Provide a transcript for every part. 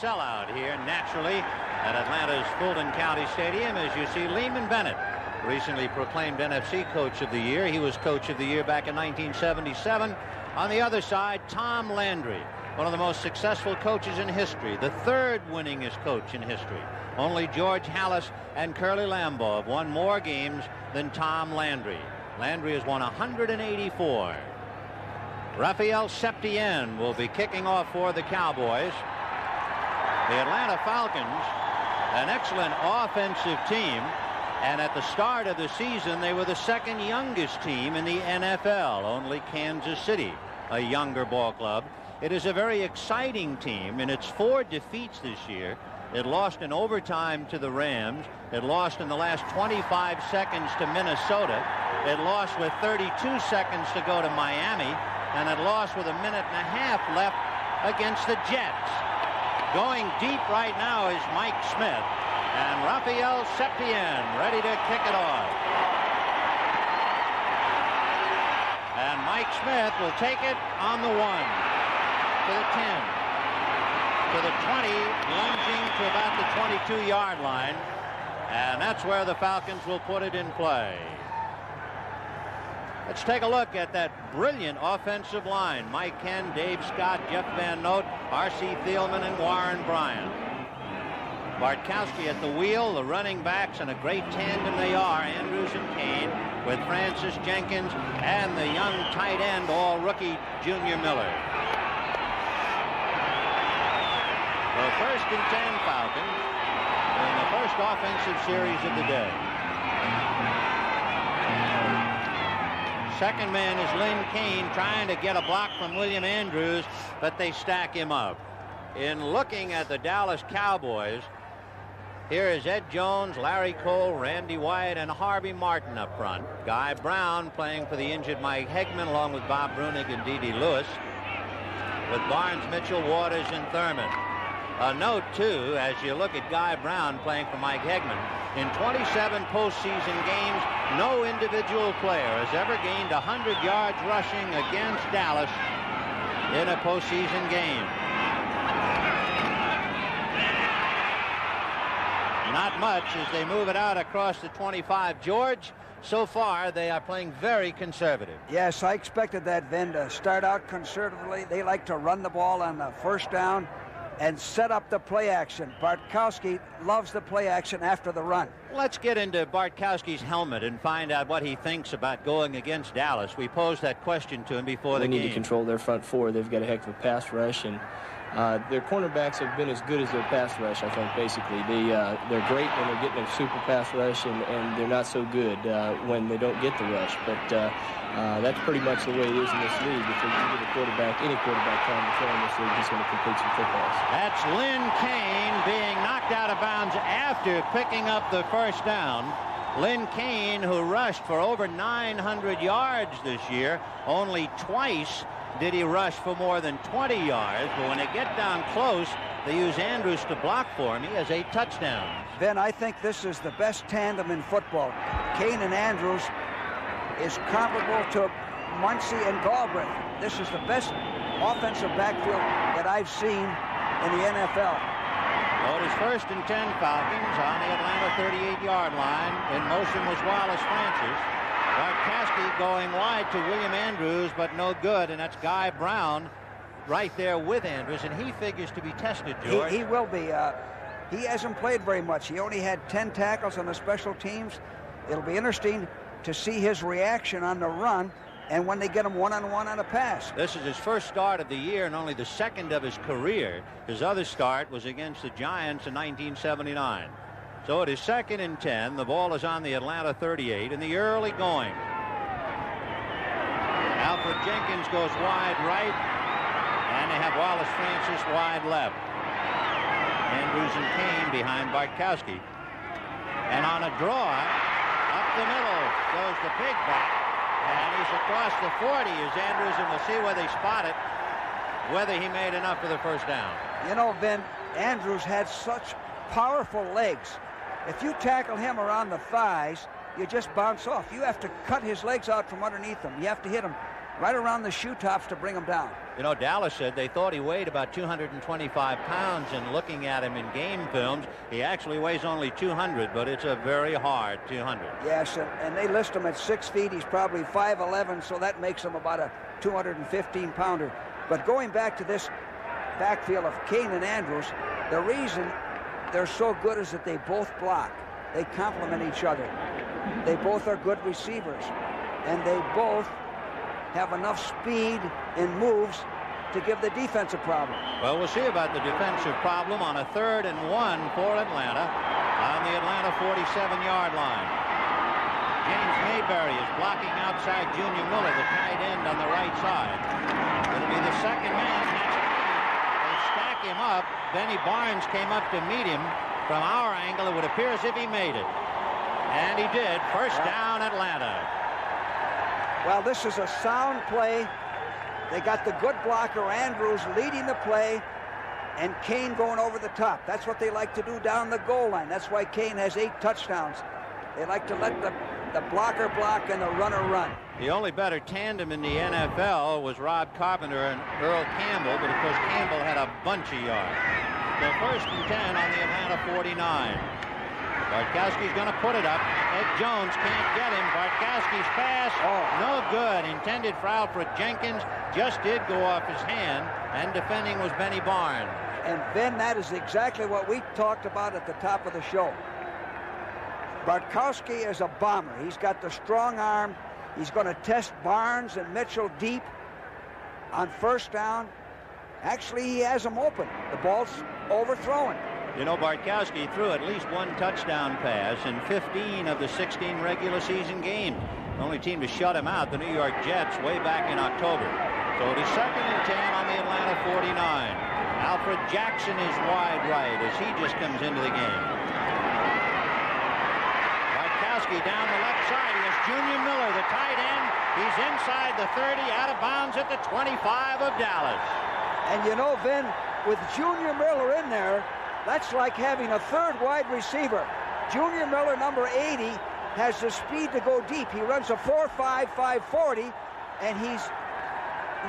sellout here naturally at Atlanta's Fulton County Stadium as you see Lehman Bennett, recently proclaimed NFC Coach of the Year. He was Coach of the Year back in 1977. On the other side, Tom Landry, one of the most successful coaches in history, the third winningest coach in history. Only George Halas and Curly Lambeau have won more games than Tom Landry. Landry has won 184. Raphael Septien will be kicking off for the Cowboys. The Atlanta Falcons, an excellent offensive team, and at the start of the season they were the second youngest team in the NFL, only Kansas City, a younger ball club. It is a very exciting team. In its 4 defeats this year, it lost in overtime to the Rams. It lost in the last 25 seconds to Minnesota. It lost with 32 seconds to go to Miami. And it lost with a minute and a half left against the Jets. Going deep right now is Mike Smith. And Raphael Septien ready to kick it off. And Mike Smith will take it on the 1, to the 10, to the 20, lunging to about the 22-yard line. And that's where the Falcons will put it in play. Let's take a look at that brilliant offensive line. Mike Henn, Dave Scott, Jeff Van Note, R.C. Thielman, and Warren Bryant. Bartkowski at the wheel, the running backs, and a great tandem they are, Andrews and Kane, with Francis Jenkins and the young tight end, all rookie Junior Miller. So 1st and 10 Falcons in the first offensive series of the day. Second man is Lynn Kane trying to get a block from William Andrews, but they stack him up. In looking at the Dallas Cowboys, here is Ed Jones, Larry Cole, Randy White, and Harvey Martin up front. Guy Brown playing for the injured Mike Hegman along with Bob Brunig and D.D. Lewis, with Barnes, Mitchell, Waters, and Thurman. A note, too, as you look at Guy Brown playing for Mike Hegman, in 27 postseason games, no individual player has ever gained 100 yards rushing against Dallas in a postseason game. Not much as they move it out across the 25. George, so far they are playing very conservative. Yes, I expected that, Vin, to start out conservatively. They like to run the ball on the first down and set up the play action. Bartkowski loves the play action after the run. Let's get into Bartkowski's helmet and find out what he thinks about going against Dallas. We posed that question to him before the game. They need to control their front 4. They've got a heck of a pass rush, and their cornerbacks have been as good as their pass rush, I think, basically. They're great when they're getting a super pass rush, and they're not so good when they don't get the rush. But that's pretty much the way it is in this league. If you get a quarterback, any quarterback trying to throw in this league, he's going to complete some footballs. That's Lynn Kane being knocked out of bounds after picking up the first down. Lynn Kane, who rushed for over 900 yards this year, only twice did he rush for more than 20 yards, but when they get down close, they use Andrews to block for him. He has 8 touchdowns. Ben, I think this is the best tandem in football. Kane and Andrews is comparable to Muncie and Galbraith. This is the best offensive backfield that I've seen in the NFL. Well, it is 1st and 10 Falcons on the Atlanta 38-yard line. In motion was Wallace Francis. Bartkowski going wide to William Andrews, but no good, and that's Guy Brown right there with Andrews, and he figures to be tested, George. He will be. He hasn't played very much. He only had 10 tackles on the special teams. It'll be interesting to see his reaction on the run and when they get him one-on-one on a pass. This is his first start of the year and only the second of his career. His other start was against the Giants in 1979. So it is 2nd and 10. The ball is on the Atlanta 38 in the early going. Alfred Jenkins goes wide right, and they have Wallace Francis wide left. Andrews and Kane behind Bartkowski. And on a draw, up the middle goes the big back, and he's across the 40 as Andrews, and we'll see where they spot it, whether he made enough for the first down. You know, Ben, Andrews had such powerful legs. If you tackle him around the thighs, you just bounce off. You have to cut his legs out from underneath him. You have to hit him right around the shoe tops to bring him down. You know, Dallas said they thought he weighed about 225 pounds, and looking at him in game films, he actually weighs only 200, but it's a very hard 200. Yes, and they list him at 6 feet. He's probably 5'11", so that makes him about a 215-pounder. But going back to this backfield of Kane and Andrews, the reason they're so good is that they both block. They complement each other. They both are good receivers, and they both have enough speed and moves to give the defense a problem. Well, we'll see about the defensive problem on a 3rd and 1 for Atlanta on the Atlanta 47-yard line. James Mayberry is blocking outside Junior Miller, the tight end on the right side. It'll be the second man. They stack him up. Benny Barnes came up to meet him. From our angle, it would appear as if he made it. And he did. First down, Atlanta. Well, this is a sound play. They got the good blocker, Andrews, leading the play, and Kane going over the top. That's what they like to do down the goal line. That's why Kane has 8 touchdowns. They like to let the blocker block and the runner run. The only better tandem in the NFL was Rob Carpenter and Earl Campbell, but of course Campbell had a bunch of yards. So 1st and 10 on the Atlanta 49. Bartkowski's going to put it up. Ed Jones can't get him. Bartkowski's pass, no good. Intended for Alfred Jenkins, just did go off his hand, and defending was Benny Barnes. And Ben, that is exactly what we talked about at the top of the show. Bartkowski is a bomber. He's got the strong arm. He's going to test Barnes and Mitchell deep on 1st down. Actually, he has them open. The ball's overthrown. You know, Bartkowski threw at least 1 touchdown pass in 15 of the 16 regular season games. The only team to shut him out, the New York Jets, way back in October. So it is 2nd and 10 on the Atlanta 49. Alfred Jackson is wide right as he just comes into the game. Bartkowski down the left side. He has Junior Miller, the tight end. He's inside the 30, out of bounds at the 25 of Dallas. And you know, Vin, with Junior Miller in there, that's like having a 3rd wide receiver. Junior Miller, number 80, has the speed to go deep. He runs a 4.5, 5.40, and he's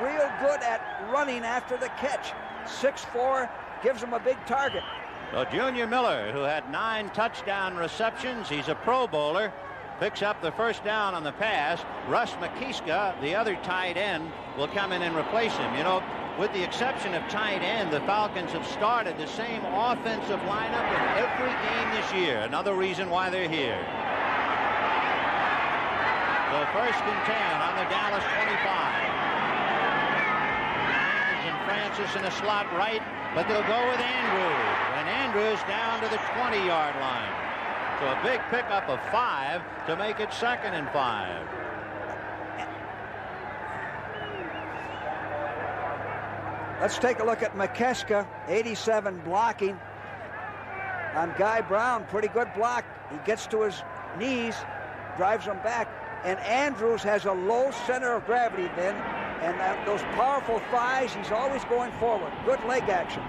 real good at running after the catch. 6'4", gives him a big target. So Junior Miller, who had 9 touchdown receptions, he's a Pro Bowler, picks up the 1st down on the pass. Russ McKiska, the other tight end, will come in and replace him. You know, with the exception of tight end, the Falcons have started the same offensive lineup in every game this year. Another reason why they're here. So 1st and 10 on the Dallas 25. And Francis in a slot right, but they'll go with Andrews. And Andrews down to the 20-yard line. So a big pickup of 5 to make it 2nd and 5. Let's take a look at McKeska, 87 blocking on Guy Brown. Pretty good block. He gets to his knees, drives him back. And Andrews has a low center of gravity then. And those powerful thighs, he's always going forward. Good leg action.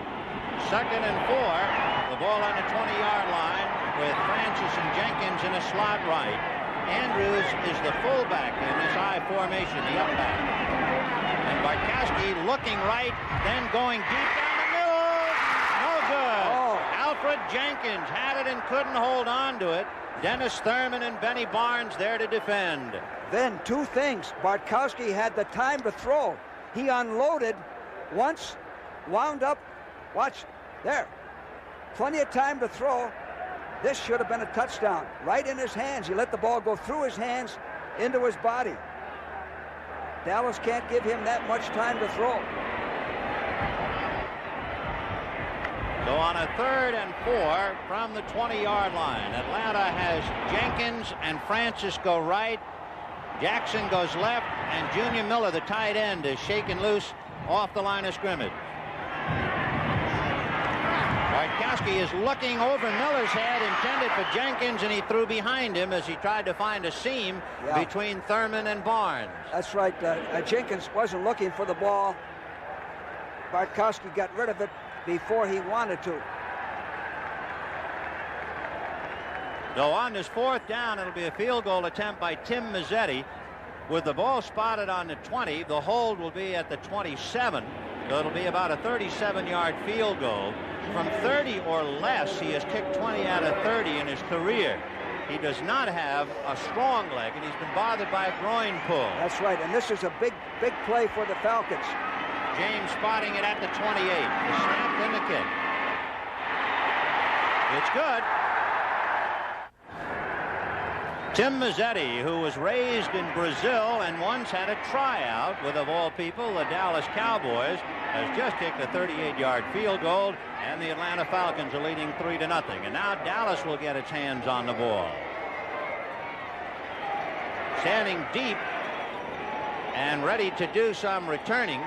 2nd and 4. The ball on the 20-yard line with Francis and Jenkins in a slot right. Andrews is the fullback in this I formation, the up back. And Bartkowski looking right, then going deep down the middle. No good. Alfred Jenkins had it and couldn't hold on to it. Dennis Thurman and Benny Barnes there to defend. Then 2 things. Bartkowski had the time to throw. He unloaded once, wound up. Watch there. Plenty of time to throw. This should have been a touchdown. Right in his hands. He let the ball go through his hands into his body. Dallas can't give him that much time to throw. So on a 3rd and 4 from the 20-yard line, Atlanta has Jenkins and Francis go right. Jackson goes left, and Junior Miller, the tight end, is shaken loose off the line of scrimmage. Bartkowski is looking over Miller's head, intended for Jenkins, and he threw behind him as he tried to find a seam between Thurman and Barnes. That's right. Jenkins wasn't looking for the ball. Bartkowski got rid of it before he wanted to. So on this 4th down, it'll be a field goal attempt by Tim Mazzetti. With the ball spotted on the 20, the hold will be at the 27. So it'll be about a 37-yard field goal. From 30 or less, he has kicked 20 out of 30 in his career. He does not have a strong leg, and he's been bothered by a groin pull. That's right, and this is a big play for the Falcons. James spotting it at the 28. The snap and the kick. It's good. Tim Mazzetti, who was raised in Brazil and once had a tryout with, of all people, the Dallas Cowboys, has just kicked a 38-yard field goal, and the Atlanta Falcons are leading 3-0. And now Dallas will get its hands on the ball. Standing deep and ready to do some returning.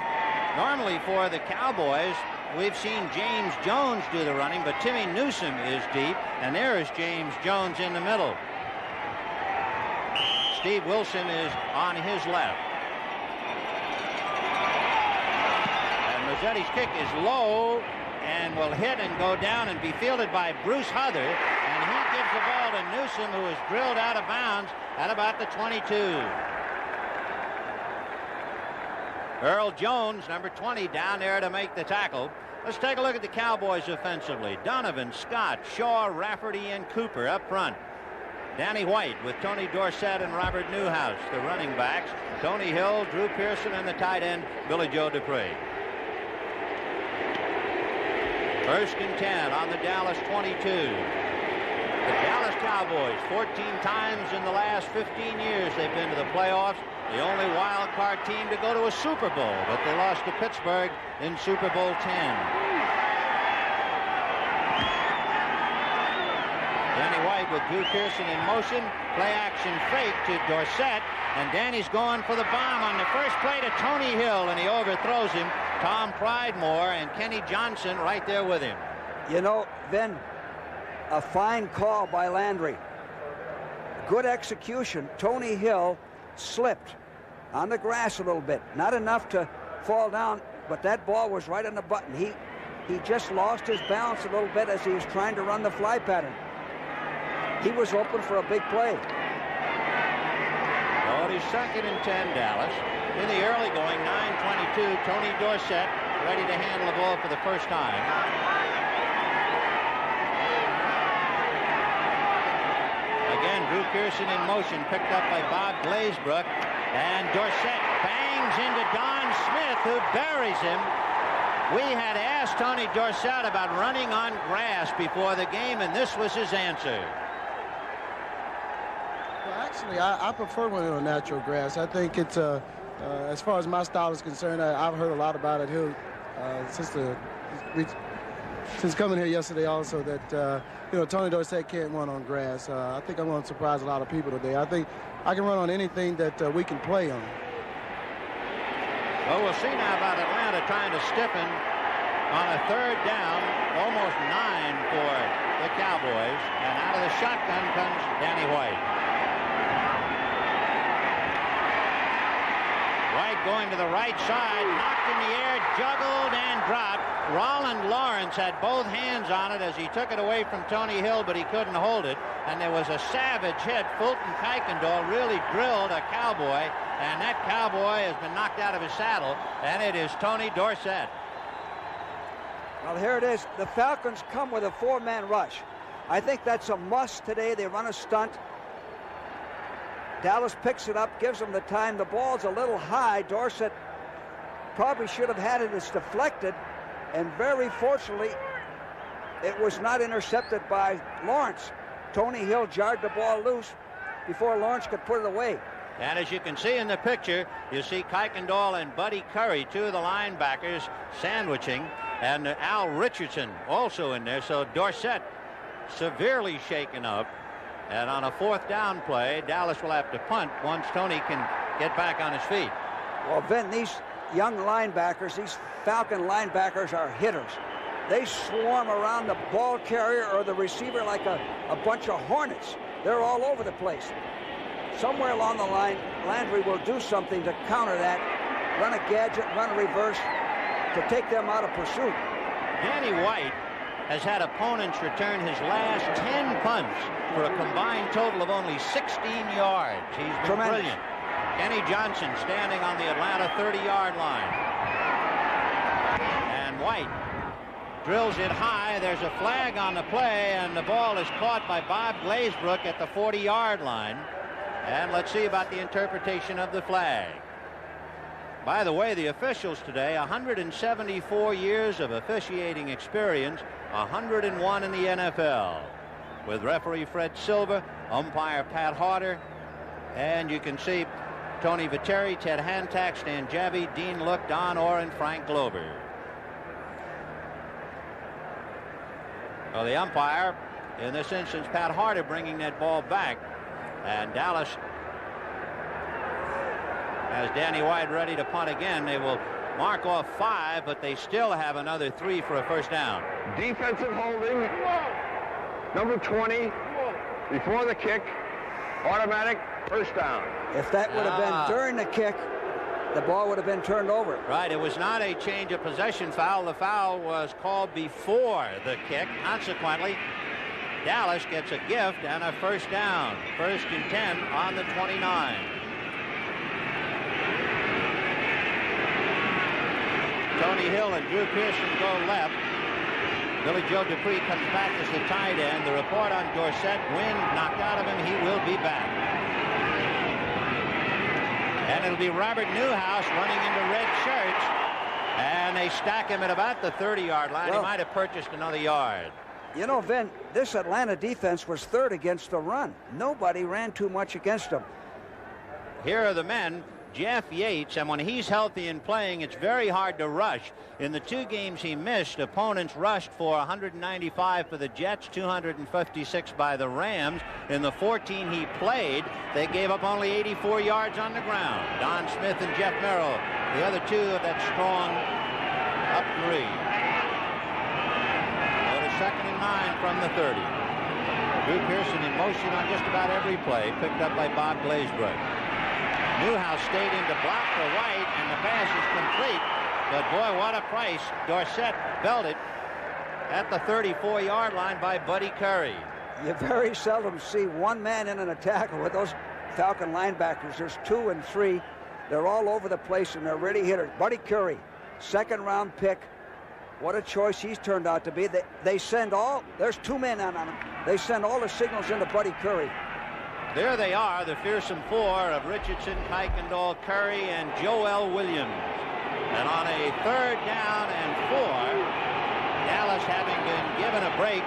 Normally for the Cowboys, we've seen James Jones do the running, but Timmy Newsome is deep, and there is James Jones in the middle. Steve Wilson is on his left. And Mazzetti's kick is low and will hit and go down and be fielded by Bruce Huthard. And he gives the ball to Newsome, who is drilled out of bounds at about the 22. Earl Jones, number 20, down there to make the tackle. Let's take a look at the Cowboys offensively. Donovan, Scott, Shaw, Rafferty, and Cooper up front. Danny White with Tony Dorsett and Robert Newhouse, the running backs. Tony Hill, Drew Pearson, and the tight end, Billy Joe Dupree. First and 10 on the Dallas 22. The Dallas Cowboys, 14 times in the last 15 years they've been to the playoffs. The only wild card team to go to a Super Bowl, but they lost to Pittsburgh in Super Bowl 10. Danny White with Drew Pearson in motion. Play action fake to Dorsett. And Danny's going for the bomb on the first play to Tony Hill, and he overthrows him. Tom Pridemore and Kenny Johnson right there with him. You know, Ben, a fine call by Landry. Good execution. Tony Hill slipped on the grass a little bit. Not enough to fall down, but that ball was right on the button. He just lost his balance a little bit as he was trying to run the fly pattern. He was open for a big play. Well, it is second and 10, Dallas. In the early going, 9:22, Tony Dorsett ready to handle the ball for the first time. Again, Drew Pearson in motion, picked up by Bob Glazebrook. And Dorsett bangs into Don Smith, who buries him. We had asked Tony Dorsett about running on grass before the game, and this was his answer. Well, actually, I prefer running on natural grass. I think it's, as far as my style is concerned, I've heard a lot about it here since coming here yesterday also that, you know, Tony Dorsett can't run on grass. I think I'm going to surprise a lot of people today. I think I can run on anything that we can play on. Well, we'll see now about Atlanta trying to stiffen on a third down, almost 9 for the Cowboys. And out of the shotgun comes Danny White. White going to the right side, knocked in the air, juggled and dropped. Roland Lawrence had both hands on it as he took it away from Tony Hill, but he couldn't hold it. And there was a savage hit. Fulton Kuykendall really drilled a Cowboy, and that Cowboy has been knocked out of his saddle, and it is Tony Dorsett. Well, here it is. The Falcons come with a 4-man rush. I think that's a must today. They run a stunt. Dallas picks it up, gives them the time. The ball's a little high. Dorsett probably should have had it. It's deflected, and very fortunately, it was not intercepted by Lawrence. Tony Hill jarred the ball loose before Lawrence could put it away. And as you can see in the picture, you see Kuykendall and Buddy Curry, two of the linebackers, sandwiching, and Al Richardson also in there. So Dorsett severely shaken up. And on a 4th down play, Dallas will have to punt once Tony can get back on his feet. Well, Vin, these young linebackers, these Falcon linebackers are hitters. They swarm around the ball carrier or the receiver like a bunch of hornets. They're all over the place. Somewhere along the line, Landry will do something to counter that, run a gadget, run a reverse to take them out of pursuit. Danny White has had opponents return his last 10 punts for a combined total of only 16 yards. He's been brilliant. Kenny Johnson standing on the Atlanta 30-yard line. And White drills it high. There's a flag on the play, and the ball is caught by Bob Glazebrook at the 40-yard line. And let's see about the interpretation of the flag. By the way, the officials today, 174 years of officiating experience, 101 in the NFL. With referee Fred Silver, umpire Pat Harder, and you can see Tony Viteri, Ted Hantak, Stan Javi, Dean Look, Don Orr, and Frank Glover. Well, the umpire, in this instance, Pat Harder, bringing that ball back. And Dallas has Danny White ready to punt again. They will mark off 5, but they still have another 3 for a first down. Defensive holding, number 20, before the kick, automatic first down. If that would have been during the kick, the ball would have been turned over. Right, it was not a change of possession foul. The foul was called before the kick. Consequently, Dallas gets a gift and a first down. 1st and 10 on the 29. Tony Hill and Drew Pearson go left. Billy Joe Dupree comes back as the tight end. The report on Dorsett, wind knocked out of him. He will be back. And it'll be Robert Newhouse running into red shirts. And they stack him at about the 30-yard line. Well, he might have purchased another yard. You know, Vin, this Atlanta defense was 3rd against the run. Nobody ran too much against them. Here are the men. Jeff Yates, and when he's healthy and playing, it's very hard to rush. In the 2 games he missed, opponents rushed for 195 for the Jets, 256 by the Rams. In the 14 he played, they gave up only 84 yards on the ground. Don Smith and Jeff Merrill, the other 2 of that strong up 3. Go to 2nd and 9 from the 30. Drew Pearson in motion on just about every play, picked up by Bob Glazebrook. Newhouse stayed in to block for White, and the pass is complete. But boy, what a price. Dorsett belted at the 34-yard line by Buddy Curry. You very seldom see one man in a tackle with those Falcon linebackers. There's 2 and 3. They're all over the place, and they're ready hitters. Buddy Curry, 2nd-round pick. What a choice he's turned out to be. They send all, there's 2 men on him. They send all the signals into Buddy Curry. There they are, the fearsome 4 of Richardson, Kuykendall, Curry, and Joel Williams. And on a 3rd down and 4, Dallas, having been given a break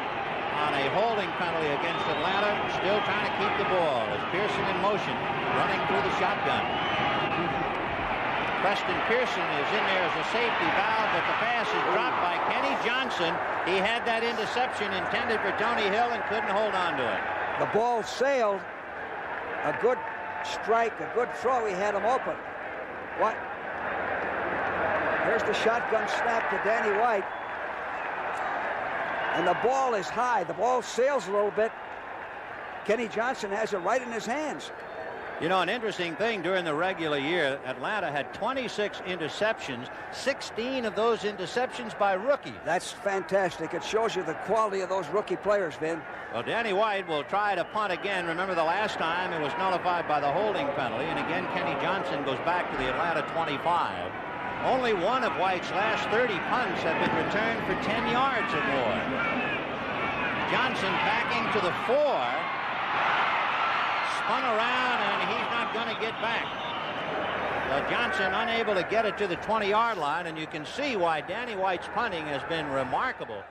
on a holding penalty against Atlanta, still trying to keep the ball as Pearson in motion, running through the shotgun. Preston Pearson is in there as a safety valve, but the pass is dropped by Kenny Johnson. He had that interception intended for Tony Hill and couldn't hold on to it. The ball sailed. A good strike, a good throw. He had him open. What? Here's the shotgun snap to Danny White. And the ball is high. The ball sails a little bit. Kenny Johnson has it right in his hands. You know, an interesting thing during the regular year, Atlanta had 26 interceptions, 16 of those interceptions by rookies. That's fantastic. It shows you the quality of those rookie players, Vin. Well, Danny White will try to punt again. Remember, the last time it was nullified by the holding penalty, and again Kenny Johnson goes back to the Atlanta 25. Only one of White's last 30 punts have been returned for 10 yards or more. Johnson backing to the 4. Spun around, and he's not going to get back. Johnson unable to get it to the 20-yard line, and you can see why Danny White's punting has been remarkable.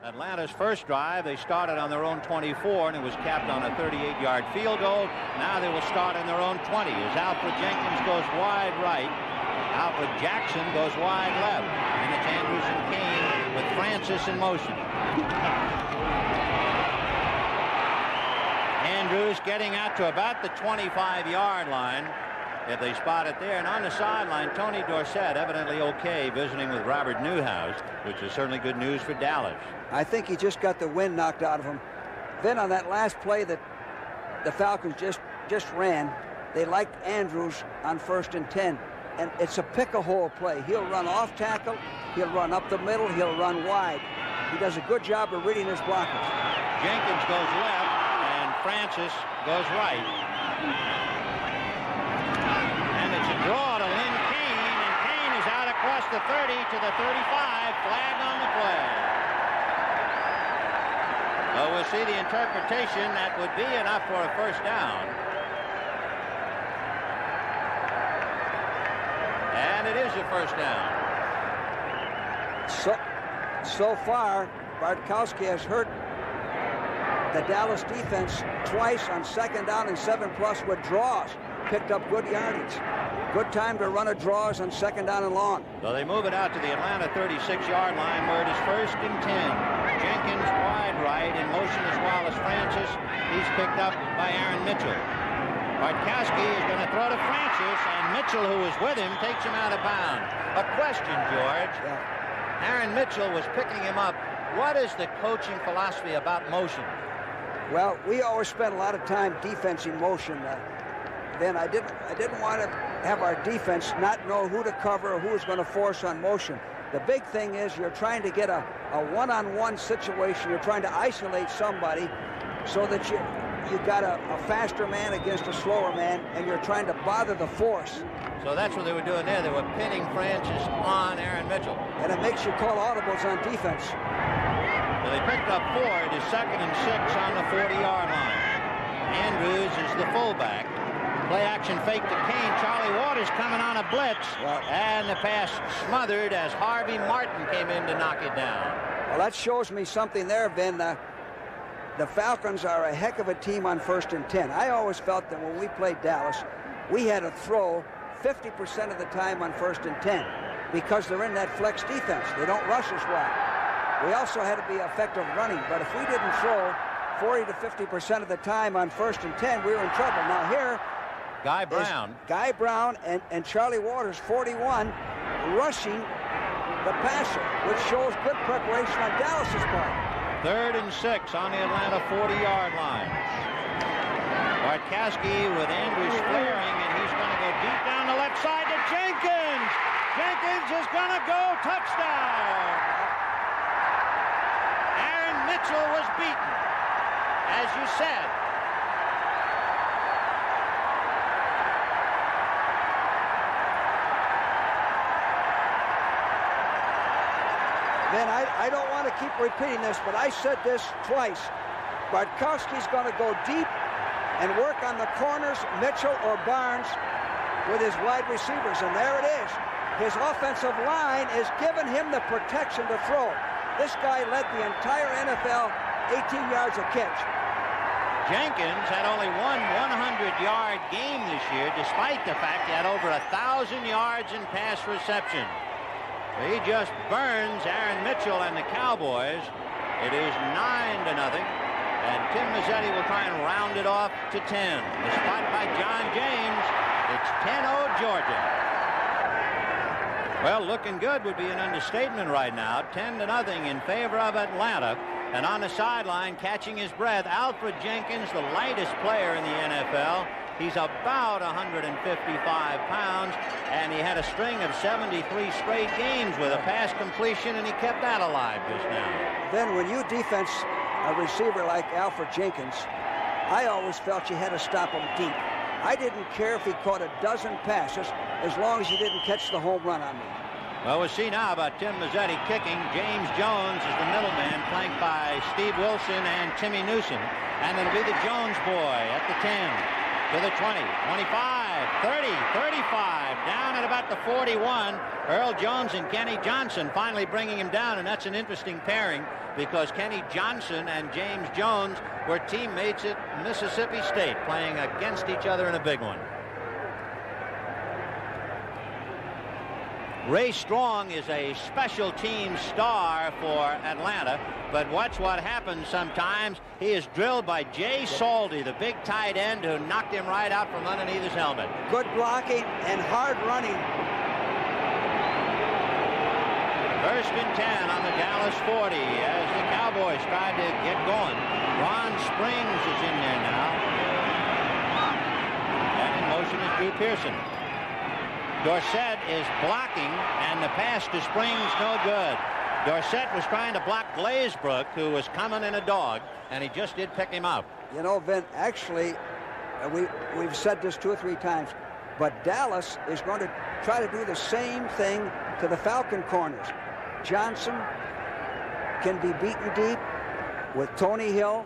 Atlanta's first drive, they started on their own 24, and it was capped on a 38-yard field goal. Now they will start on their own 20 as Alfred Jenkins goes wide right. Alfred Jackson goes wide left. And it's Andrews and Kane with Francis in motion. Andrews getting out to about the 25-yard line. If they spot it there. And on the sideline, Tony Dorsett, evidently okay, visiting with Robert Newhouse, which is certainly good news for Dallas. I think he just got the wind knocked out of him. Then on that last play that the Falcons just ran, they liked Andrews on 1st and 10. And it's a pick-a-hole play. He'll run off tackle, he'll run up the middle, he'll run wide. He does a good job of reading his blockers. Jenkins goes left, and Francis goes right. the 30 to the 35. Flag on the play. So we'll see the interpretation. That would be enough for a first down. And it is a first down. So far, Bartkowski has hurt the Dallas defense twice on 2nd down and 7+ with draws. Picked up good yardage. Good time to run a draws on 2nd down and long. So they move it out to the Atlanta 36-yard line where it is 1st and 10. Jenkins wide right, in motion is Wallace Francis. He's picked up by Aaron Mitchell. Bartkowski is going to throw to Francis, and Mitchell, who is with him, takes him out of bounds. A question, George. Yeah. Aaron Mitchell was picking him up. What is the coaching philosophy about motion? Well, we always spend a lot of time defense in motion. Then I didn't want to have our defense not know who to cover or who is going to force on motion. The big thing is you're trying to get a one-on-one situation. You're trying to isolate somebody so that you've got a faster man against a slower man, and you're trying to bother the force. So that's what they were doing there. They were pinning Francis on Aaron Mitchell. And it makes you call audibles on defense. So they picked up 4. It is 2nd and 6 on the 40-yard line. Andrews is the fullback. Play action fake to Kane. Charlie Waters coming on a blitz. And the pass smothered as Harvey Martin came in to knock it down. Well, that shows me something there, Ben. The Falcons are a heck of a team on 1st and 10. I always felt that when we played Dallas, we had to throw 50% of the time on 1st and 10 because they're in that flex defense. They don't rush as well. We also had to be effective running, but if we didn't throw 40 to 50% of the time on 1st and 10, we were in trouble. Now here, Guy Brown and Charlie Waters, 41, rushing the passer, which shows good preparation on Dallas's part. 3rd and 6 on the Atlanta 40-yard line. Bartkowski with Andrews flaring, and he's going to go deep down the left side to Jenkins. Jenkins is going to go touchdown. Aaron Mitchell was beaten, as you said. Ben, I don't want to keep repeating this, but I said this twice. Bartkowski's going to go deep and work on the corners, Mitchell or Barnes, with his wide receivers, and there it is. His offensive line is giving him the protection to throw. This guy led the entire NFL 18 yards a catch. Jenkins had only one 100-yard game this year, despite the fact he had over 1,000 yards in pass reception. He just burns Aaron Mitchell and the Cowboys. It is 9-0, and Tim Mazzetti will try and round it off to 10. The spot by John James. It's 10-0 Georgia. Well, looking good would be an understatement right now. 10-0 in favor of Atlanta. And on the sideline, catching his breath, Alfred Jenkins, the lightest player in the NFL. He's about 155 pounds, and he had a string of 73 straight games with a pass completion, and he kept that alive just now. Then when you defense a receiver like Alfred Jenkins, I always felt you had to stop him deep. I didn't care if he caught a dozen passes as long as he didn't catch the home run on me. Well, we'll see now about Tim Mazzetti kicking. James Jones is the middleman, flanked by Steve Wilson and Timmy Newsom. And it'll be the Jones boy at the 10. To the 20, 25, 30, 35, down at about the 41. Earl Jones and Kenny Johnson finally bringing him down, and that's an interesting pairing because Kenny Johnson and James Jones were teammates at Mississippi State, playing against each other in a big one. Ray Strong is a special team star for Atlanta, but watch what happens sometimes. He is drilled by Jay Salty, the big tight end, who knocked him right out from underneath his helmet. Good blocking and hard running. 1st and 10 on the Dallas 40 as the Cowboys try to get going. Ron Springs is in there now. And in motion is Drew Pearson. Dorsett is blocking, and the pass to Springs no good. Dorsett was trying to block Glazebrook, who was coming in a dog, and he just did pick him up. You know, Vin, actually, we've said this 2 or 3 times, but Dallas is going to try to do the same thing to the Falcon corners. Johnson can be beaten deep with Tony Hill.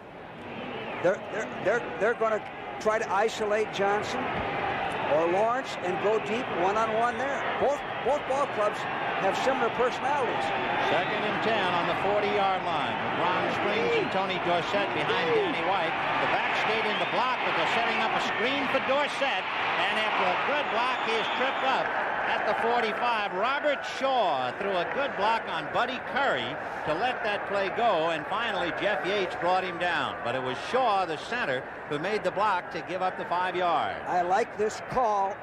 They're going to try to isolate Johnson or Lawrence and go deep one-on-one there. Both ball clubs have similar personalities. 2nd and 10 on the 40-yard line. With Ron Springs and Tony Dorsett behind Danny White. The back stayed in the block, but they're setting up a screen for Dorsett. And after a good block, he is tripped up at the 45. Robert Shaw threw a good block on Buddy Curry to let that play go. And finally, Jeff Yates brought him down. But it was Shaw, the center, who made the block to give up the 5 yards. I like this call.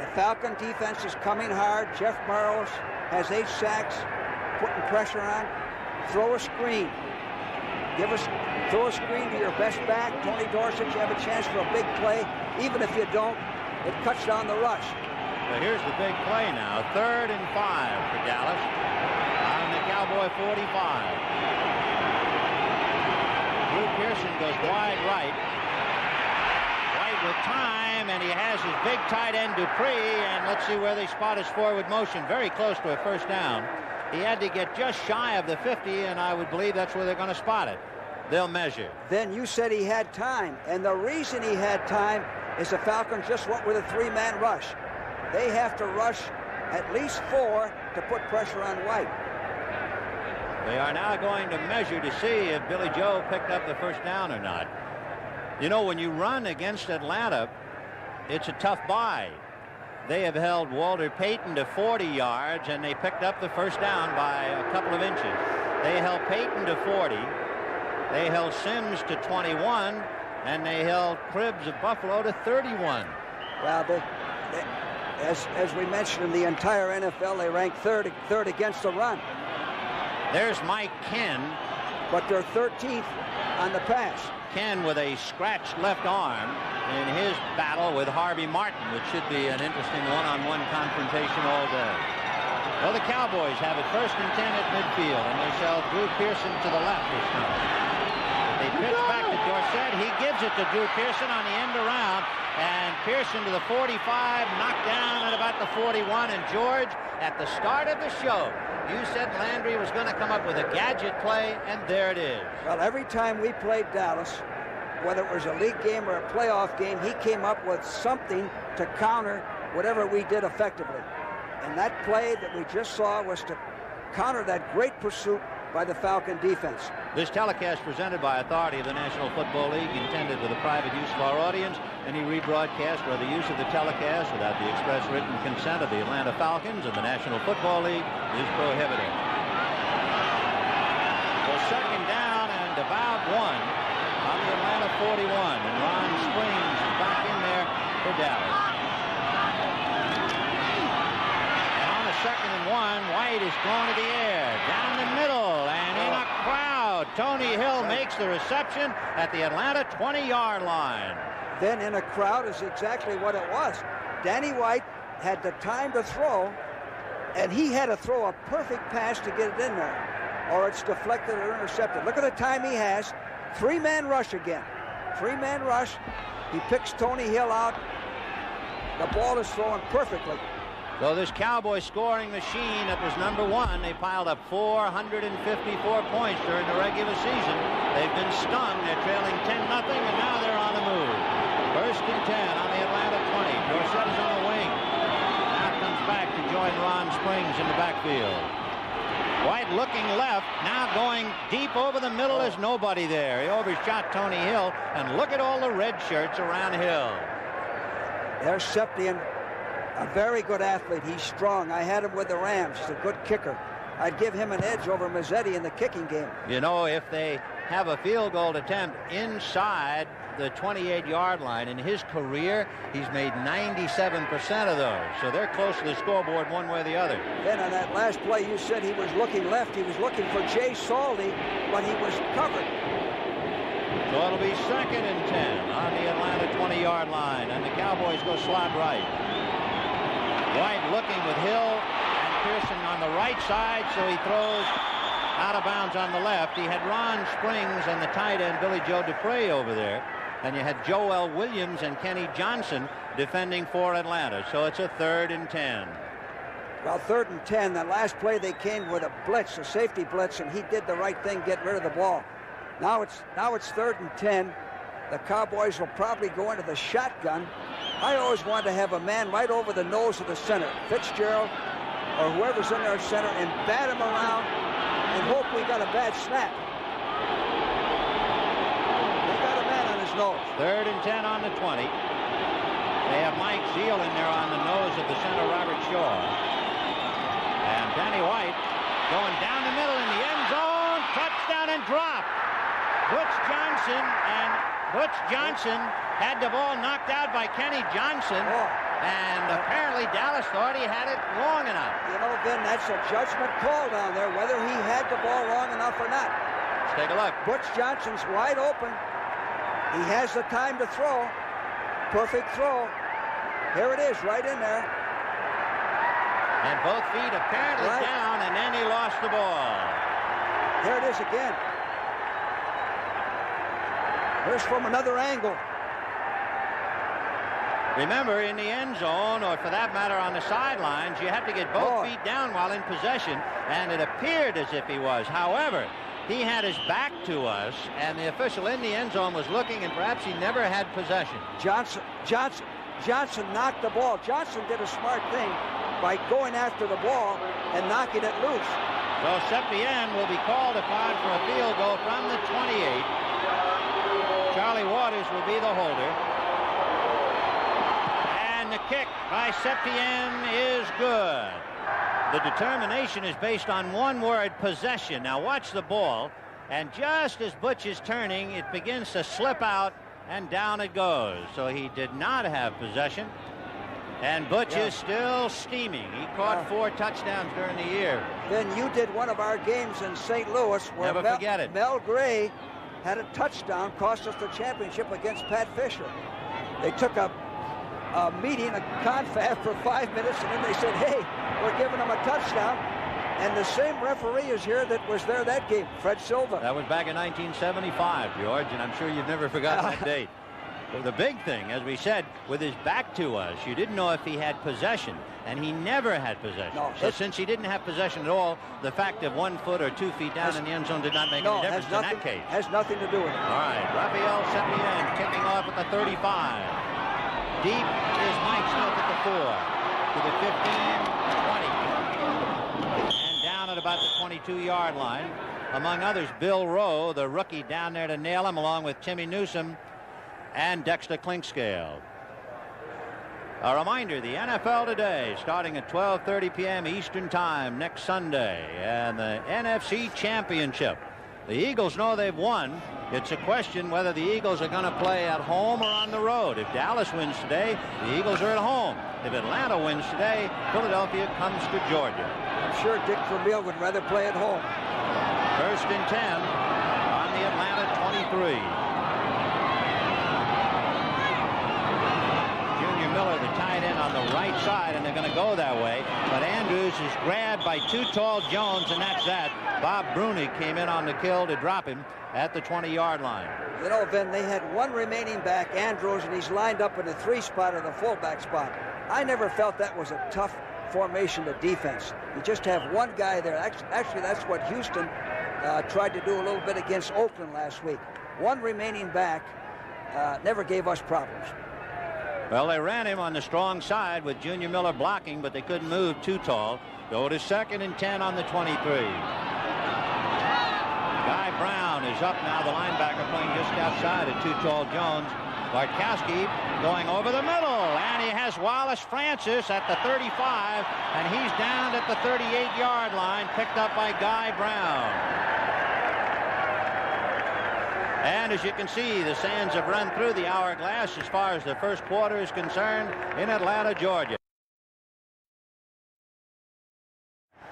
The Falcon defense is coming hard. Jeff Burrows has 8 sacks, putting pressure on. Throw a screen. Throw a screen to your best back. Tony Dorsett, you have a chance for a big play. Even if you don't, it cuts down the rush. But here's the big play now. 3rd and 5 for Dallas on the Cowboy 45. Drew Pearson goes wide right. White with time, and he has his big tight end Dupree, and let's see where they spot his forward motion. Very close to a first down. He had to get just shy of the 50, and I would believe that's where they're going to spot it. They'll measure. Then you said he had time, and the reason he had time is the Falcons just went with a 3-man rush. They have to rush at least 4 to put pressure on White. They are now going to measure to see if Billy Joe picked up the first down or not. You know, when you run against Atlanta, it's a tough buy. They have held Walter Payton to 40 yards, and they picked up the first down by a couple of inches. They held Payton to 40. They held Sims to 21, and they held Cribbs of Buffalo to 31. Well, as we mentioned, in the entire NFL, they rank third against the run. There's Mike Ken. But they're 13th on the pass. Ken with a scratched left arm in his battle with Harvey Martin, which should be an interesting one-on-one confrontation all day. Well, the Cowboys have it 1st and 10 at midfield, and they sell Drew Pearson to the left this time. They pitch back to Dorsett. He gives it to Drew Pearson on the end around, and Pearson to the 45, knocked down at about the 41. And George, at the start of the show, you said Landry was going to come up with a gadget play, and there it is. Well, every time we played Dallas, whether it was a league game or a playoff game, he came up with something to counter whatever we did effectively. And that play that we just saw was to counter that great pursuit by the Falcon defense. This telecast presented by authority of the National Football League, intended for the private use of our audience. Any rebroadcast or the use of the telecast without the express written consent of the Atlanta Falcons and the National Football League is prohibited. So 2nd down and about 1 on the Atlanta 41, and Ron Springs is back in there for Dallas. And on the 2nd and 1, White is thrown to the air, down the middle, and in a crowd. Tony Hill makes the reception at the Atlanta 20-yard line. Then in a crowd is exactly what it was. Danny White had the time to throw, and he had to throw a perfect pass to get it in there, or it's deflected or intercepted. Look at the time he has. 3-man rush again. 3-man rush. He picks Tony Hill out. The ball is thrown perfectly. So this Cowboy scoring machine that was #1, they piled up 454 points during the regular season. They've been stung. They're trailing 10-0, and now they're on the move. 1st and 10 on the Atlanta 20. Dorsett is on the wing. Now comes back to join Ron Springs in the backfield. White looking left, now going deep over the middle. There's nobody there. He overshot Tony Hill, and look at all the red shirts around Hill. There's Septian, a very good athlete. He's strong. I had him with the Rams. He's a good kicker. I'd give him an edge over Mazzetti in the kicking game. You know, if they have a field goal attempt inside the 28-yard line, in his career, he's made 97% of those. So they're close to the scoreboard one way or the other. Then on that last play, you said he was looking left. He was looking for Jay Saldy, but he was covered. So it'll be 2nd and 10 on the Atlanta 20-yard line, and the Cowboys go slot right. White looking with Hill and Pearson on the right side, so he throws out of bounds on the left. He had Ron Springs and the tight end Billy Joe Dupree over there, and you had Joel Williams and Kenny Johnson defending for Atlanta. So it's a 3rd and 10. Well, 3rd and 10. The last play they came with a blitz, a safety blitz, and he did the right thing, get rid of the ball. Now it's 3rd and 10. The Cowboys will probably go into the shotgun. I always wanted to have a man right over the nose of the center, Fitzgerald or whoever's in their center, and bat him around and hope we got a bad snap. They got a man on his nose. 3rd and 10 on the 20. They have Mike Zeal in there on the nose of the center, Robert Shaw. And Danny White going down the middle in the end zone. Touchdown and drop. Butch Johnson had the ball knocked out by Kenny Johnson. And apparently Dallas thought he had it long enough. You know, Ben, that's a judgment call down there, whether he had the ball long enough or not. Let's take a look. Butch Johnson's wide open. He has the time to throw. Perfect throw. Here it is, right in there. And both feet apparently down, and then he lost the ball. Here it is again. Here's from another angle. Remember, in the end zone, or for that matter on the sidelines, you have to get both feet down while in possession, and it appeared as if he was. However, he had his back to us, and the official in the end zone was looking, and perhaps he never had possession. Johnson knocked the ball. Johnson did a smart thing by going after the ball and knocking it loose. So Septien will be called upon for a field goal from the 28. Charlie Waters will be the holder. And the kick by Septien is good. The determination is based on one word, possession. Now watch the ball, and just as Butch is turning, it begins to slip out, and down it goes. So he did not have possession, and Butch is still steaming. He caught 4 touchdowns during the year. Then you did one of our games in St. Louis where Never forget it. Mel Gray had a touchdown, cost us the championship against Pat Fisher. They took a meeting, a confab for 5 minutes, and then they said, hey, we're giving them a touchdown. And the same referee is here that was there that game, Fred Silva. That was back in 1975, George, and I'm sure you've never forgotten that date. Well, the big thing, as we said, with his back to us, you didn't know if he had possession, and he never had possession. No, so since he didn't have possession at all, the fact of 1 foot or 2 feet down in the end zone did not make any difference in that case. Has nothing to do with it. All right, Raphael Septien kicking off at the 35. Deep is Mike Smith at the 4, to the 15, 20. And down at about the 22-yard line. Among others, Bill Rowe, the rookie, down there to nail him, along with Timmy Newsom and Dexter Clinkscale. A reminder, the NFL today, starting at 12:30 p.m. Eastern Time next Sunday, and the NFC Championship. The Eagles know they've won. It's a question whether the Eagles are going to play at home or on the road. If Dallas wins today, the Eagles are at home. If Atlanta wins today, Philadelphia comes to Georgia. I'm sure Dick Vermeil would rather play at home. 1st and 10 on the Atlanta 23. Junior Miller, the tight end, on the right side, and they're going to go that way. But Andrews is grabbed by too tall Jones, and that's that. Bob Bruni came in on the kill to drop him at the 20-yard line. You know, Ben, they had one remaining back, Andrews, and he's lined up in the 3 spot or the fullback spot. I never felt that was a tough formation to defense. You just have one guy there. Actually, that's what Houston tried to do a little bit against Oakland last week. One remaining back never gave us problems. Well, they ran him on the strong side with Junior Miller blocking, but they couldn't move too tall. Go to 2nd and 10 on the 23. Guy Brown is up now, the linebacker, playing just outside of too tall Jones. Bartkowski going over the middle, and he has Wallace Francis at the 35, and he's down at the 38-yard line, picked up by Guy Brown. And as you can see, the sands have run through the hourglass as far as the first quarter is concerned in Atlanta, Georgia.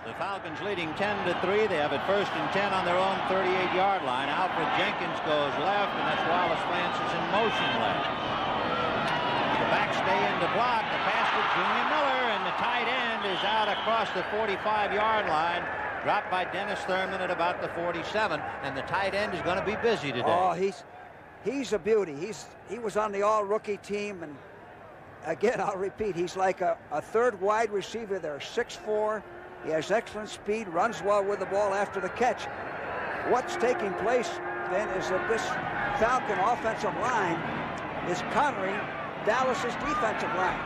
The Falcons leading 10-3. They have it 1st and 10 on their own 38-yard line. Alfred Jenkins goes left, and that's Wallace Francis in motion left. The backs stay in to block. The pass to Junior Miller, and the tight end is out across the 45-yard line. Dropped by Dennis Thurman at about the 47, and the tight end is going to be busy today. Oh, he's a beauty. He was on the all-rookie team, and again, I'll repeat, he's like a third wide receiver there, 6'4". He has excellent speed, runs well with the ball after the catch. What's taking place, then, is that this Falcon offensive line is countering Dallas's defensive line.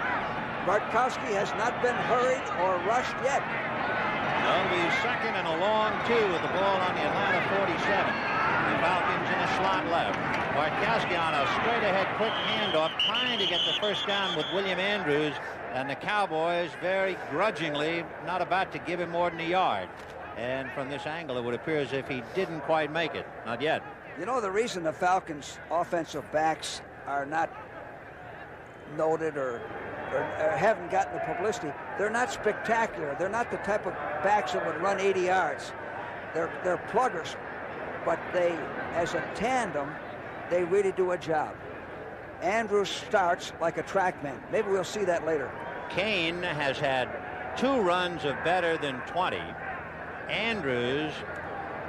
Bartkowski has not been hurried or rushed yet. That'll be second and a long 2 with the ball on the Atlanta 47. The Falcons in a slot left. Bartkowski on a straight-ahead quick handoff, trying to get the first down with William Andrews, and the Cowboys very grudgingly not about to give him more than a yard. And from this angle, it would appear as if he didn't quite make it. Not yet. You know, the reason the Falcons' offensive backs are not noted or haven't gotten the publicity, they're not spectacular. They're not the type of backs that would run 80 yards. They're pluggers, but they, as a tandem, they really do a job. Andrews starts like a track man. Maybe we'll see that later. Kane has had 2 runs of better than 20. Andrews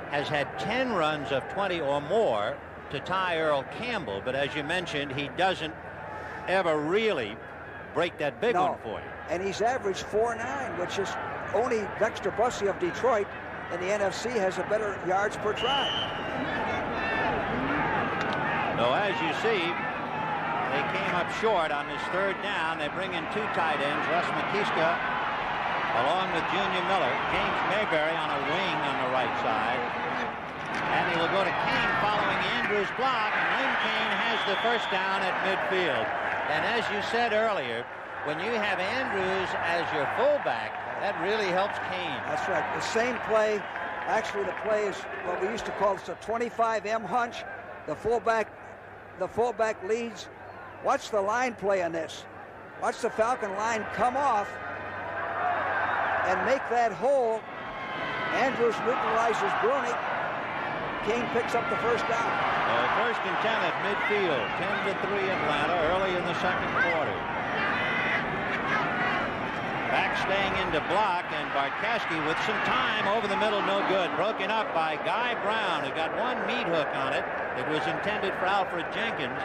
has had 10 runs of 20 or more to tie Earl Campbell, but as you mentioned, he doesn't ever really break that big one for you. And he's averaged 4.9, which is only Dexter Bussey of Detroit in the NFC has a better yards per try. So as you see, they came up short on this third down. They bring in 2 tight ends, Russ McKiska along with Junior Miller, James Mayberry on a wing on the right side. And he will go to Kane following Andrews' block, and Lynn Kane has the first down at midfield. And as you said earlier, when you have Andrews as your fullback, that really helps Kane. That's right. The same play, actually the play is what we used to call this a 25M hunch. The fullback leads. Watch the line play on this. Watch the Falcon line come off and make that hole. Andrews neutralizes Brunick. Kane picks up the first down. First and 10 at midfield. 10-3 Atlanta early in the second quarter. Back staying into block, and Bartkowski with some time over the middle, no good. Broken up by Guy Brown, who got 1 meat hook on it. It was intended for Alfred Jenkins.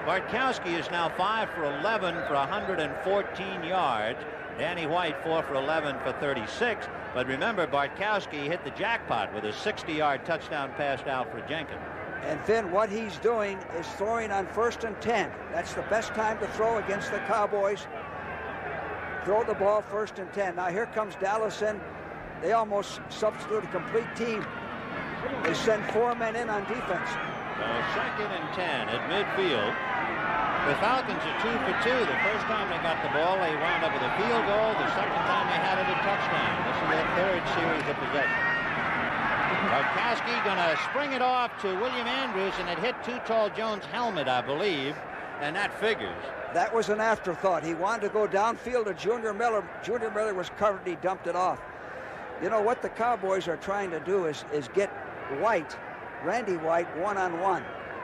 Bartkowski is now 5 for 11 for 114 yards. Danny White 4 for 11 for 36. But remember, Bartkowski hit the jackpot with a 60-yard touchdown pass to Alfred Jenkins. And Finn, what he's doing is throwing on 1st and 10. That's the best time to throw against the Cowboys. Throw the ball 1st and 10. Now here comes Dallas in. They almost substitute a complete team. They send 4 men in on defense. Second and 10 at midfield. The Falcons are 2 for 2. The first time they got the ball, they wound up with a field goal. The second time they had it a touchdown. This is their 3rd series of possession. Bartkowski going to spring it off to William Andrews, and it hit Too Tall Jones' helmet, I believe, and that figures. That was an afterthought. He wanted to go downfield to Junior Miller. Junior Miller was covered. He dumped it off. You know what the Cowboys are trying to do is get White, Randy White, one-on-one.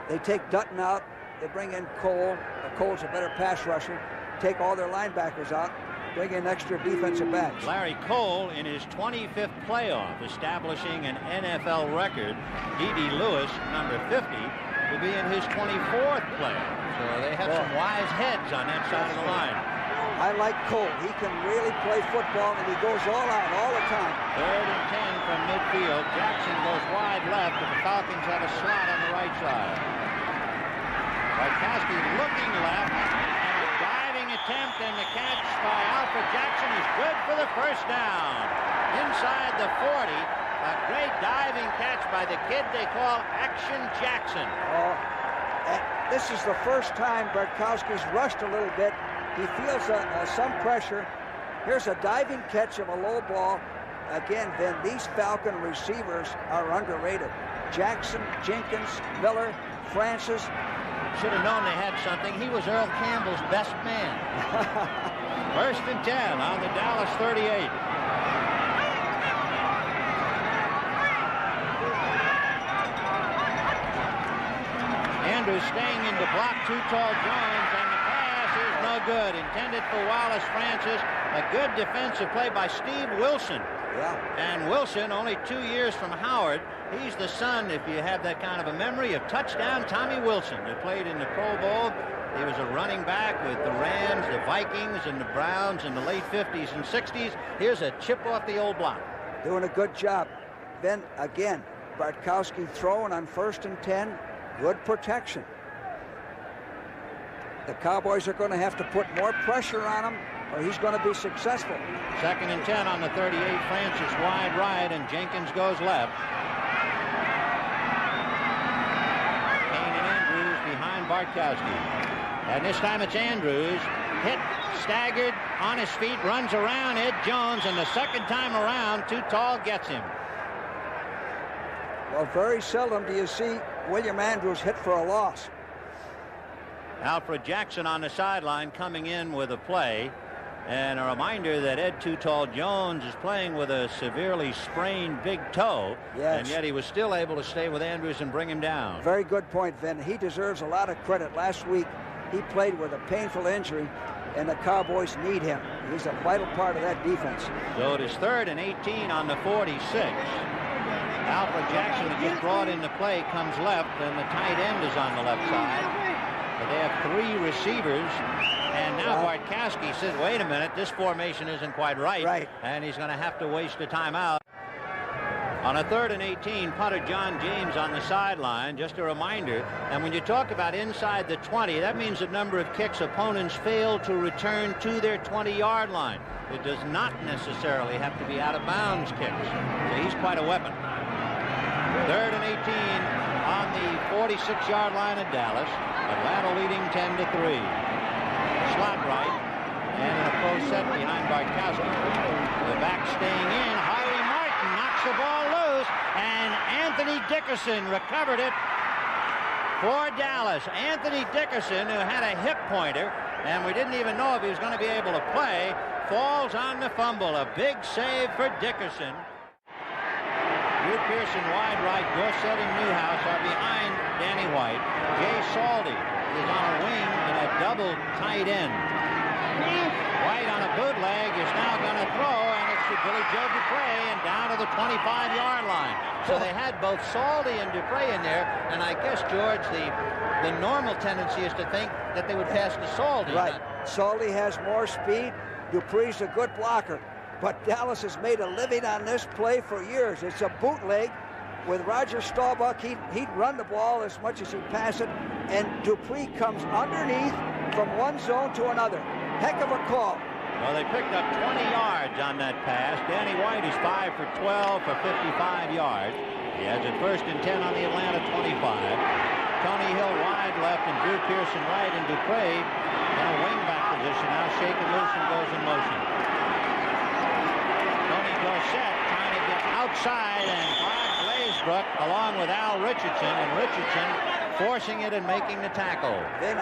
They take Dutton out. They bring in Cole. Cole's a better pass rusher. Take all their linebackers out. Bring in extra defensive backs. Larry Cole in his 25th playoff, establishing an NFL record. D.D. Lewis, number 50, will be in his 24th playoff. So they have some wise heads on that side of the line. I like Cole. He can really play football, and he goes all out all the time. 3rd and 10 from midfield. Jackson goes wide left, but the Falcons have a slot on the right side. Bartkowski looking left, and a diving attempt, and the catch by Alfred Jackson is good for the first down. Inside the 40, a great diving catch by the kid they call Action Jackson. This is the first time Bartkowski's rushed a little bit. He feels some pressure. Here's a diving catch of a low ball. Again, then these Falcon receivers are underrated. Jackson, Jenkins, Miller, Francis. Should have known they had something. He was Earl Campbell's best man. 1st and 10 on the Dallas 38. Andrews staying into block Too Tall Jones, and the pass is no good. Intended for Wallace Francis. A good defensive play by Steve Wilson. Yeah. And Wilson, only 2 years from Howard. He's the son, if you have that kind of a memory, of touchdown Tommy Wilson, who played in the Pro Bowl He was a running back with the Rams, the Vikings, and the Browns in the late 50s and 60s. Here's a chip off the old block. Doing a good job. Then again, Bartkowski throwing on 1st and 10. Good protection. The Cowboys are going to have to put more pressure on him, or he's going to be successful. 2nd and 10 on the 38. Francis wide right, and Jenkins goes left. Kane and Andrews behind Bartkowski. And this time it's Andrews. Hit, staggered, on his feet, runs around Ed Jones, and the second time around, too tall, gets him. Well, very seldom do you see William Andrews hit for a loss. Alfred Jackson on the sideline coming in with a play. And a reminder that Ed Too Tall Jones is playing with a severely sprained big toe. Yes. And yet he was still able to stay with Andrews and bring him down. Very good point, Vin. He deserves a lot of credit. Last week, he played with a painful injury, and the Cowboys need him. He's a vital part of that defense. So it is 3rd and 18 on the 46. Alfred Jackson, who just brought in the play, comes left, and the tight end is on the left side. But they have 3 receivers, and now Bartkowski says, wait a minute, this formation isn't quite right. And he's going to have to waste a timeout. On a 3rd and 18, punter John James on the sideline. Just a reminder, and when you talk about inside the 20, that means the number of kicks opponents fail to return to their 20-yard line. It does not necessarily have to be out-of-bounds kicks. So he's quite a weapon. 3rd and 18 on the 46-yard line of Dallas. Atlanta leading 10-3. Slot right, and in a close set behind Bartkowski. The back staying in. Harvey Martin knocks the ball loose, and Anthony Dickerson recovered it for Dallas. Anthony Dickerson, who had a hip pointer, and we didn't even know if he was going to be able to play, falls on the fumble. A big save for Dickerson. Drew Pearson wide right. Dorsett and Newhouse are behind Danny White. Jay Saldy is on a wing in a double tight end. White on a bootleg is now going to throw, and it's to Billy Joe Dupre and down to the 25-yard line. So they had both Saldy and Dupre in there, and I guess, George, the normal tendency is to think that they would pass to Saldy. Right. Saldy has more speed. Dupre's a good blocker. But Dallas has made a living on this play for years. It's a bootleg. With Roger Staubach, he'd run the ball as much as he'd pass it, and Dupree comes underneath from one zone to another. Heck of a call. Well, they picked up 20 yards on that pass. Danny White is 5 for 12 for 55 yards. He has it 1st and 10 on the Atlanta 25. Tony Hill wide left and Drew Pearson right, and Dupre in a wingback position now, shaken loose and goes in motion. Tony Dorsett trying to get outside, and Bob Glazebrook along with Al Richardson, and Richardson forcing it and making the tackle. Then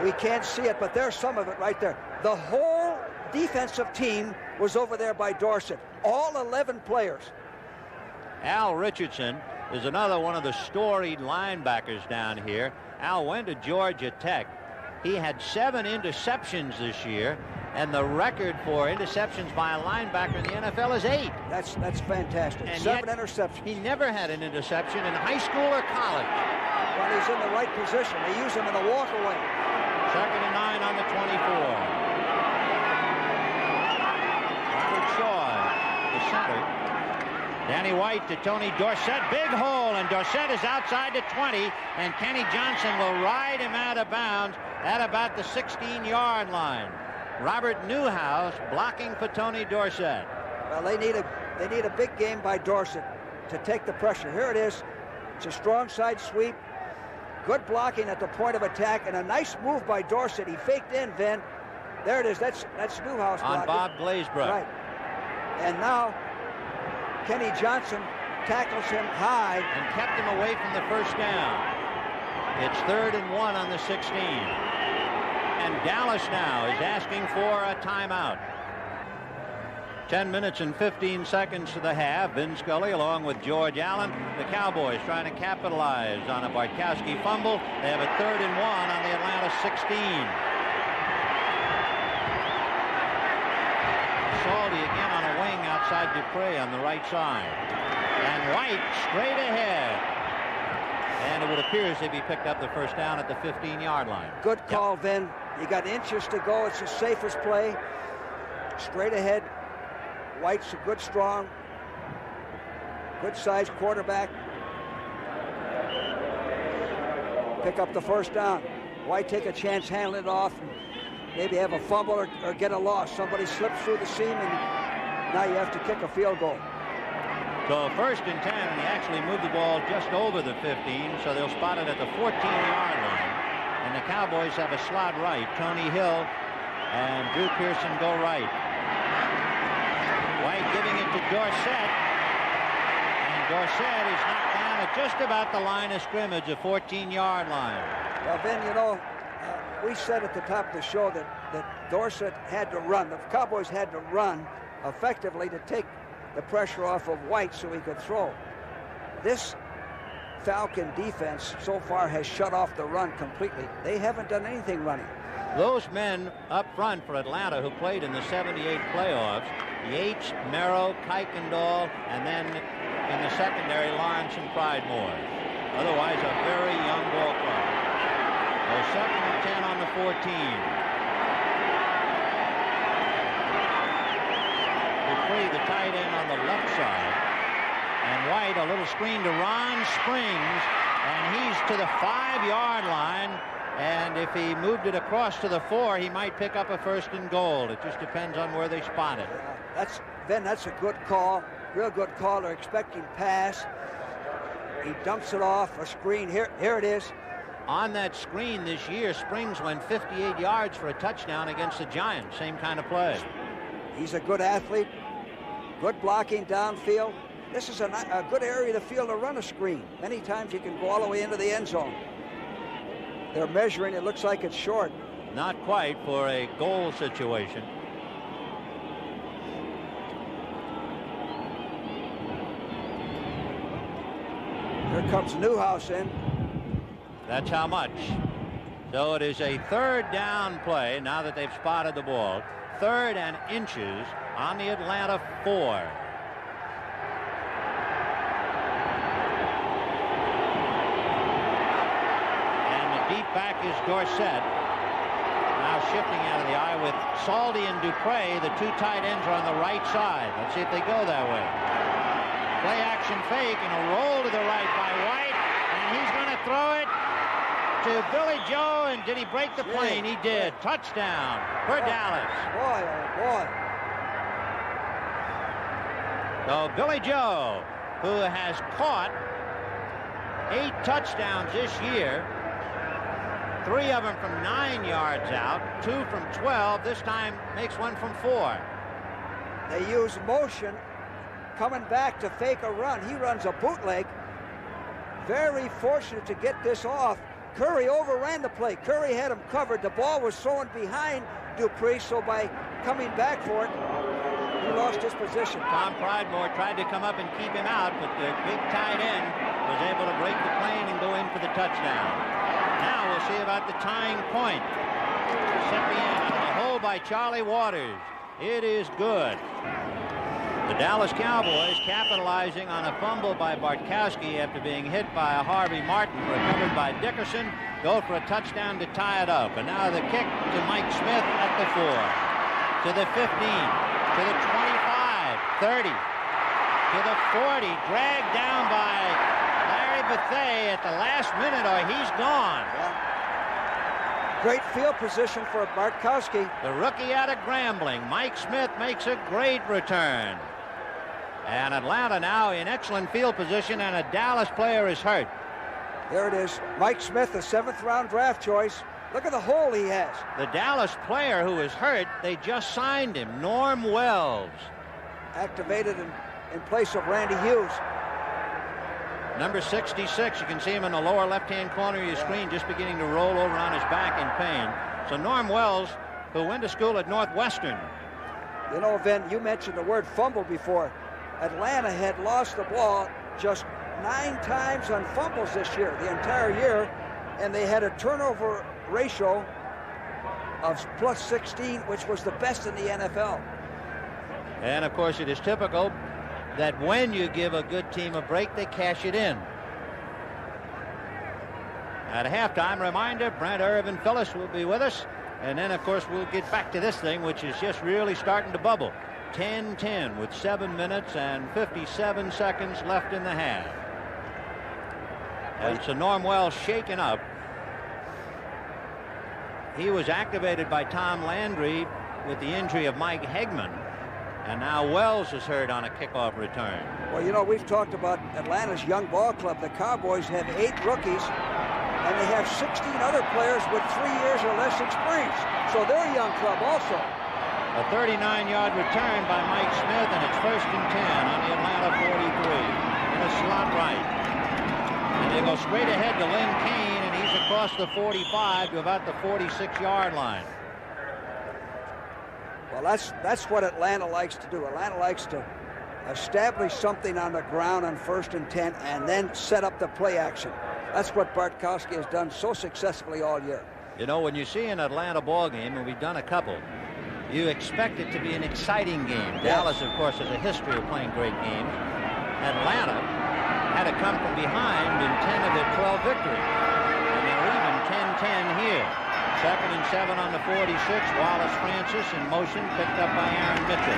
we can't see it, but there's some of it right there. The whole defensive team was over there by Dorsett. All 11 players. Al Richardson is another one of the storied linebackers down here. Al went to Georgia Tech. He had 7 interceptions this year, and the record for interceptions by a linebacker in the NFL is 8. That's fantastic. And 7 interceptions. He never had an interception in high school or college. Well, he's in the right position. They use him in the walkaway. 2nd and 9 on the 24. Robert Shaw, the center. Danny White to Tony Dorsett. Big hole, and Dorsett is outside the 20, and Kenny Johnson will ride him out of bounds at about the 16-yard line. Robert Newhouse blocking for Tony Dorsett. Well, they need a big game by Dorsett to take the pressure. Here it is. It's a strong side sweep. Good blocking at the point of attack, and a nice move by Dorsett. He faked in, Vin. There it is. That's Newhouse on blocking. Bob Glazebrook. Right. And now Kenny Johnson tackles him high and kept him away from the first down. It's 3rd and 1 on the 16. And Dallas now is asking for a timeout. 10 minutes and 15 seconds to the half. Vin Scully along with George Allen. The Cowboys trying to capitalize on a Bartkowski fumble. They have a 3rd and 1 on the Atlanta 16. Salty again on a wing outside Dupre on the right side. And White straight ahead. And it would appears if he picked up the first down at the 15-yard line. Good call, Vin. You got inches to go. It's the safest play. Straight ahead. White's a good, strong, good-sized quarterback. Pick up the first down. White take a chance, handle it off, and maybe have a fumble or get a loss. Somebody slips through the seam, and now you have to kick a field goal. So 1st and 10, and he actually moved the ball just over the 15, so they'll spot it at the 14-yard line. And the Cowboys have a slot right. Tony Hill and Drew Pearson go right. White giving it to Dorsett. And Dorsett is knocked down at just about the line of scrimmage, a 14-yard line. Well, Vin, you know, we said at the top of the show that Dorsett had to run. The Cowboys had to run effectively to take the pressure off of White so he could throw. This Falcon defense so far has shut off the run completely. They haven't done anything running. Those men up front for Atlanta who played in the '78 playoffs, Yates, Merrow, Kuykendall, and then in the secondary, Lawrence and Pridemore. Otherwise, a very young ball club. So 2nd and 10 on the 14. Dupree, the tight end, on the left side. And White, a little screen to Ron Springs, and he's to the 5-yard line. And if he moved it across to the 4, he might pick up a 1st and goal. It just depends on where they spot it. That's a good call, real good call. They're expecting pass. He dumps it off a screen. Here it is. On that screen this year, Springs went 58 yards for a touchdown against the Giants. Same kind of play. He's a good athlete, good blocking downfield. This is a good area of the field to run a screen. Many times you can go all the way into the end zone. They're measuring. It looks like it's short. Not quite for a goal situation. Here comes Newhouse in. That's how much. So it is a 3rd down play now that they've spotted the ball. 3rd and inches on the Atlanta 4. Deep back is Dorsett. Now shifting out of the eye with Saldi and Dupre. The 2 tight ends are on the right side. Let's see if they go that way. Play action fake and a roll to the right by White. And he's going to throw it to Billy Joe. And did he break the plane? He did. Touchdown for Dallas. Boy, oh boy. So Billy Joe, who has caught 8 touchdowns this year, 3 of them from 9 yards out, 2 from 12. This time makes 1 from 4. They use motion coming back to fake a run. He runs a bootleg. Very fortunate to get this off. Curry overran the play. Curry had him covered. The ball was thrown behind Dupree, so by coming back for it, he lost his position. Tom Pridemore tried to come up and keep him out, but the big tight end was able to break the plane and go in for the touchdown. Now we'll see about the tying point. Set the end on the hole by Charlie Waters. It is good. The Dallas Cowboys capitalizing on a fumble by Bartkowski after being hit by Harvey Martin, recovered by Dickerson, go for a touchdown to tie it up. And now the kick to Mike Smith at the 4, to the 15, to the 25, 30, to the 40, dragged down by Bethea at the last minute, or he's gone. Yeah. Great field position for Bartkowski. The rookie out of Grambling, Mike Smith, makes a great return. And Atlanta now in excellent field position, and a Dallas player is hurt. There it is. Mike Smith, a 7th-round draft choice. Look at the hole he has. The Dallas player who is hurt, they just signed him, Norm Wells. Activated in place of Randy Hughes. Number 66, you can see him in the lower left-hand corner of your screen, just beginning to roll over on his back in pain. So Norm Wells, who went to school at Northwestern. You know, Vin, you mentioned the word fumble before. Atlanta had lost the ball just 9 times on fumbles this year, the entire year, and they had a turnover ratio of plus 16, which was the best in the NFL. And, of course, it is typical that when you give a good team a break, they cash it in. At halftime, reminder, Brent Irvin Phillips will be with us. And then, of course, we'll get back to this thing, which is just really starting to bubble. 10-10 with 7 minutes and 57 seconds left in the half. And so Norm Wells shaken up. He was activated by Tom Landry with the injury of Mike Hegman. And now Wells is hurt on a kickoff return. Well, you know, we've talked about Atlanta's young ball club. The Cowboys have 8 rookies, and they have 16 other players with 3 years or less experience. So they're a young club also. A 39-yard return by Mike Smith, and it's 1st and 10 on the Atlanta 43. In a slot right. And they go straight ahead to Lynn Kane, and he's across the 45 to about the 46-yard line. Well, that's what Atlanta likes to do. Atlanta likes to establish something on the ground on 1st and 10 and then set up the play action. That's what Bartkowski has done so successfully all year. You know, when you see an Atlanta ball game, and we've done a couple, you expect it to be an exciting game. Yes. Dallas, of course, has a history of playing great games. Atlanta had to come from behind in 10 of their 12 victories. And they're even 10-10 here. 2nd and 7 on the 46. Wallace Francis in motion, picked up by Aaron Mitchell.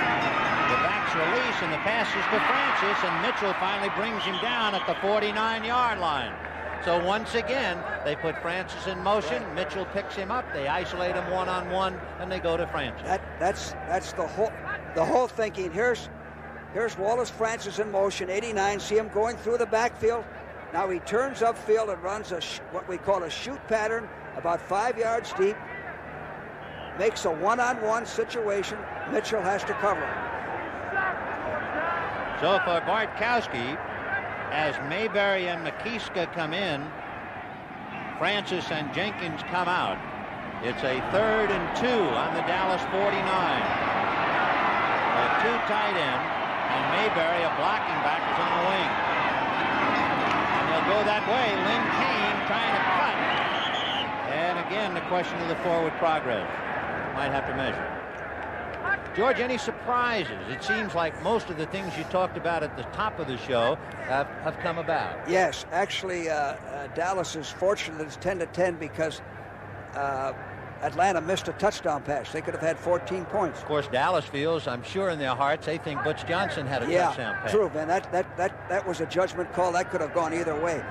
The back's release, and the pass is to Francis, and Mitchell finally brings him down at the 49-yard line. So once again, they put Francis in motion. Right. Mitchell picks him up. They isolate him one-on-one, and they go to Francis. That's the whole thinking. Here's Wallace Francis in motion, 89. See him going through the backfield. Now he turns upfield and runs what we call a shoot pattern, about 5 yards deep. Makes a one-on-one situation. Mitchell has to cover him. So for Bartkowski, as Mayberry and McKeeska come in, Francis and Jenkins come out. It's a 3rd and 2 on the Dallas 49. A 2 tight end, and Mayberry, a blocking back, is on the wing. And they'll go that way. Lynn Kane trying to cut. And again, the question of the forward progress. Might have to measure. George, any surprises? It seems like most of the things you talked about at the top of the show have come about. Yes, actually, Dallas is fortunate that it's 10-10 because Atlanta missed a touchdown pass. They could have had 14 points. Of course, Dallas feels, I'm sure in their hearts, they think Butch Johnson had a touchdown pass. Yeah, true, man. That was a judgment call. That could have gone either way.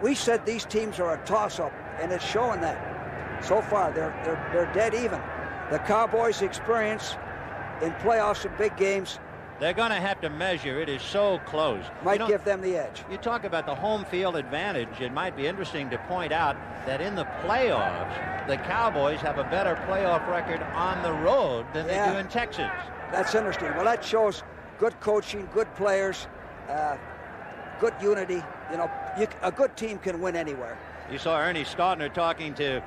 We said these teams are a toss-up, and it's showing that. So far, they're dead even. The Cowboys' experience in playoffs and big games, they're going to have to measure. It is so close. Might give them the edge. You talk about the home field advantage. It might be interesting to point out that in the playoffs, the Cowboys have a better playoff record on the road than they do in Texas. That's interesting. Well, that shows good coaching, good players, good unity. You know, a good team can win anywhere. You saw Ernie Staudner talking to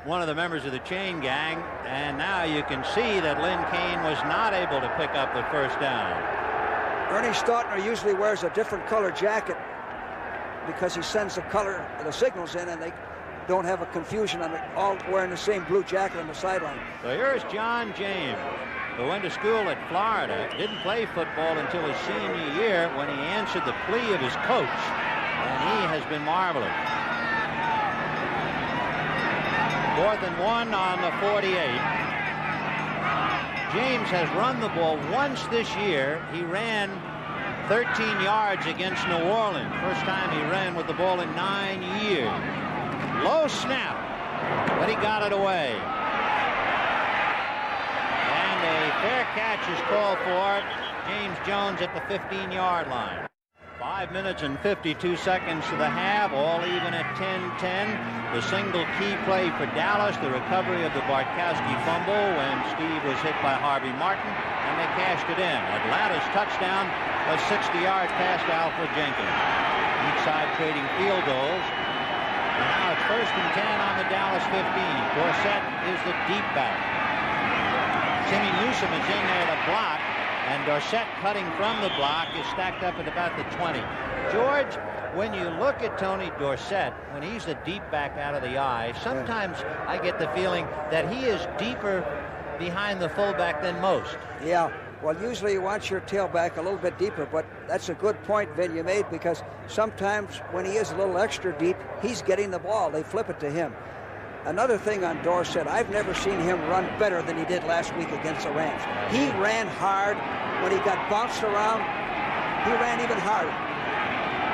one of the members of the chain gang, and now you can see that Lynn Kane was not able to pick up the first down. Ernie Staudner usually wears a different color jacket because he sends the signals in, and they don't have a confusion on it, all wearing the same blue jacket on the sideline. So here's John James, who went to school at Florida, didn't play football until his senior year when he answered the plea of his coach, and he has been marvelous. 4th and 1 on the 48. James has run the ball once this year. He ran 13 yards against New Orleans. First time he ran with the ball in 9 years. Low snap, but he got it away. And a fair catch is called for James Jones at the 15-yard line. 5 minutes and 52 seconds to the half, all even at 10-10. The single key play for Dallas, the recovery of the Bartkowski fumble when Steve was hit by Harvey Martin, and they cashed it in. Atlanta's touchdown, a 60-yard pass to Alfred Jenkins. Each side trading field goals. And now it's 1st and 10 on the Dallas 15. Dorsett is the deep back. Timmy Newsom is in there to block. And Dorsett, cutting from the block, is stacked up at about the 20. George, when you look at Tony Dorsett, when he's the deep back out of the eye, sometimes I get the feeling that he is deeper behind the fullback than most. Yeah, Well, usually you want your tailback a little bit deeper, but that's a good point, Vin, you made, because sometimes when he is a little extra deep, he's getting the ball. They flip it to him. Another thing on Dorsett, I've never seen him run better than he did last week against the Rams. He ran hard. When he got bounced around, he ran even harder.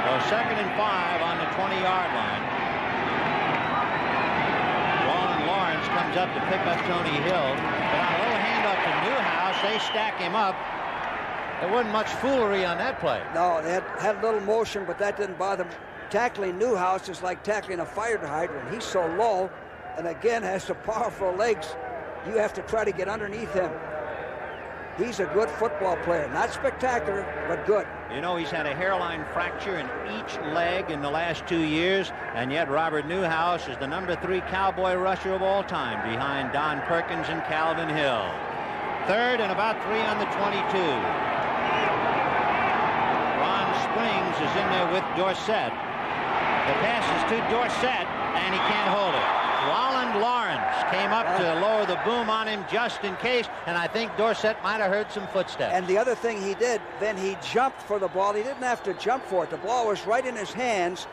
So 2nd and 5 on the 20-yard line. Wallen Lawrence comes up to pick up Tony Hill. But on a little handoff to Newhouse, they stack him up. There wasn't much foolery on that play. No, they had a little motion, but that didn't bother them. Tackling Newhouse is like tackling a fire hydrant. He's so low, and again has the powerful legs. You have to try to get underneath him. He's a good football player. Not spectacular, but good. You know, he's had a hairline fracture in each leg in the last 2 years, and yet Robert Newhouse is the #3 Cowboy rusher of all time, behind Don Perkins and Calvin Hill. 3rd and about 3 on the 22. Ron Springs is in there with Dorsett. The pass is to Dorsett, and he can't hold it. Wallen Lawrence came up to lower the boom on him just in case, and I think Dorsett might have heard some footsteps. And the other thing he did, then he jumped for the ball. He didn't have to jump for it. The ball was right in his hands,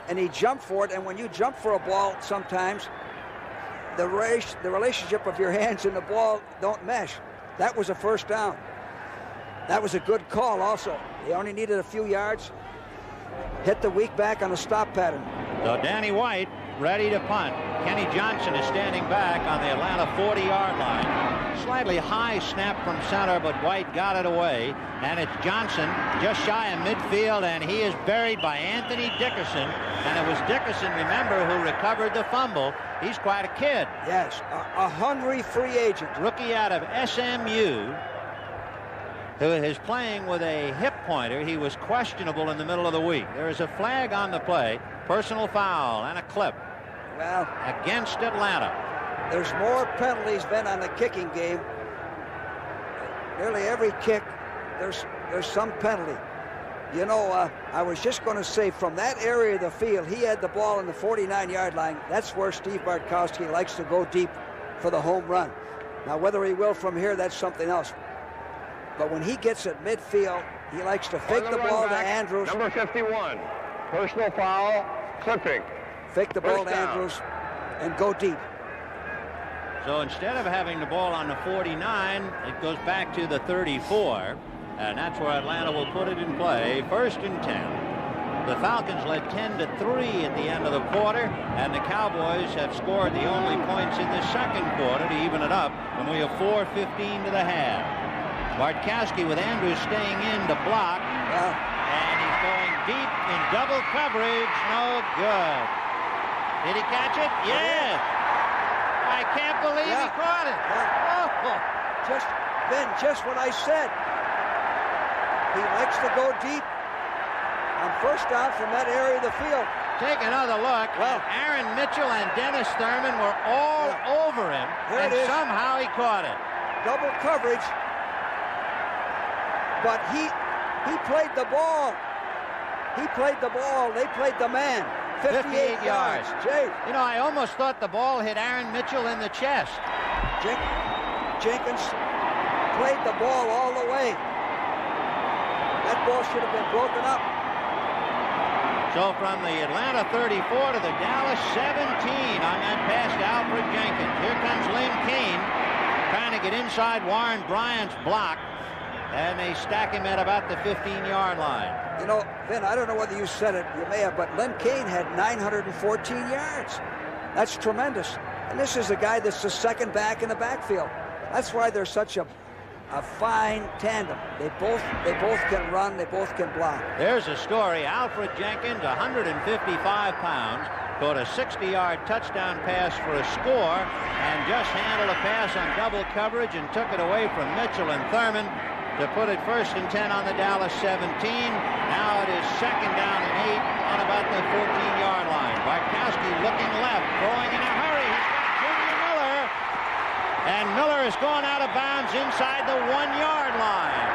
and he jumped for it. And when you jump for a ball, sometimes the relationship of your hands and the ball don't mesh. That was a first down. That was a good call also. He only needed a few yards. Hit the weak back on a stop pattern. So Danny White ready to punt. Kenny Johnson is standing back on the Atlanta 40-yard line. Slightly high snap from center, but White got it away. And it's Johnson just shy of midfield, and he is buried by Anthony Dickerson. And it was Dickerson, remember, who recovered the fumble. He's quite a kid. Yes, a hungry free agent. Rookie out of SMU, who is playing with a hip pointer. He was questionable in the middle of the week. There is a flag on the play, personal foul, and a clip. Well, against Atlanta. There's more penalties than on the kicking game. Nearly every kick, there's some penalty. You know, I was just going to say, from that area of the field, he had the ball in the 49-yard line. That's where Steve Bartkowski likes to go deep for the home run. Now, whether he will from here, that's something else. But when he gets at midfield, he likes to fake the ball to Andrews. Number 51, personal foul, clipping. Fake the ball to Andrews and go deep. So instead of having the ball on the 49, it goes back to the 34, and that's where Atlanta will put it in play. 1st and 10. The Falcons led 10-3 at the end of the quarter, and the Cowboys have scored the only points in the 2nd quarter to even it up, and we have 4:15 to the half. Bartkowski with Andrews staying in to block, and he's going deep in double coverage. No good. Did he catch it? Yes. I can't believe he caught it. Oh. Just what I said. He likes to go deep on first down from that area of the field. Take another look. Well, Aaron Mitchell and Dennis Thurman were all over him, and somehow he caught it. Double coverage. But he played the ball. He played the ball. They played the man. 58 yards. Jay. You know, I almost thought the ball hit Aaron Mitchell in the chest. Jenkins played the ball all the way. That ball should have been broken up. So from the Atlanta 34 to the Dallas 17 on that pass to Alfred Jenkins. Here comes Lynn Kane trying to get inside Warren Bryant's block. And they stack him at about the 15-yard line. You know, Vin, I don't know whether you said it, you may have, but Lynn Kane had 914 yards. That's tremendous. And this is a guy that's the second back in the backfield. That's why they're such a fine tandem. They both can run, they both can block. There's a story. Alfred Jenkins, 155 pounds, caught a 60-yard touchdown pass for a score and just handled a pass on double coverage and took it away from Mitchell and Thurman to put it 1st and 10 on the Dallas 17. Now it is 2nd down and 8 on about the 14-yard line. Bartkowski looking left, throwing in a hurry. He's got Junior Miller. And Miller is going out of bounds inside the 1-yard line.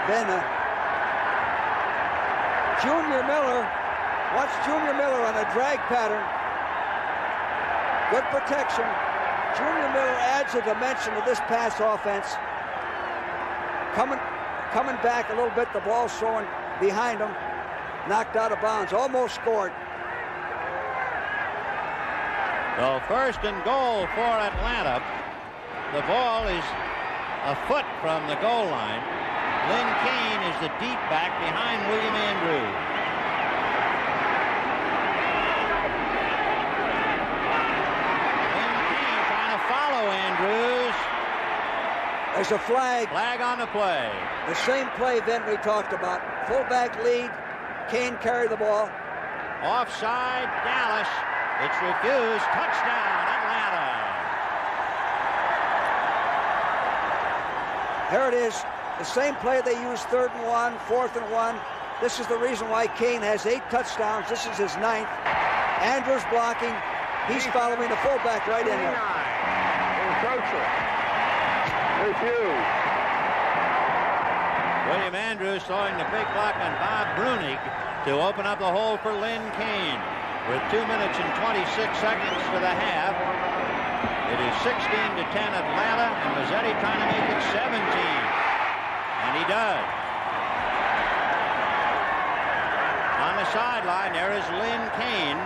Then Junior Miller, watch Junior Miller on a drag pattern. Good protection. Junior Miller adds a dimension to this pass offense. Coming back a little bit, the ball's throwing behind him. Knocked out of bounds, almost scored. So first and goal for Atlanta. The ball is a foot from the goal line. Lynn Kane is the deep back behind William Andrews. Lynn Kane trying to follow Andrews. There's a flag. Flag on the play. The same play then we talked about. Fullback lead. Kane carried the ball. Offside, Dallas. It's refused. Touchdown, Atlanta. There it is. The same play they used 3rd and 1, 4th and 1. This is the reason why Kane has 8 touchdowns. This is his 9th. Andrews blocking. He's following the fullback right in there. Encroacher. Refused. William Andrews throwing the big block on Bob Brunig to open up the hole for Lynn Kane. With 2 minutes and 26 seconds to the half, it is 16-10 Atlanta, and Mazzetti trying to make it 17. And he does. On the sideline, there is Lynn Kane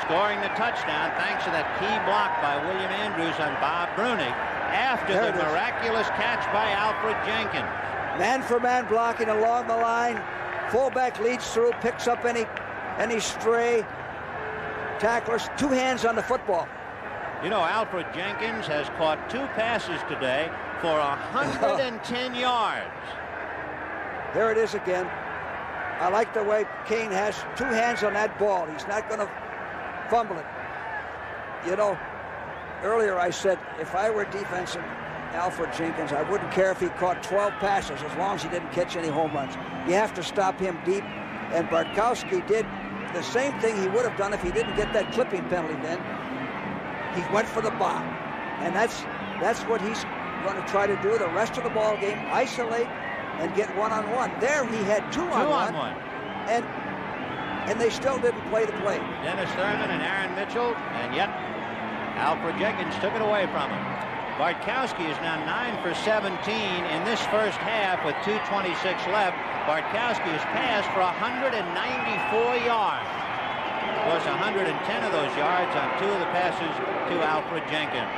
scoring the touchdown thanks to that key block by William Andrews on Bob Brunig after the miraculous catch by Alfred Jenkins. Man-for-man blocking along the line. Fullback leads through, picks up any stray tacklers. 2 hands on the football. You know, Alfred Jenkins has caught 2 passes today for 110 yards. There it is again. I like the way Kane has 2 hands on that ball. He's not going to fumble it. You know, earlier I said if I were defensive Alfred Jenkins, I wouldn't care if he caught 12 passes as long as he didn't catch any home runs. You have to stop him deep, and Bartkowski did the same thing he would have done if he didn't get that clipping penalty then. He went for the bomb, and that's what he's going to try to do the rest of the ball game, isolate and get one-on-one. There he had two-on-one, and they still didn't play the play. Dennis Thurman and Aaron Mitchell, and yet Alfred Jenkins took it away from him. Bartkowski is now 9 for 17 in this first half with 2:26 left. Bartkowski has passed for 194 yards. Of course, 110 of those yards on 2 of the passes to Alfred Jenkins.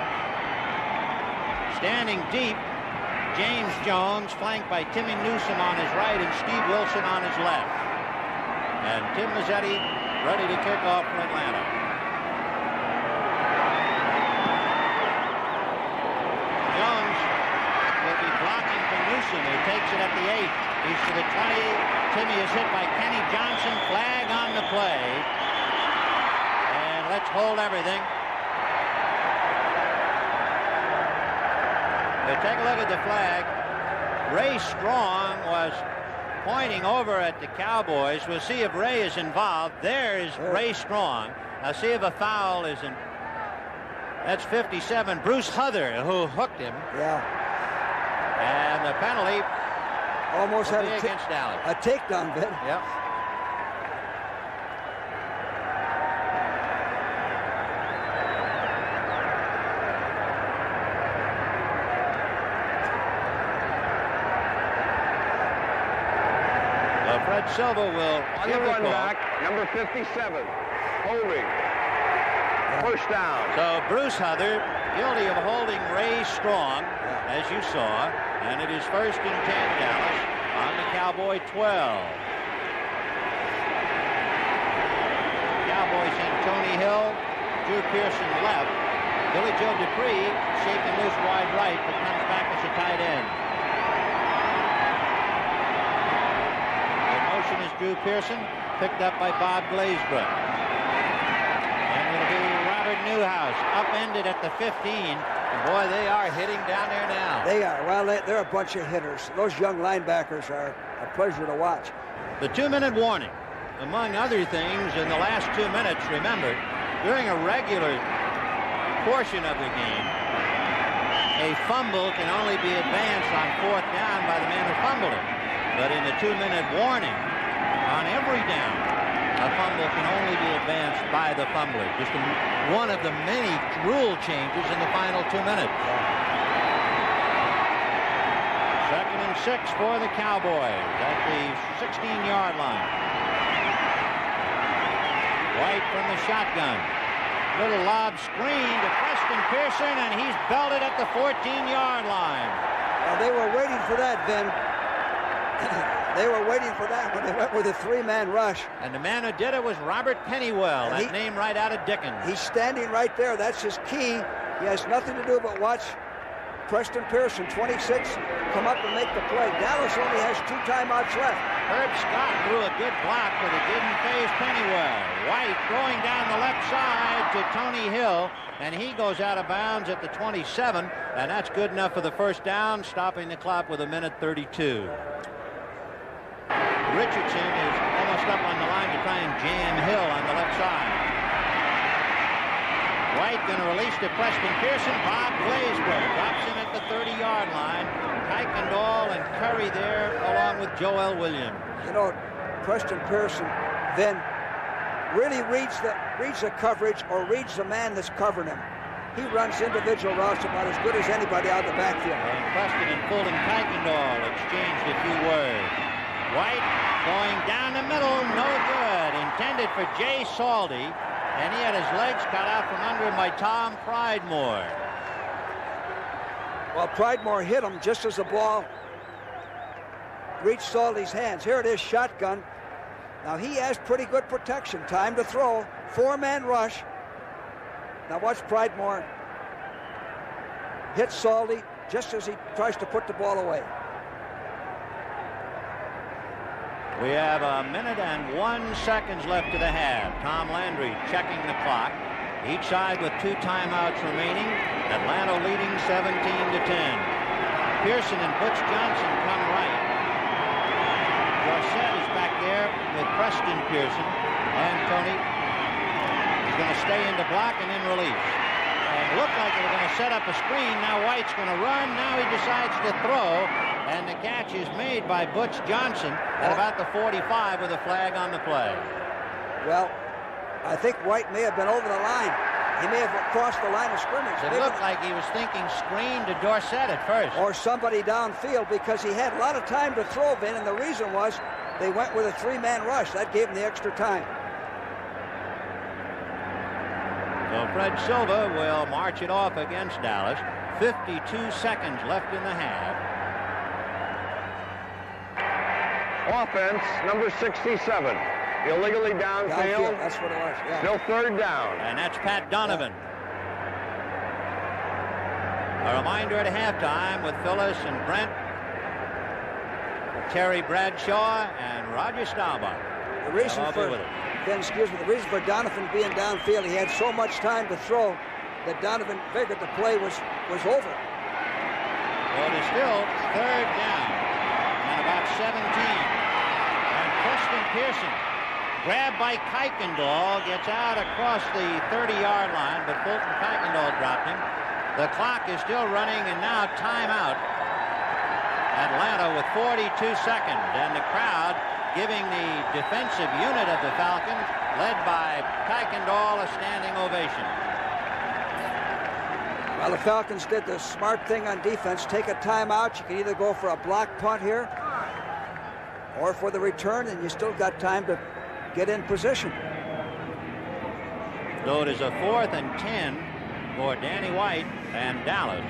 Standing deep, James Jones, flanked by Timmy Newsom on his right and Steve Wilson on his left. And Tim Mazzetti ready to kick off for Atlanta. Jones will be blocking for Newsom, who takes it at the 8. He's to the 20. Timmy is hit by Kenny Johnson. Flag on the play. And let's hold everything. Take a look at the flag. Ray Strong was pointing over at the Cowboys. We'll see if Ray is involved. There's Ray Strong. Now see if a foul is in. That's 57. Bruce Huther, who hooked him. Yeah. And the penalty almost had against Dallas. A takedown, Ben. Yep. Fred Silva will on the run back, number 57, holding. First down. So Bruce Huther guilty of holding Ray Strong, as you saw, and it is 1st and 10 Dallas on the Cowboy 12. Cowboys send Tony Hill, Drew Pearson left. Billy Joe Dupree shaking loose wide right, but comes back as a tight end. Is Drew Pearson, picked up by Bob Glazebrook. And it'll be Robert Newhouse, upended at the 15. And boy, they are hitting down there now. They are. Well, they're a bunch of hitters. Those young linebackers are a pleasure to watch. The 2-minute warning. Among other things, in the last 2 minutes, remember, during a regular portion of the game, a fumble can only be advanced on 4th down by the man who fumbled it. But in the 2-minute warning, on every down, a fumble ball can only be advanced by the fumbler. Just one of the many rule changes in the final 2 minutes. 2nd and 6 for the Cowboys at the 16-yard line. White from the shotgun. Little lob screen to Preston Pearson, and he's belted at the 14-yard line. Well, they were waiting for that, Ben. They were waiting for that when they went with a 3-man rush. And the man who did it was Robert Pennywell, that name right out of Dickens. He's standing right there. That's his key. He has nothing to do but watch Preston Pearson, 26, come up and make the play. Dallas only has 2 timeouts left. Herb Scott threw a good block, but it didn't faze Pennywell. White throwing down the left side to Tony Hill, and he goes out of bounds at the 27, and that's good enough for the first down, stopping the clock with 1:32. Richardson is almost up on the line to try and jam Hill on the left side. White going to release to Preston Pearson. Bob Glazebrook drops him at the 30-yard line. Kuykendall and Curry there along with Joel Williams. You know, Preston Pearson then really reads the coverage or reads the man that's covering him. He runs individual routes about as good as anybody out of the backfield. And Preston and Fulton Kuykendall exchanged a few words. White going down the middle, no good. Intended for Jay Saldy, and he had his legs cut out from under him by Tom Pridemore. Well, Pridemore hit him just as the ball reached Saldy's hands. Here it is, shotgun. Now he has pretty good protection. Time to throw. 4-man rush. Now watch Pridemore hit Saldy just as he tries to put the ball away. We have 1 minute and 1 seconds left to the half. Tom Landry checking the clock. Each side with 2 timeouts remaining. Atlanta leading 17-10. Pearson and Butch Johnson come right. Dorsett is back there with Preston Pearson. And Tony is going to stay in the block and then release. And looked like they were going to set up a screen. Now White's going to run. Now he decides to throw. And the catch is made by Butch Johnson at about the 45 with a flag on the play. Well, I think White may have been over the line. He may have crossed the line of scrimmage. It looked like he was thinking screen to Dorsett at first. Or somebody downfield, because he had a lot of time to throw, Vin, and the reason was they went with a 3-man rush. That gave him the extra time. So Fred Silva will march it off against Dallas. 52 seconds left in the half. Offense, number 67. Illegally downfield. That's what it was. Yeah. Still 3rd down. And that's Pat Donovan. A reminder at halftime with Phyllis and Brent, Terry Bradshaw, and Roger Staubach. The reason for the reason for Donovan being downfield, he had so much time to throw that Donovan figured the play was over. Well, it is still 3rd down and about 17. And Preston Pearson, grabbed by Kuykendall, gets out across the 30-yard line, but Fulton Kuykendall dropped him. The clock is still running, and now timeout. Atlanta with 42 seconds, and the crowd giving the defensive unit of the Falcons, led by Kuykendall, a standing ovation. Well, the Falcons did the smart thing on defense. Take a timeout. You can either go for a block punt here or for the return, and you still got time to get in position. So it is a 4th and 10 for Danny White and Dallas.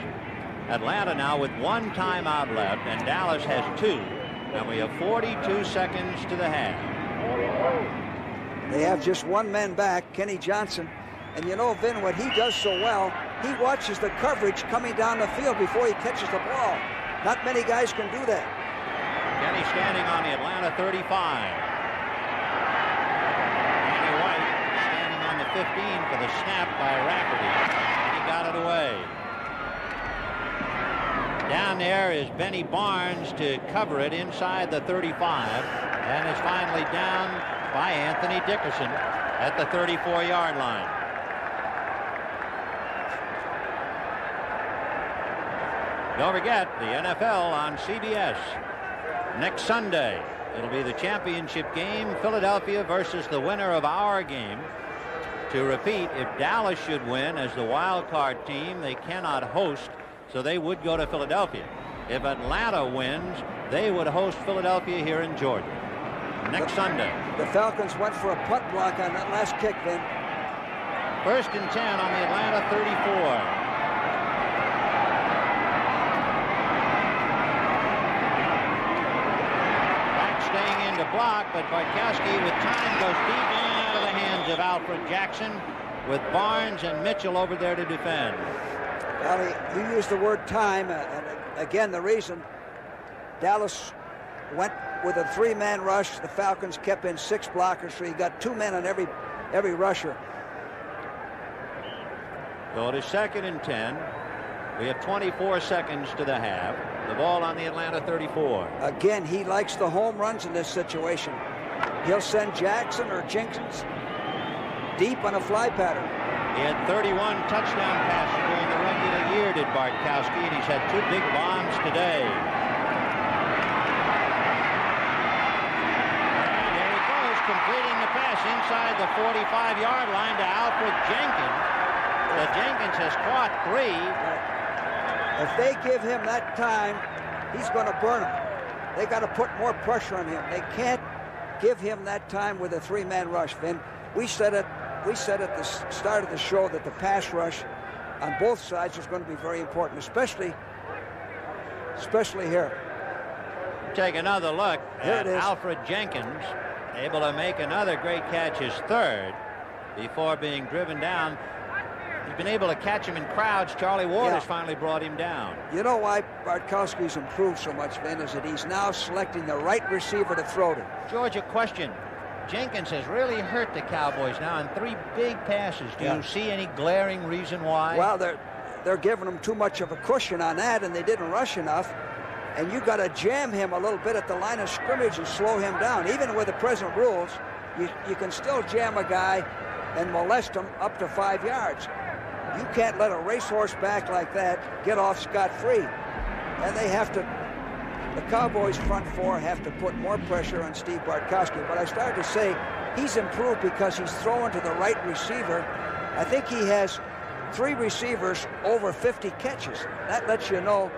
Atlanta now with 1 timeout left, and Dallas has 2. And we have 42 seconds to the half. They have just 1 man back, Kenny Johnson. And you know, Vin, what he does so well, he watches the coverage coming down the field before he catches the ball. Not many guys can do that. Kenny standing on the Atlanta 35. Danny White standing on the 15 for the snap by Rafferty. And he got it away. Down there is Benny Barnes to cover it inside the 35, and is finally down by Anthony Dickerson at the 34-yard line. Don't forget the NFL on CBS next Sunday, It'll be the championship game, Philadelphia versus the winner of our game. To repeat, if Dallas should win as the wild card team, they cannot host, so they would go to Philadelphia. If Atlanta wins, they would host Philadelphia here in Georgia next Sunday. The Falcons went for a punt block on that last kick, Vin. 1st and 10 on the Atlanta 34. Staying in to block, but Bartkowski with time goes deep in and out of the hands of Alfred Jackson, with Barnes and Mitchell over there to defend. Well, you used the word time, and again, the reason Dallas went with a 3-man rush, the Falcons kept in 6 blockers, so you got 2 men on every rusher. So it is 2nd and 10. We have 24 seconds to the half. The ball on the Atlanta 34. Again, he likes the home runs in this situation. He'll send Jackson or Jenkins deep on a fly pattern. He had 31 touchdown passes during the regular year, did Bartkowski, and he's had 2 big bombs today. And there he goes, completing the pass inside the 45-yard line to Alfred Jenkins. So Jenkins has caught 3. If they give him that time, he's going to burn them. They got to put more pressure on him. They can't give him that time with a 3-man rush, Vin. We said at the start of the show that the pass rush on both sides is going to be very important, especially here. Take another look at it is. Alfred Jenkins, able to make another great catch, his 3rd, before being driven down. He's been able to catch him in crowds. Charlie Ward has finally brought him down. You know why Bartkowski's improved so much, Vin, is that he's now selecting the right receiver to throw to. George, a question. Jenkins has really hurt the Cowboys now on 3 big passes. Do you see any glaring reason why? Well, they're giving him too much of a cushion on that, and they didn't rush enough. And you got to jam him a little bit at the line of scrimmage and slow him down. Even with the present rules, you can still jam a guy and molest him up to 5 yards. You can't let a racehorse back like that get off scot-free. And they have to, the Cowboys front 4 have to put more pressure on Steve Bartkowski. But I started to say he's improved because he's throwing to the right receiver. I think he has 3 receivers over 50 catches. That lets you know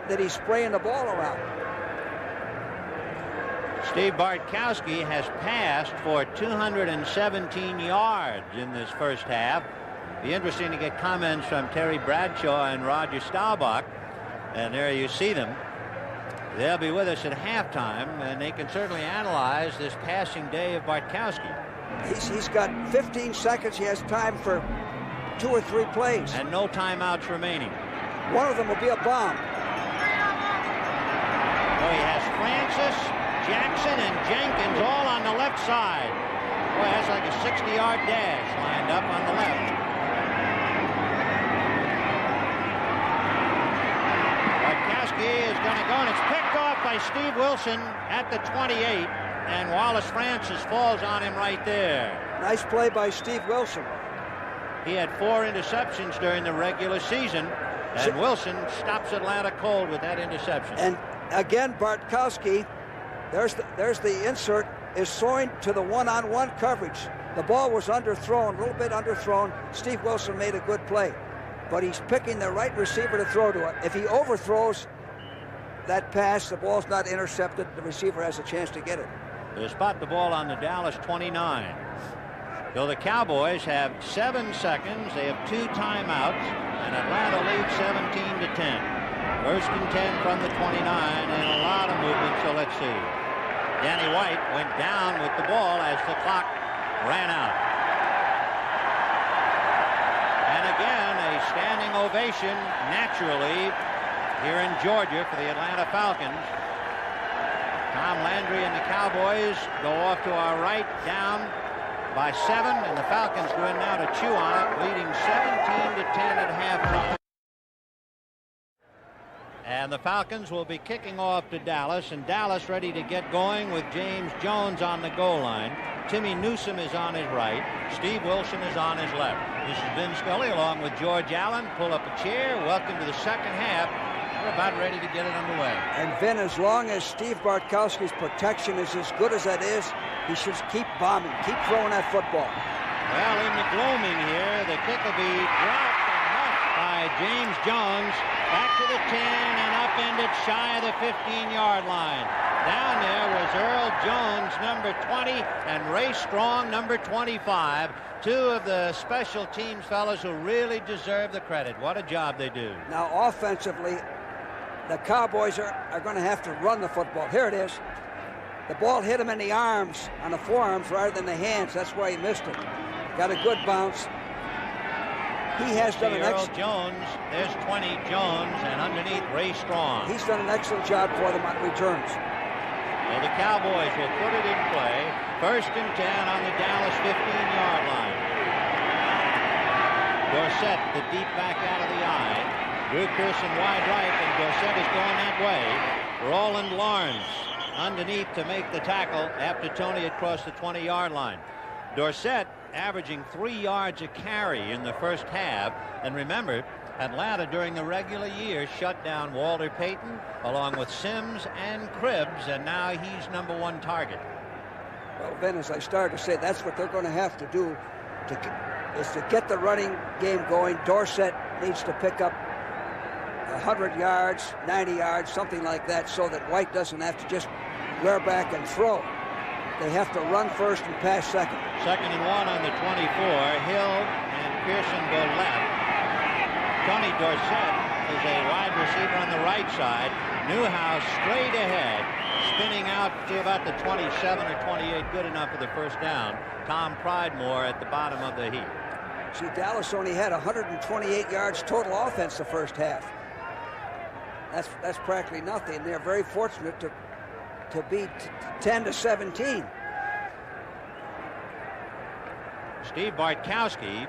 that he's spraying the ball around. Steve Bartkowski has passed for 217 yards in this first half. Be interesting to get comments from Terry Bradshaw and Roger Staubach. And there you see them. They'll be with us at halftime, and they can certainly analyze this passing day of Bartkowski. He's got 15 seconds. He has time for 2 or 3 plays. And no timeouts remaining. One of them will be a bomb. So he has Francis, Jackson, and Jenkins all on the left side. Boy, that's like a 60-yard dash lined up on the left. Bartkowski is going to go, and it's picked off by Steve Wilson at the 28, and Wallace Francis falls on him right there. Nice play by Steve Wilson. He had 4 interceptions during the regular season, and Wilson stops Atlanta cold with that interception. And again, Bartkowski, there's the insert, is throwing to the one-on-one coverage. The ball was underthrown, a little bit underthrown. Steve Wilson made a good play, but he's picking the right receiver to throw to. If he overthrows that pass, the ball's not intercepted. The receiver has a chance to get it. They spot the ball on the Dallas 29. So the Cowboys have 7 seconds. They have 2 timeouts, and Atlanta leads 17 to 10. 1st and 10 from the 29, and a lot of movement. So let's see. Danny White went down with the ball as the clock ran out. And again, a standing ovation naturally here in Georgia for the Atlanta Falcons. Tom Landry and the Cowboys go off to our right, down by 7, and the Falcons go in now to chew on it, leading 17 to 10 at halftime. And the Falcons will be kicking off to Dallas, and Dallas ready to get going with James Jones on the goal line. Timmy Newsome is on his right. Steve Wilson is on his left. This is Vin Scully along with George Allen. Pull up a chair. Welcome to the second half We're about ready to get it underway. And Vin, as long as Steve Bartkowski's protection is as good as that is, he should keep bombing, keep throwing that football. Well, in the gloaming here, the kick will be dropped and muffed by James Jones. Back to the 10 and upended shy of the 15-yard line. Down there was Earl Jones, number 20, and Ray Strong, number 25. Two of the special teams fellows who really deserve the credit. What a job they do. Now, offensively, the Cowboys are going to have to run the football. Here it is. The ball hit him in the arms, on the forearms rather than the hands. That's why he missed it. Got a good bounce. He has done an excellent job. Jones, there's 20 Jones, and underneath Ray Strong. He's done an excellent job for them on returns. Well, the Cowboys will put it in play. 1st and 10 on the Dallas 15-yard line. Dorsett, the deep back out of the eye. Drew Pearson wide right, and Dorsett is going that way. Roland Lawrence underneath to make the tackle after Tony had crossed the 20-yard line. Dorsett averaging 3 yards a carry in the first half. And remember, Atlanta during the regular year shut down Walter Payton along with Sims and Cribbs, and now he's #1 target. Well, Ben, as I started to say, that's what they're going to have to do is to get the running game going. Dorsett needs to pick up 100 yards, 90 yards, something like that, so that White doesn't have to just rear back and throw. They have to run first and pass second. 2nd and 1 on the 24. Hill and Pearson go left. Tony Dorsett is a wide receiver on the right side. Newhouse straight ahead, spinning out to about the 27 or 28, good enough for the first down. Tom Pridemore at the bottom of the heap. See, Dallas only had 128 yards total offense the first half. That's practically nothing. They're very fortunate to beat 10-17. Steve Bartkowski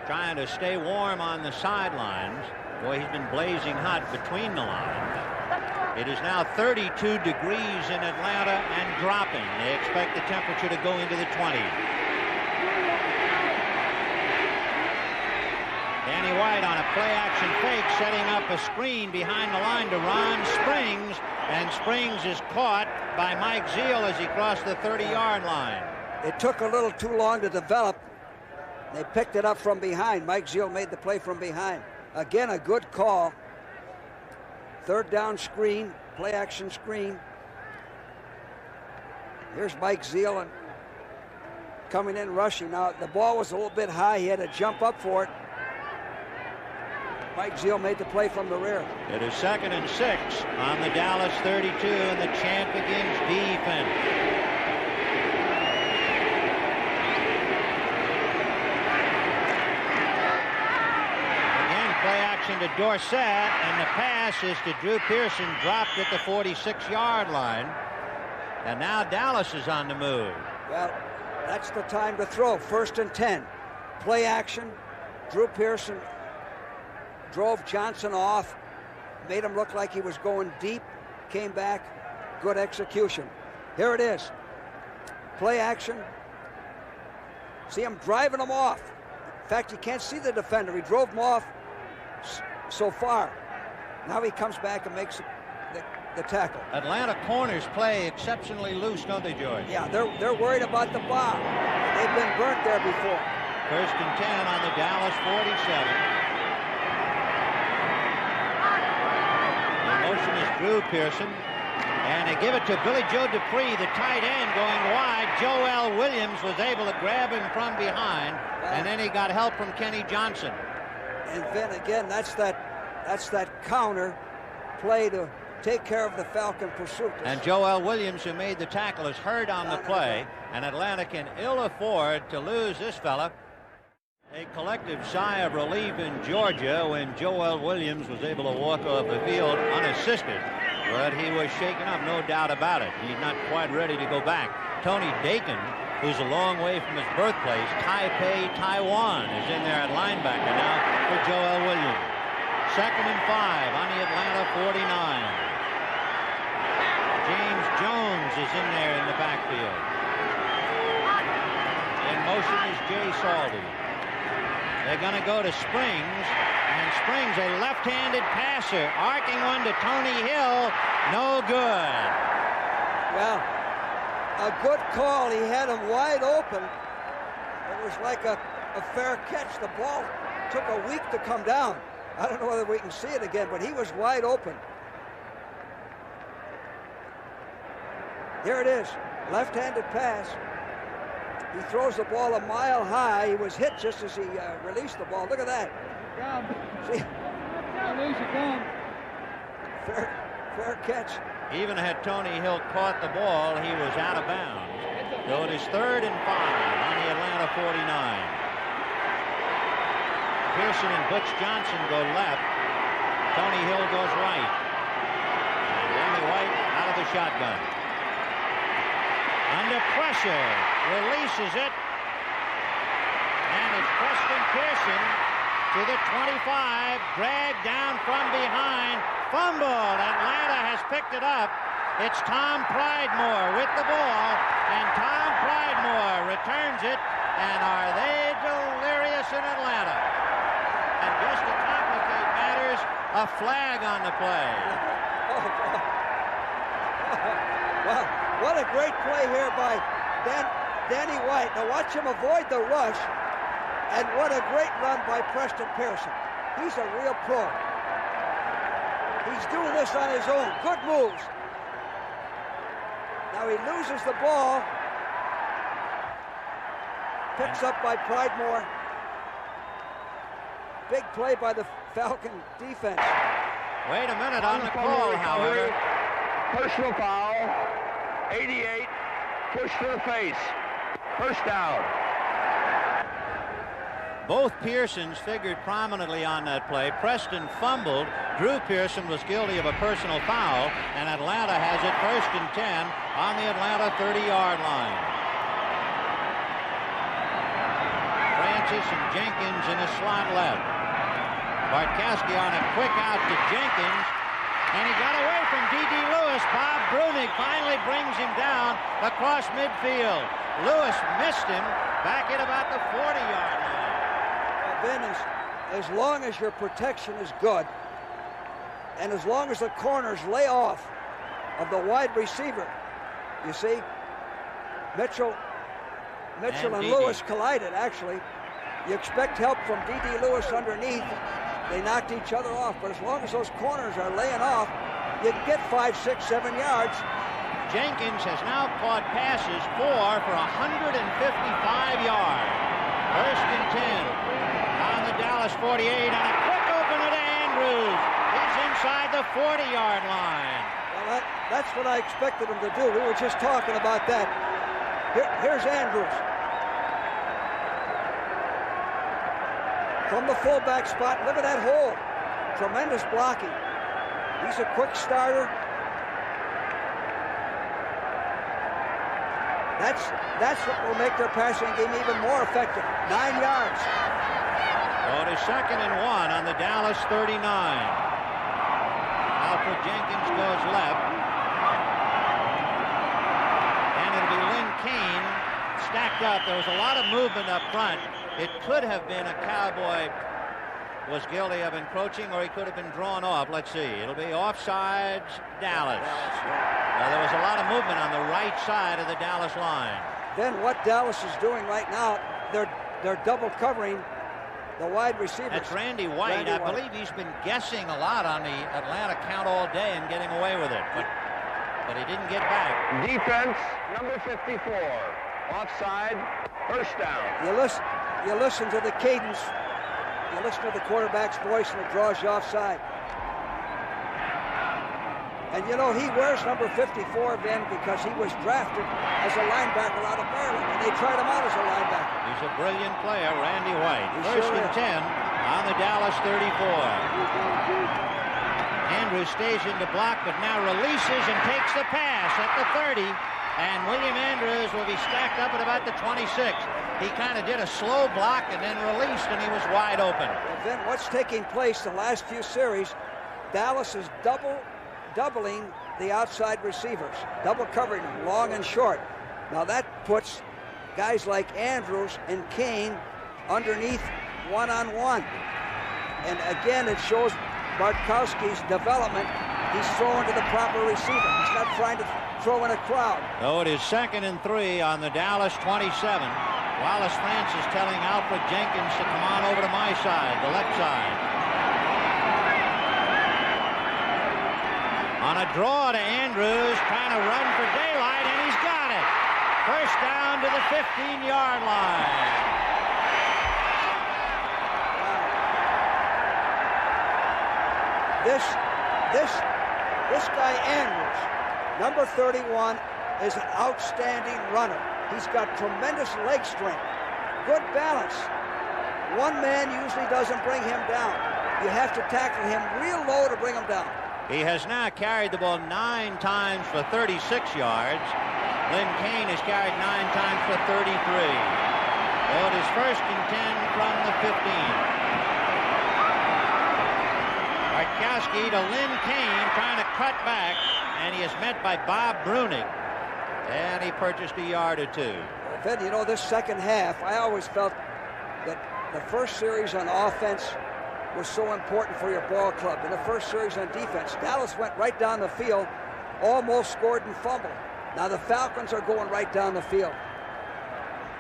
trying to stay warm on the sidelines. Boy, he's been blazing hot between the lines. It is now 32 degrees in Atlanta and dropping. They expect the temperature to go into the 20s. Danny White on a play-action fake, setting up a screen behind the line to Ron Springs, and Springs is caught by Mike Zeal as he crossed the 30-yard line. It took a little too long to develop. They picked it up from behind. Mike Zeal made the play from behind. Again, a good call. 3rd down screen, play-action screen. Here's Mike Zeal and coming in rushing. Now, the ball was a little bit high. He had to jump up for it. Mike Zeal made the play from the rear. It is 2nd and 6 on the Dallas 32, and the chant begins defense. Again, play action to Dorsett, and the pass is to Drew Pearson, dropped at the 46-yard line. And now Dallas is on the move. Well, that's the time to throw. 1st and 10. Play action. Drew Pearson drove Johnson off, made him look like he was going deep, came back, good execution. Here it is. Play action. See him driving him off. In fact, you can't see the defender. He drove him off so far. Now he comes back and makes the tackle. Atlanta corners play exceptionally loose, don't they, George? Yeah, they're worried about the bomb. They've been burnt there before. 1st and 10 on the Dallas 47. Motion is Drew Pearson, and they give it to Billy Joe Dupree, the tight end, going wide. Joel Williams was able to grab him from behind, and then he got help from Kenny Johnson. And then again, that's that counter play to take care of the Falcon pursuit. And Joel Williams, who made the tackle, is hurt on the play, and Atlanta can ill afford to lose this fella. A collective sigh of relief in Georgia when Joel Williams was able to walk off the field unassisted. But he was shaken up, no doubt about it. He's not quite ready to go back. Tony Dakin, who's a long way from his birthplace, Taipei, Taiwan, is in there at linebacker now for Joel Williams. 2nd and 5 on the Atlanta 49. James Jones is in there in the backfield. In motion is Jay Saldy. They're going to go to Springs, and springs a left-handed passer, arcing one to Tony Hill. No good. Well, a good call. He had him wide open. It was like a fair catch. The ball took a week to come down. I don't know whether we can see it again, but he was wide open. Here it is, left-handed pass. He throws the ball a mile high. He was hit just as he released the ball. Look at that. See? Fair catch. Even had Tony Hill caught the ball, he was out of bounds. So it is 3rd and 5 on the Atlanta 49. Pearson and Butch Johnson go left. Tony Hill goes right. And Randy White out of the shotgun. Under pressure, releases it. And it's Preston Pearson to the 25, dragged down from behind, fumbled. Atlanta has picked it up. It's Tom Pridemore with the ball, and Tom Pridemore returns it. And are they delirious in Atlanta? And just to complicate matters, a flag on the play. Wow, what a great play here by Danny White. Now watch him avoid the rush. And what a great run by Preston Pearson. He's a real pro. He's doing this on his own. Good moves. Now he loses the ball. Picks up by Pridemore. Big play by the Falcon defense. Wait a minute on the call, however. Personal foul. 88. Push to the face. First down. Both Pearsons figured prominently on that play. Preston fumbled. Drew Pearson was guilty of a personal foul, and Atlanta has it 1st and 10 on the Atlanta 30-yard line. Francis and Jenkins in a slot left. Bartkowski on a quick out to Jenkins, and he got away from D.D. Lewis. Bob Brunig finally brings him down across midfield. Lewis missed him back at about the 40-yard line. Ben, as long as your protection is good, and as long as the corners lay off of the wide receiver, you see, Mitchell and Lewis collided, actually. You expect help from D.D. Lewis underneath. They knocked each other off, but as long as those corners are laying off, you can get 5, 6, 7 yards. Jenkins has now caught passes for 155 yards. 1st and 10. On the Dallas 48, and a quick opener to Andrews. He's inside the 40-yard line. Well, that's what I expected him to do. We were just talking about that. Here's Andrews. From the fullback spot, look at that hole. Tremendous blocking. He's a quick starter. That's what will make their passing game even more effective. 9 yards. Well, it is 2nd and 1 on the Dallas 39. Alfred Jenkins goes left. And it'll be Lynn Kane stacked up. There was a lot of movement up front. It could have been a Cowboy was guilty of encroaching, or he could have been drawn off. Let's see. It'll be offsides, Dallas. There was a lot of movement on the right side of the Dallas line. Then what Dallas is doing right now, they're double covering the wide receivers. That's Randy White. I believe he's been guessing a lot on the Atlanta count all day and getting away with it, but he didn't get back. Defense, number 54. Offside, first down. You listen to the cadence. You listen to the quarterback's voice, and it draws you offside. And you know, he wears number 54, Ben, because he was drafted as a linebacker out of Maryland, and they tried him out as a linebacker. He's a brilliant player, Randy White. He 1st sure and is. 10 on the Dallas 34. Andrews stays in the block, but now releases and takes the pass at the 30. And William Andrews will be stacked up at about the 26. He kind of did a slow block and then released, and he was wide open. Well, then what's taking place the last few series, Dallas is doubling the outside receivers, double covering them, long and short. Now that puts guys like Andrews and Kane underneath one-on-one. And again, it shows Bartkowski's development. He's throwing to the proper receiver. He's not trying to throw in a crowd. So it is 2nd and 3 on the Dallas 27. Wallace Francis telling Alfred Jenkins to come on over to my side, the left side. On a draw to Andrews, trying to run for daylight, and he's got it. First down to the 15-yard line. This guy Andrews, number 31, is an outstanding runner. He's got tremendous leg strength, good balance. One man usually doesn't bring him down. You have to tackle him real low to bring him down. He has now carried the ball 9 times for 36 yards. Lynn Kane has carried 9 times for 33. So it is 1st and 10 from the 15. Bartkowski to Lynn Kane, trying to cut back, and he is met by Bob Bruning. And he purchased a yard or 2. Vin, you know, this second half, I always felt that the first series on offense was so important for your ball club. In the first series on defense, Dallas went right down the field, almost scored and fumbled. Now the Falcons are going right down the field.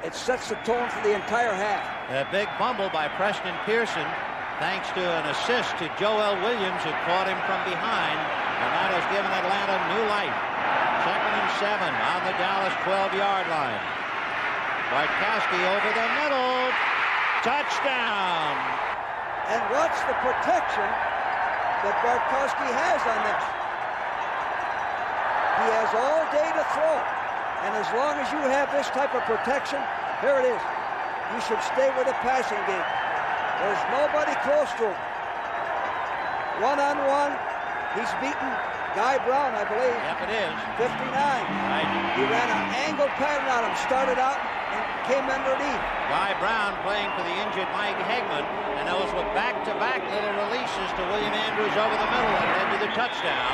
It sets the tone for the entire half. A big fumble by Preston Pearson, thanks to an assist to Joel Williams, who caught him from behind, and that has given Atlanta new life. 2nd and 7 on the Dallas 12-yard line. Bartkowski over the middle. Touchdown. And watch the protection that Bartkowski has on this. He has all day to throw. And as long as you have this type of protection, here it is. You should stay with the passing game. There's nobody close to him. One-on-one, he's beaten Guy Brown, I believe. Yep, it is. 59. Right. He ran an angled pattern on him, started out and came underneath. Guy Brown playing for the injured Mike Hegman, and those were back-to-back little releases to William Andrews over the middle that led to the touchdown.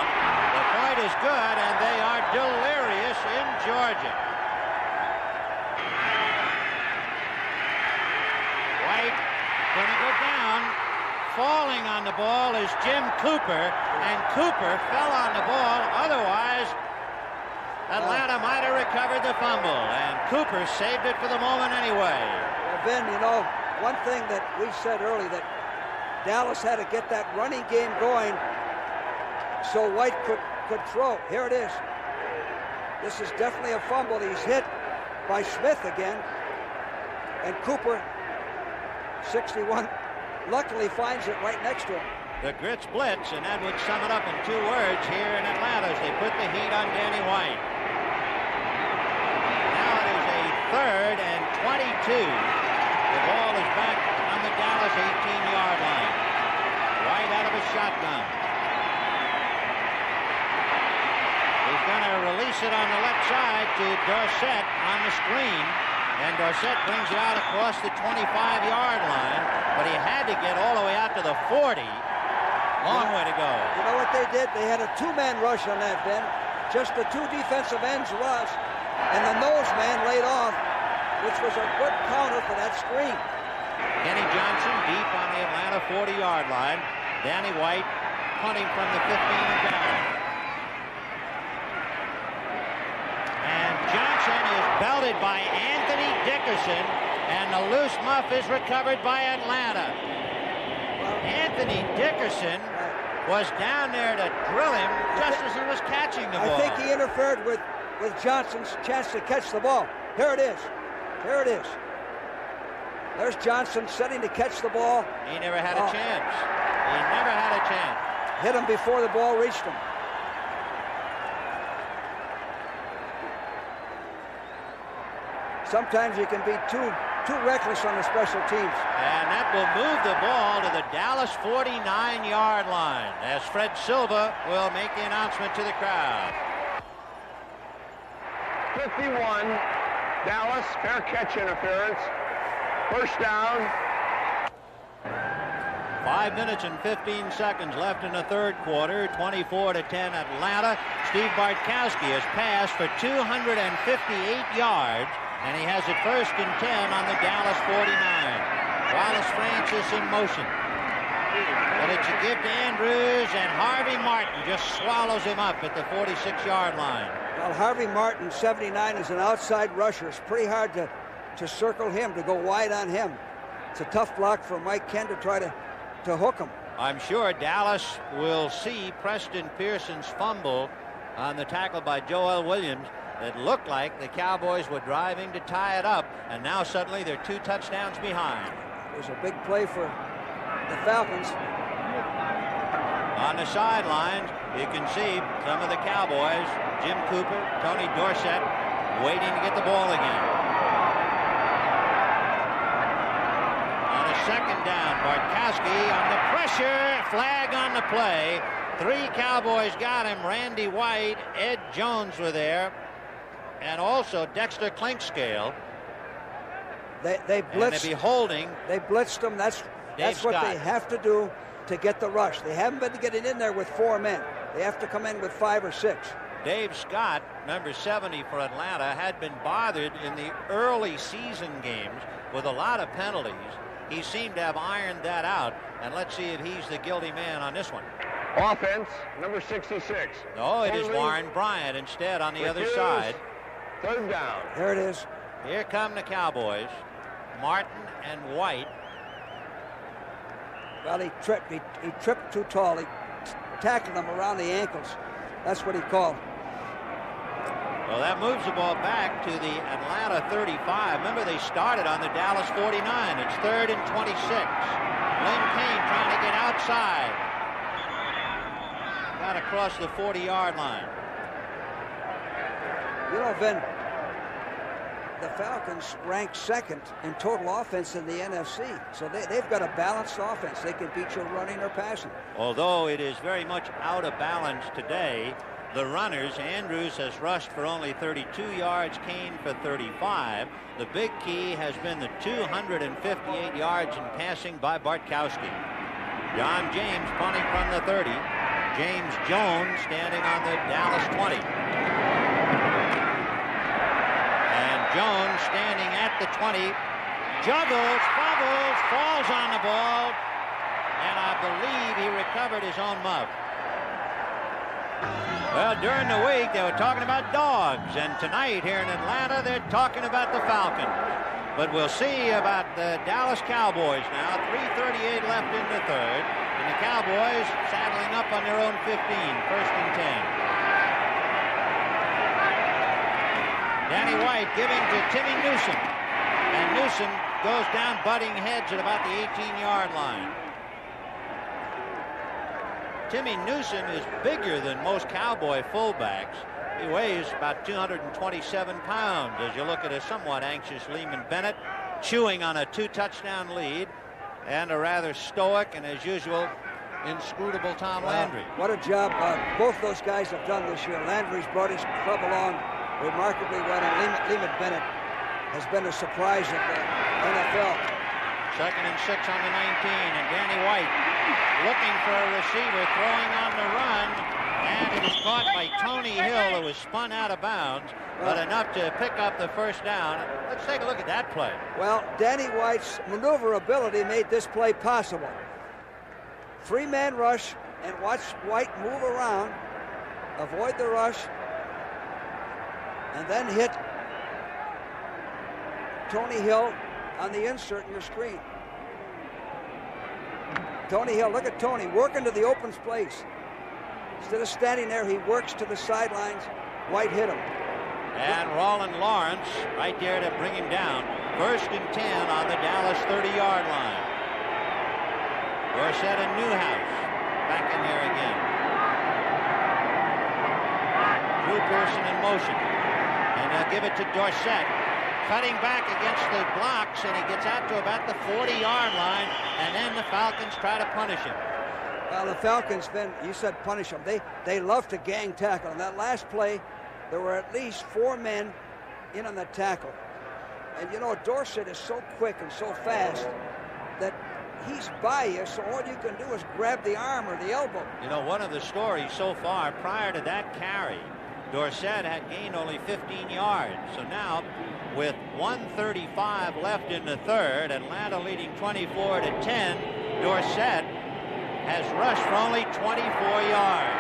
The point is good, and they are delirious in Georgia. White gonna go down. Falling on the ball is Jim Cooper, and Cooper fell on the ball. Otherwise, Atlanta might have recovered the fumble, and Cooper saved it for the moment anyway. Well, Ben, you know, one thing that we said earlier, that Dallas had to get that running game going so White could throw. Here it is. This is definitely a fumble. He's hit by Smith again, and Cooper, 61, luckily finds it right next to him. The Grits blitz, and that would sum it up in 2 words here in Atlanta as they put the heat on Danny White. Now it is a 3rd and 22. The ball is back on the Dallas 18-yard line. White out of a shotgun. He's going to release it on the left side to Dorsett on the screen. And Dorsett brings it out across the 25-yard line, but he had to get all the way out to the 40. Long way to go. You know what they did? They had a 2-man rush on that, Ben. Just the 2 defensive ends rush, and the nose man laid off, which was a good counter for that screen. Kenny Johnson deep on the Atlanta 40-yard line. Danny White punting from the 15 and down. And Johnson is belted by Anthony Dickerson, and the loose muff is recovered by Atlanta. Anthony Dickerson was down there to drill him just as he was catching the ball. I think he interfered with Johnson's chance to catch the ball. Here it is. Here it is. There's Johnson setting to catch the ball. He never had a chance. He never had a chance. Hit him before the ball reached him. Sometimes you can be too reckless on the special teams. And that will move the ball to the Dallas 49-yard line as Fred Silva will make the announcement to the crowd. 51, Dallas, fair catch interference. First down. 5 minutes and 15 seconds left in the 3rd quarter. 24-10 Atlanta. Steve Bartkowski has passed for 258 yards. And he has it 1st and 10 on the Dallas 49. Wallace Francis in motion. Well, it's a give to Andrews, and Harvey Martin just swallows him up at the 46-yard line. Well, Harvey Martin, 79, is an outside rusher. It's pretty hard to circle him, to go wide on him. It's a tough block for Mike Ken to try to hook him. I'm sure Dallas will see Preston Pearson's fumble on the tackle by Joel Williams. It looked like the Cowboys were driving to tie it up, and now suddenly they're 2 touchdowns behind. It was a big play for the Falcons. On the sidelines, you can see some of the Cowboys, Jim Cooper, Tony Dorsett, waiting to get the ball again. On a second down, Bartkowski on the pressure, flag on the play. 3 Cowboys got him. Randy White, Ed Jones were there, and also Dexter Clinkscale. They blitzed. They'd be holding. They blitzed them. That's what they have to do to get the rush. They haven't been getting in there with 4 men. They have to come in with 5 or 6. Dave Scott, number 70 for Atlanta, had been bothered in the early season games with a lot of penalties. He seemed to have ironed that out, and let's see if he's the guilty man on this one. Offense, number 66. No, it is Warren Bryant instead on the other side. 3rd down. There it is. Here come the Cowboys. Martin and White. Well, he tripped too tall. He tackled him around the ankles. That's what he called. Well, that moves the ball back to the Atlanta 35. Remember, they started on the Dallas 49. It's 3rd and 26. Lynn Kane trying to get outside. Got across the 40-yard line. You know, Vin, the Falcons rank 2nd in total offense in the NFC. So they've got a balanced offense. They can beat you running or passing. Although it is very much out of balance today, the runners, Andrews has rushed for only 32 yards, Kane for 35. The big key has been the 258 yards in passing by Bartkowski. John James punting from the 30. James Jones standing on the Dallas 20. And Jones standing at the 20. Juggles, fumbles, falls on the ball, and I believe he recovered his own muff. Well, during the week, they were talking about dogs, and tonight here in Atlanta, they're talking about the Falcons. But we'll see about the Dallas Cowboys now. 3:38 left in the 3rd, and the Cowboys saddling up on their own 15, 1st and 10. Danny White giving to Timmy Newsom, and Newsom goes down butting heads at about the 18-yard line. Timmy Newsom is bigger than most Cowboy fullbacks. He weighs about 227 pounds as you look at a somewhat anxious Lehman Bennett chewing on a 2-touchdown lead, and a rather stoic and, as usual, inscrutable Tom Landry. What a job both those guys have done this year. Landry's brought his club along remarkably well, and Lehman Bennett has been a surprise at the NFL. 2nd and 6 on the 19, and Danny White looking for a receiver, throwing on the run, and it is caught by Tony Hill, who was spun out of bounds, but enough to pick up the 1st down. Let's take a look at that play. Well, Danny White's maneuverability made this play possible. 3-man rush, and watch White move around, avoid the rush, and then hit Tony Hill on the insert in your screen. Tony Hill, look at Tony working to the open space. Instead of standing there, he works to the sidelines. White hit him. And Roland Lawrence right there to bring him down. 1st and 10 on the Dallas 30-yard line. Dorsett and Newhouse back in there again. Drew Pearson in motion. And they'll give it to Dorsett. Cutting back against the blocks, and he gets out to about the 40-yard line, and then the Falcons try to punish him. Well, the Falcons, Ben, you said punish them. They love to gang tackle. In that last play, there were at least 4 men in on the tackle. And, you know, Dorsett is so quick and so fast that he's by you, so all you can do is grab the arm or the elbow. You know, one of the stories so far, prior to that carry, Dorsett had gained only 15 yards. So now, with 1:35 left in the 3rd, Atlanta leading 24-10, Dorsett has rushed for only 24 yards,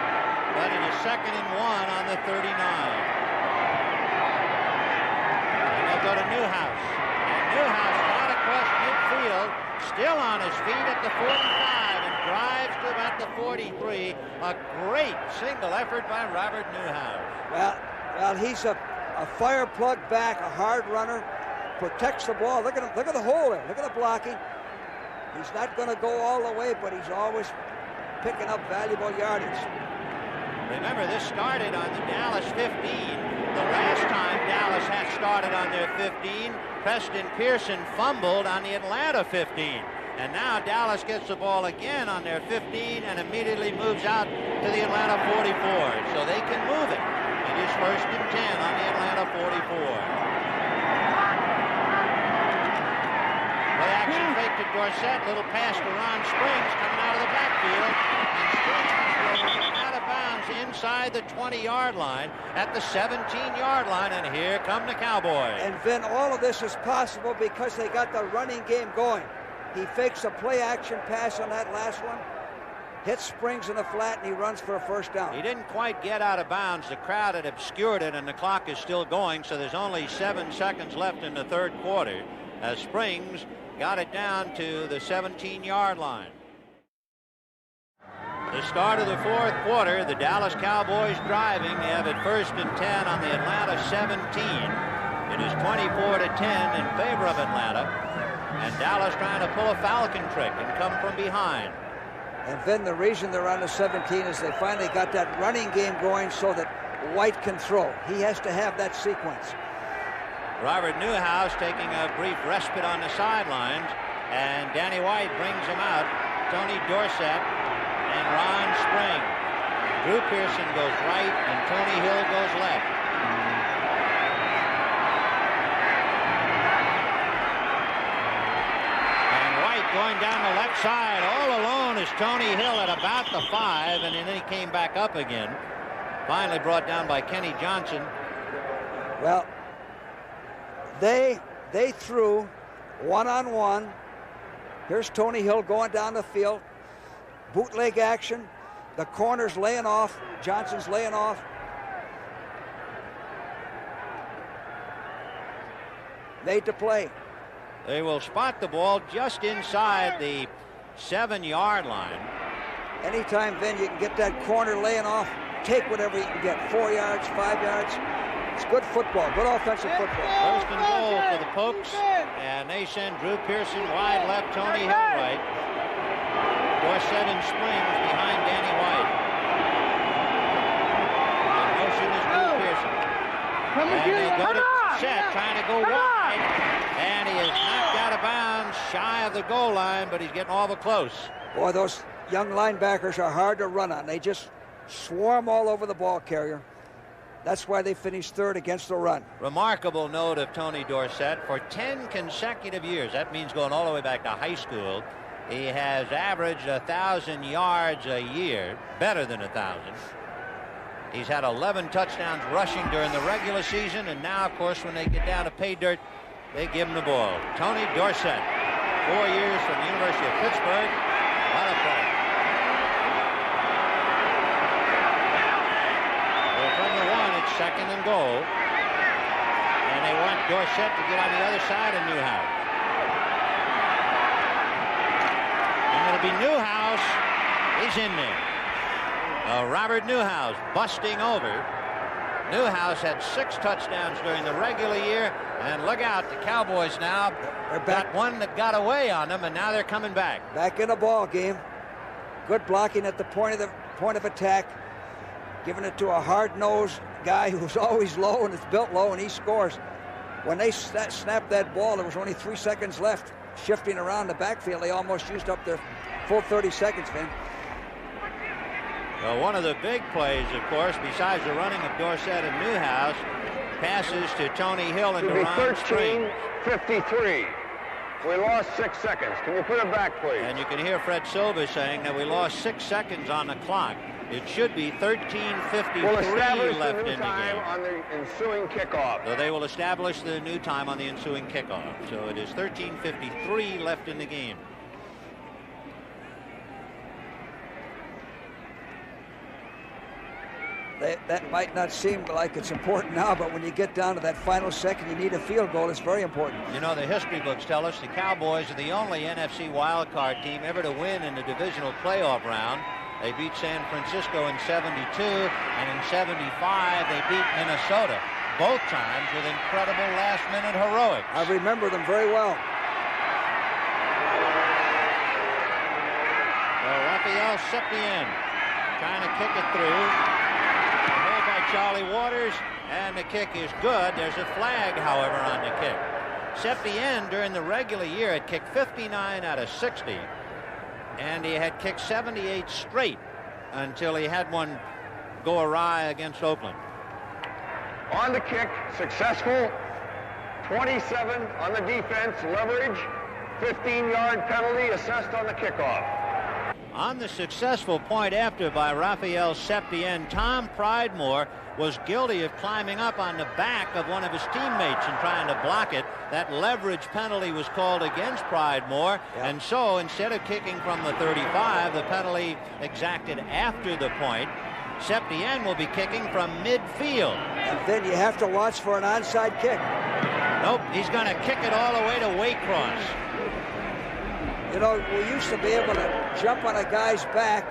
but it is 2nd and 1 on the 39. And they'll go to Newhouse. And Newhouse got across midfield, still on his feet at the 45, and drives to about the 43. A great single effort by Robert Newhouse. Well, he's a fire plug back, a hard runner, protects the ball. Look at him. Look at the hole there. Look at the blocking. He's not going to go all the way, but he's always picking up valuable yardage. Remember, this started on the Dallas 15. The last time Dallas had started on their 15, Preston Pearson fumbled on the Atlanta 15. And now Dallas gets the ball again on their 15 and immediately moves out to the Atlanta 44. So they can move it. It is 1st and 10 on the Atlanta 44. Play action fake to Dorsett. Little pass to Ron Springs coming out of the backfield. And Springs will out of bounds inside the 20-yard line at the 17-yard line. And here come the Cowboys. And Vin, all of this is possible because they got the running game going. He fakes a play action pass on that last one, hits Springs in the flat, and he runs for a 1st down. He didn't quite get out of bounds. The crowd had obscured it, and the clock is still going, so there's only 7 seconds left in the 3rd quarter as Springs got it down to the 17-yard line. The start of the 4th quarter, the Dallas Cowboys driving. They have it 1st and 10 on the Atlanta 17. It is 24-10 in favor of Atlanta. And Dallas trying to pull a Falcon trick and come from behind. And then the reason they're on the 17 is they finally got that running game going so that White can throw. He has to have that sequence. Robert Newhouse taking a brief respite on the sidelines, and Danny White brings him out. Tony Dorsett and Ron Springs. Drew Pearson goes right, and Tony Hill goes left. Going down the left side, all alone is Tony Hill at about the 5, and then he came back up again. Finally brought down by Kenny Johnson. Well, they threw one-on-one. Here's Tony Hill going down the field. Bootleg action. The corner's laying off. Johnson's laying off. Made the play. They will spot the ball just inside the 7-yard line. Anytime, Vin, you can get that corner laying off, take whatever you can get. 4 yards, 5 yards. It's good football, good offensive football. 1st and goal for the Pokes, and they send Drew Pearson wide left, Tony Hill right. Dorsett and Springs behind Danny White. The motion is Drew Pearson. And they go to Dorsett, trying to go wide. And he is knocked out of bounds, shy of the goal line, but he's getting awful close. Boy, those young linebackers are hard to run on. They just swarm all over the ball carrier. That's why they finished 3rd against the run. Remarkable note of Tony Dorsett. For 10 consecutive years, that means going all the way back to high school, he has averaged 1,000 yards a year, better than 1,000. He's had 11 touchdowns rushing during the regular season, and now, of course, when they get down to pay dirt, they give him the ball. Tony Dorsett, 4 years from the University of Pittsburgh. What a play. Well, from the 1, it's 2nd and goal. And they want Dorsett to get on the other side of Newhouse. And it'll be Newhouse. He's in there. Robert Newhouse busting over. Newhouse had 6 touchdowns during the regular year, and look out, the Cowboys now They're back. got one that got away on them, and now they're coming back. Back in the ball game. Good blocking at the point of attack, giving it to a hard-nosed guy who's always low and is built low, and he scores. When they snapped that ball, there was only 3 seconds left. Shifting around the backfield, they almost used up their full 30 seconds, Vin. Well, one of the big plays, of course, besides the running of Dorsett and Newhouse, passes to Tony Hill and to Ron Springs. 13-53. We lost 6 seconds. Can you put it back, please? And you can hear Fred Silva saying that we lost 6 seconds on the clock. It should be 13:53 we'll establish left the new in the time game. on the ensuing kickoff. So they will establish the new time on the ensuing kickoff. So it is 13:53 left in the game. that might not seem like it's important now, but when you get down to that final second, you need a field goal. It's very important. You know, the history books tell us the Cowboys are the only NFC wildcard team ever to win in the divisional playoff round. They beat San Francisco in '72, and in '75 they beat Minnesota, both times with incredible last-minute heroics. I remember them very well. Well, Raphael Septien trying to kick it through. Made by Charlie Waters, and the kick is good. There's a flag, however, on the kick. Septien, during the regular year, had kicked 59 out of 60, and he had kicked 78 straight until he had one go awry against Oakland. On the kick, successful. 27 on the defense, leverage. 15-yard penalty assessed on the kickoff. On the successful point after by Raphael Septien, Tom Pridemore was guilty of climbing up on the back of one of his teammates and trying to block it. That leverage penalty was called against Pridemore, and so instead of kicking from the 35, the penalty exacted after the point. Septien will be kicking from midfield. And then you have to watch for an onside kick. Nope, he's going to kick it all the way to Waycross. You know, we used to be able to jump on a guy's back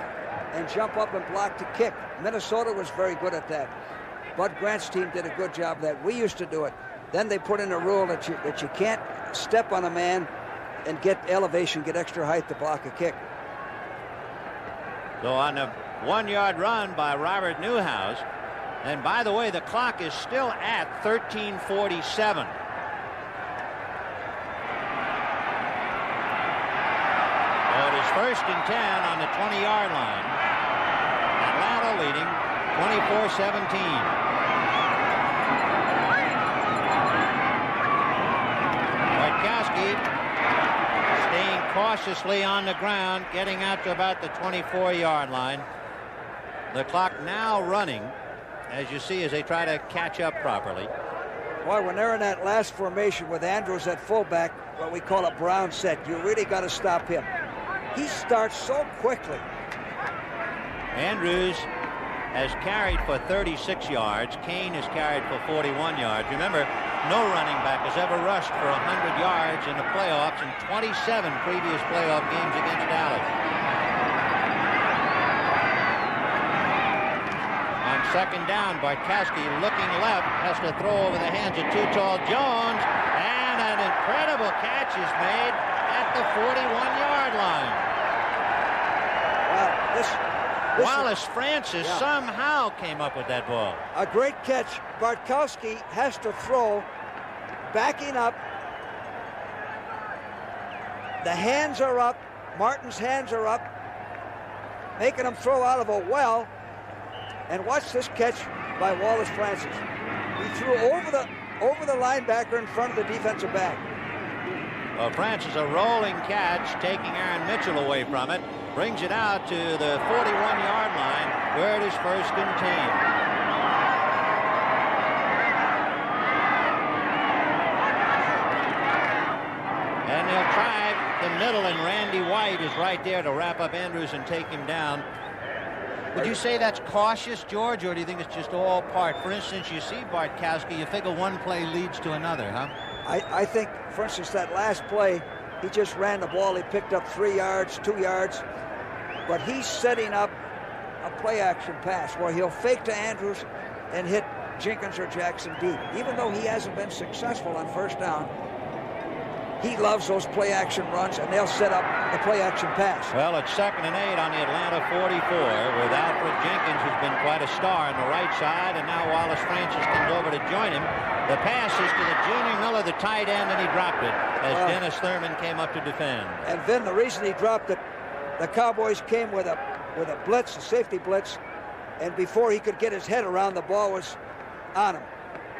and jump up and block the kick. Minnesota was very good at that. Bud Grant's team did a good job of that. We used to do it. Then they put in a rule that you can't step on a man and get elevation, get extra height to block a kick. So on a 1-yard run by Robert Newhouse. And by the way, the clock is still at 13:47. So it is 1st and 10 on the 20-yard line. Atlanta leading 24-17. Bartkowski staying cautiously on the ground, getting out to about the 24-yard line. The clock now running, as you see, as they try to catch up properly. Boy, when they're in that last formation with Andrews at fullback, what we call a Brown set, you really got to stop him. He starts so quickly. Andrews has carried for 36 yards. Kane has carried for 41 yards. Remember, no running back has ever rushed for 100 yards in the playoffs in 27 previous playoff games against Dallas. On 2nd down, Bartkowski looking left, has to throw over the hands of Too Tall Jones, and an incredible catch is made at the 41-yard line. Well, Wallace Francis somehow came up with that ball. A great catch. Bartkowski has to throw, backing up. The hands are up. Martin's hands are up, making him throw out of a well. And watch this catch by Wallace Francis. He threw over the linebacker in front of the defensive back. Well, Francis, a rolling catch, taking Aaron Mitchell away from it, brings it out to the 41-yard line, where it is 1st and 10. And they'll try the middle, and Randy White is right there to wrap up Andrews and take him down. Would you say that's cautious, George, or do you think it's just all part? For instance, you see Bartkowski, you figure one play leads to another, huh? I think, for instance, that last play, he just ran the ball. He picked up 3 yards, 2 yards. But he's setting up a play-action pass where he'll fake to Andrews and hit Jenkins or Jackson deep. Even though he hasn't been successful on 1st down, he loves those play-action runs, and they'll set up the play-action pass. Well, it's 2nd and 8 on the Atlanta 44 with Alfred Jenkins, who's been quite a star on the right side, and now Wallace Francis comes over to join him. The pass is to the Junior Miller, the tight end, and he dropped it as Dennis Thurman came up to defend. And then the reason he dropped it, the Cowboys came with a blitz, a safety blitz, and before he could get his head around, the ball was on him.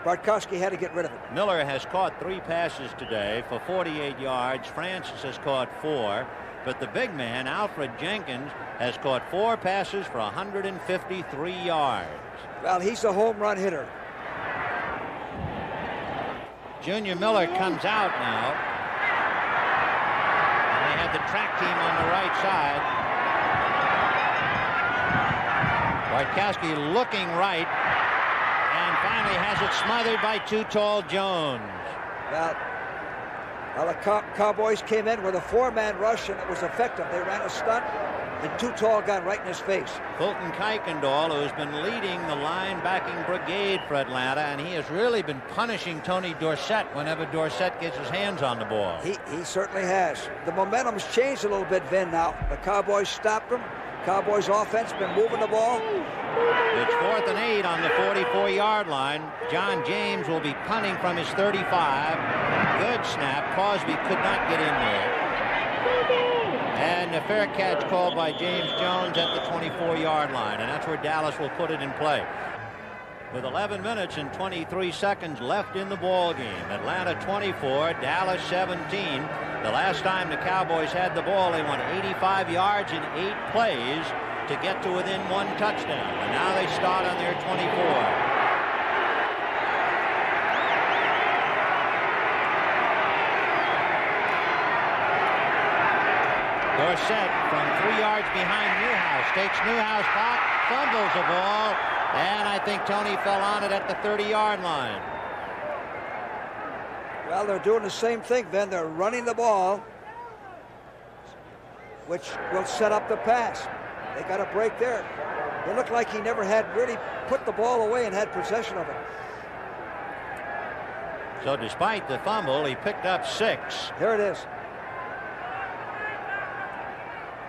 Bartkowski had to get rid of it. Miller has caught 3 passes today for 48 yards. Francis has caught 4. But the big man, Alfred Jenkins, has caught 4 passes for 153 yards. Well, he's a home run hitter. Junior Miller comes out now. And they have the track team on the right side. Bartkowski looking right, and finally has it smothered by Too Tall Jones. Well, the Cowboys came in with a 4-man rush, and it was effective. They ran a stunt, and Too Tall got right in his face. Fulton Kuykendall, who's been leading the line-backing brigade for Atlanta, and he has really been punishing Tony Dorsett whenever Dorsett gets his hands on the ball. He certainly has. The momentum's changed a little bit, Vin, now. The Cowboys stopped him. Cowboys offense been moving the ball. It's 4th and 8 on the 44-yard line. John James will be punting from his 35. Good snap. Crosby could not get in there. And a fair catch called by James Jones at the 24-yard line, and that's where Dallas will put it in play. With 11 minutes and 23 seconds left in the ball game, Atlanta 24, Dallas 17. The last time the Cowboys had the ball, they won 85 yards in 8 plays to get to within 1 touchdown. And now they start on their 24. Dorsett from 3 yards behind Newhouse takes Newhouse back, fumbles the ball, and I think Tony fell on it at the 30-yard line. Well, they're doing the same thing, then. They're running the ball, which will set up the pass. They got a break there. It looked like he never had really put the ball away and had possession of it. So despite the fumble, he picked up 6. Here it is.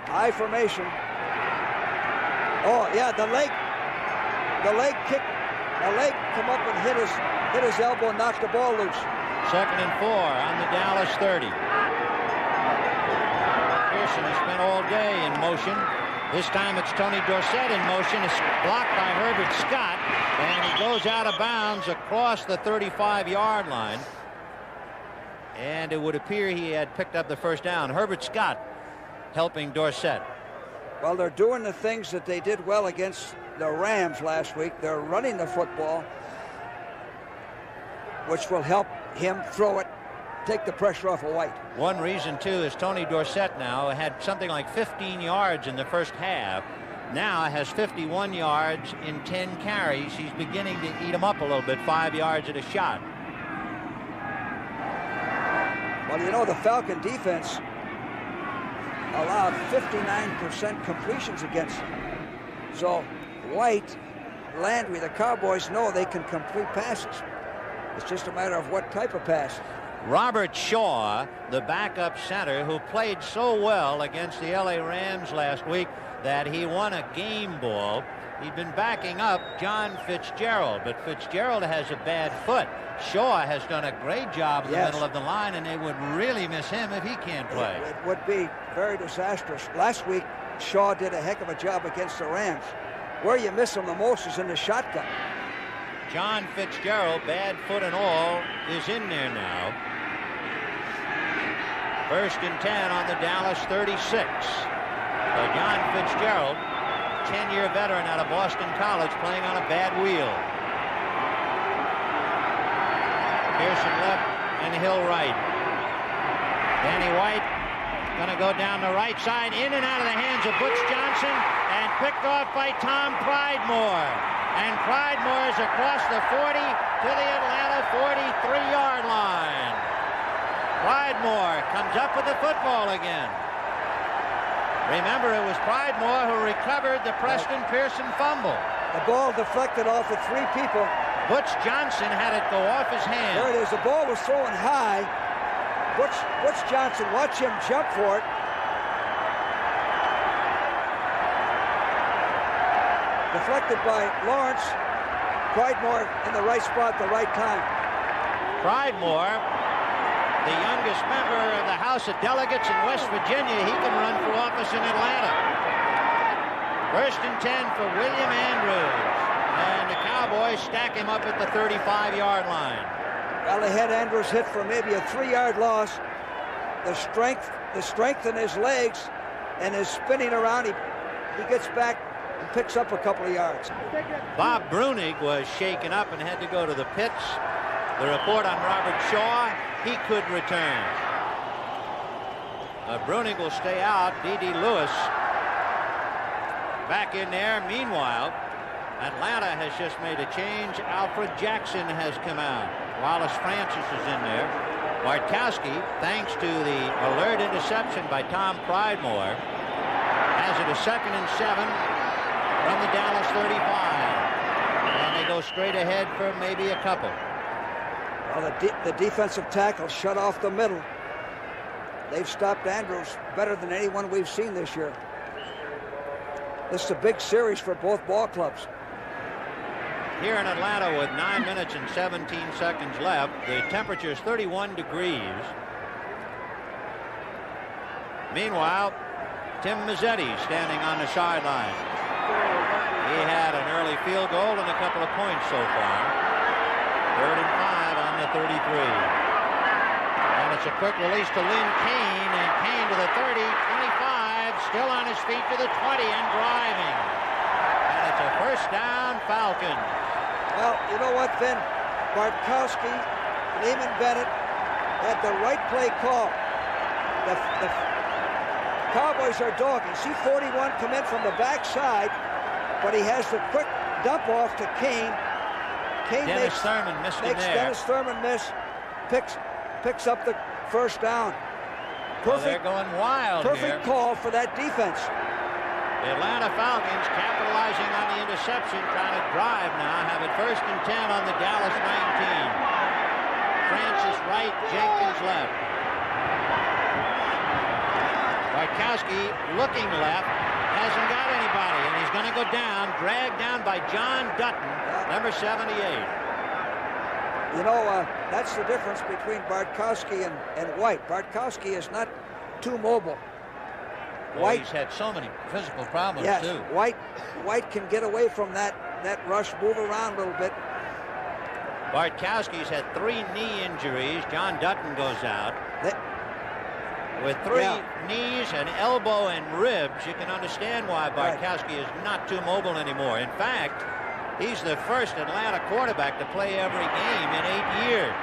High formation. Oh, yeah, the leg kick. The leg come up and hit his elbow and knocked the ball loose. 2nd and 4 on the Dallas 30. Pearson has spent all day in motion. This time it's Tony Dorsett in motion. It's blocked by Herbert Scott, and he goes out of bounds across the 35-yard line. And it would appear he had picked up the first down. Herbert Scott helping Dorsett. Well, they're doing the things that they did well against the Rams last week. They're running the football, which will help him throw it, take the pressure off of White. One reason, too, is Tony Dorsett now had something like 15 yards in the first half. Now has 51 yards in 10 carries. He's beginning to eat them up a little bit, 5 yards at a shot. Well, you know, the Falcon defense allowed 59% completions against them. So White, Landry, the Cowboys know they can complete passes. It's just a matter of what type of pass. Robert Shaw, the backup center who played so well against the LA Rams last week that he won a game ball. He'd been backing up John Fitzgerald, but Fitzgerald has a bad foot. Shaw has done a great job in the middle of the line, and they would really miss him if he can't play. It would be very disastrous. Last week, Shaw did a heck of a job against the Rams. Where you miss him the most is in the shotgun. John Fitzgerald, bad foot and all, is in there now. 1st and 10 on the Dallas 36. So John Fitzgerald, 10-year veteran out of Boston College, playing on a bad wheel. Pearson left and Hill right. Danny White going to go down the right side, in and out of the hands of Butch Johnson, and picked off by Tom Pridemore. And Pridemore is across the 40 to the Atlanta 43-yard line. Pridemore comes up with the football again. Remember, it was Pridemore who recovered the Preston Pearson fumble. The ball deflected off of 3 people. Butch Johnson had it go off his hand. There it is. The ball was thrown high. Butch Johnson, watch him jump for it. Deflected by Lawrence. Pridemore in the right spot at the right time. Pridemore, the youngest member of the House of Delegates in West Virginia, he can run for office in Atlanta. 1st and 10 for William Andrews. And the Cowboys stack him up at the 35-yard line. Well, they had Andrews hit for maybe a 3-yard loss. The strength in his legs and his spinning around, he gets back and picks up a couple of yards. Bob Brunig was shaken up and had to go to the pits. The report on Robert Shaw, he could return. Brunig will stay out. D.D. Lewis back in there. Meanwhile, Atlanta has just made a change. Alfred Jackson has come out. Wallace Francis is in there. Bartkowski, thanks to the alert interception by Tom Pridemore, has it a 2nd and 7 from the Dallas 35. And they go straight ahead for maybe a couple. Well, the defensive tackle shut off the middle. They've stopped Andrews better than anyone we've seen this year. This is a big series for both ball clubs. Here in Atlanta with 9 minutes and 17 seconds left, the temperature is 31 degrees. Meanwhile, Tim Mazzetti standing on the sideline. He had an early field goal and a couple of points so far. 3rd and 5 on the 33. And it's a quick release to Lynn Kane, and Kane to the 30, 25, still on his feet to the 20 and driving. And it's a first down, Falcons. Well, you know what, Vin? Bartkowski, Lehman Bennett had the right play call. The Cowboys are dogging. See 41 come in from the backside, but he has the quick dump off to Kane. Kane Dennis Thurman missed him there. Dennis Thurman miss, picks up the first down. Well, they're going wild here. Perfect call for that defense. The Atlanta Falcons capitalizing on the interception, trying to drive now, have it 1st and 10 on the Dallas 19. Francis right, Jenkins left. Bartkowski looking left, hasn't got anybody, and he's going to go down, dragged down by John Dutton, number 78. You know, that's the difference between Bartkowski and White. Bartkowski is not too mobile. White, he's had so many physical problems, yes, too. White can get away from that rush, move around a little bit. Bartkowski's had 3 knee injuries. John Dutton goes out. With 3 knees, an elbow, and ribs, you can understand why Bartkowski is not too mobile anymore. In fact, he's the first Atlanta quarterback to play every game in 8 years.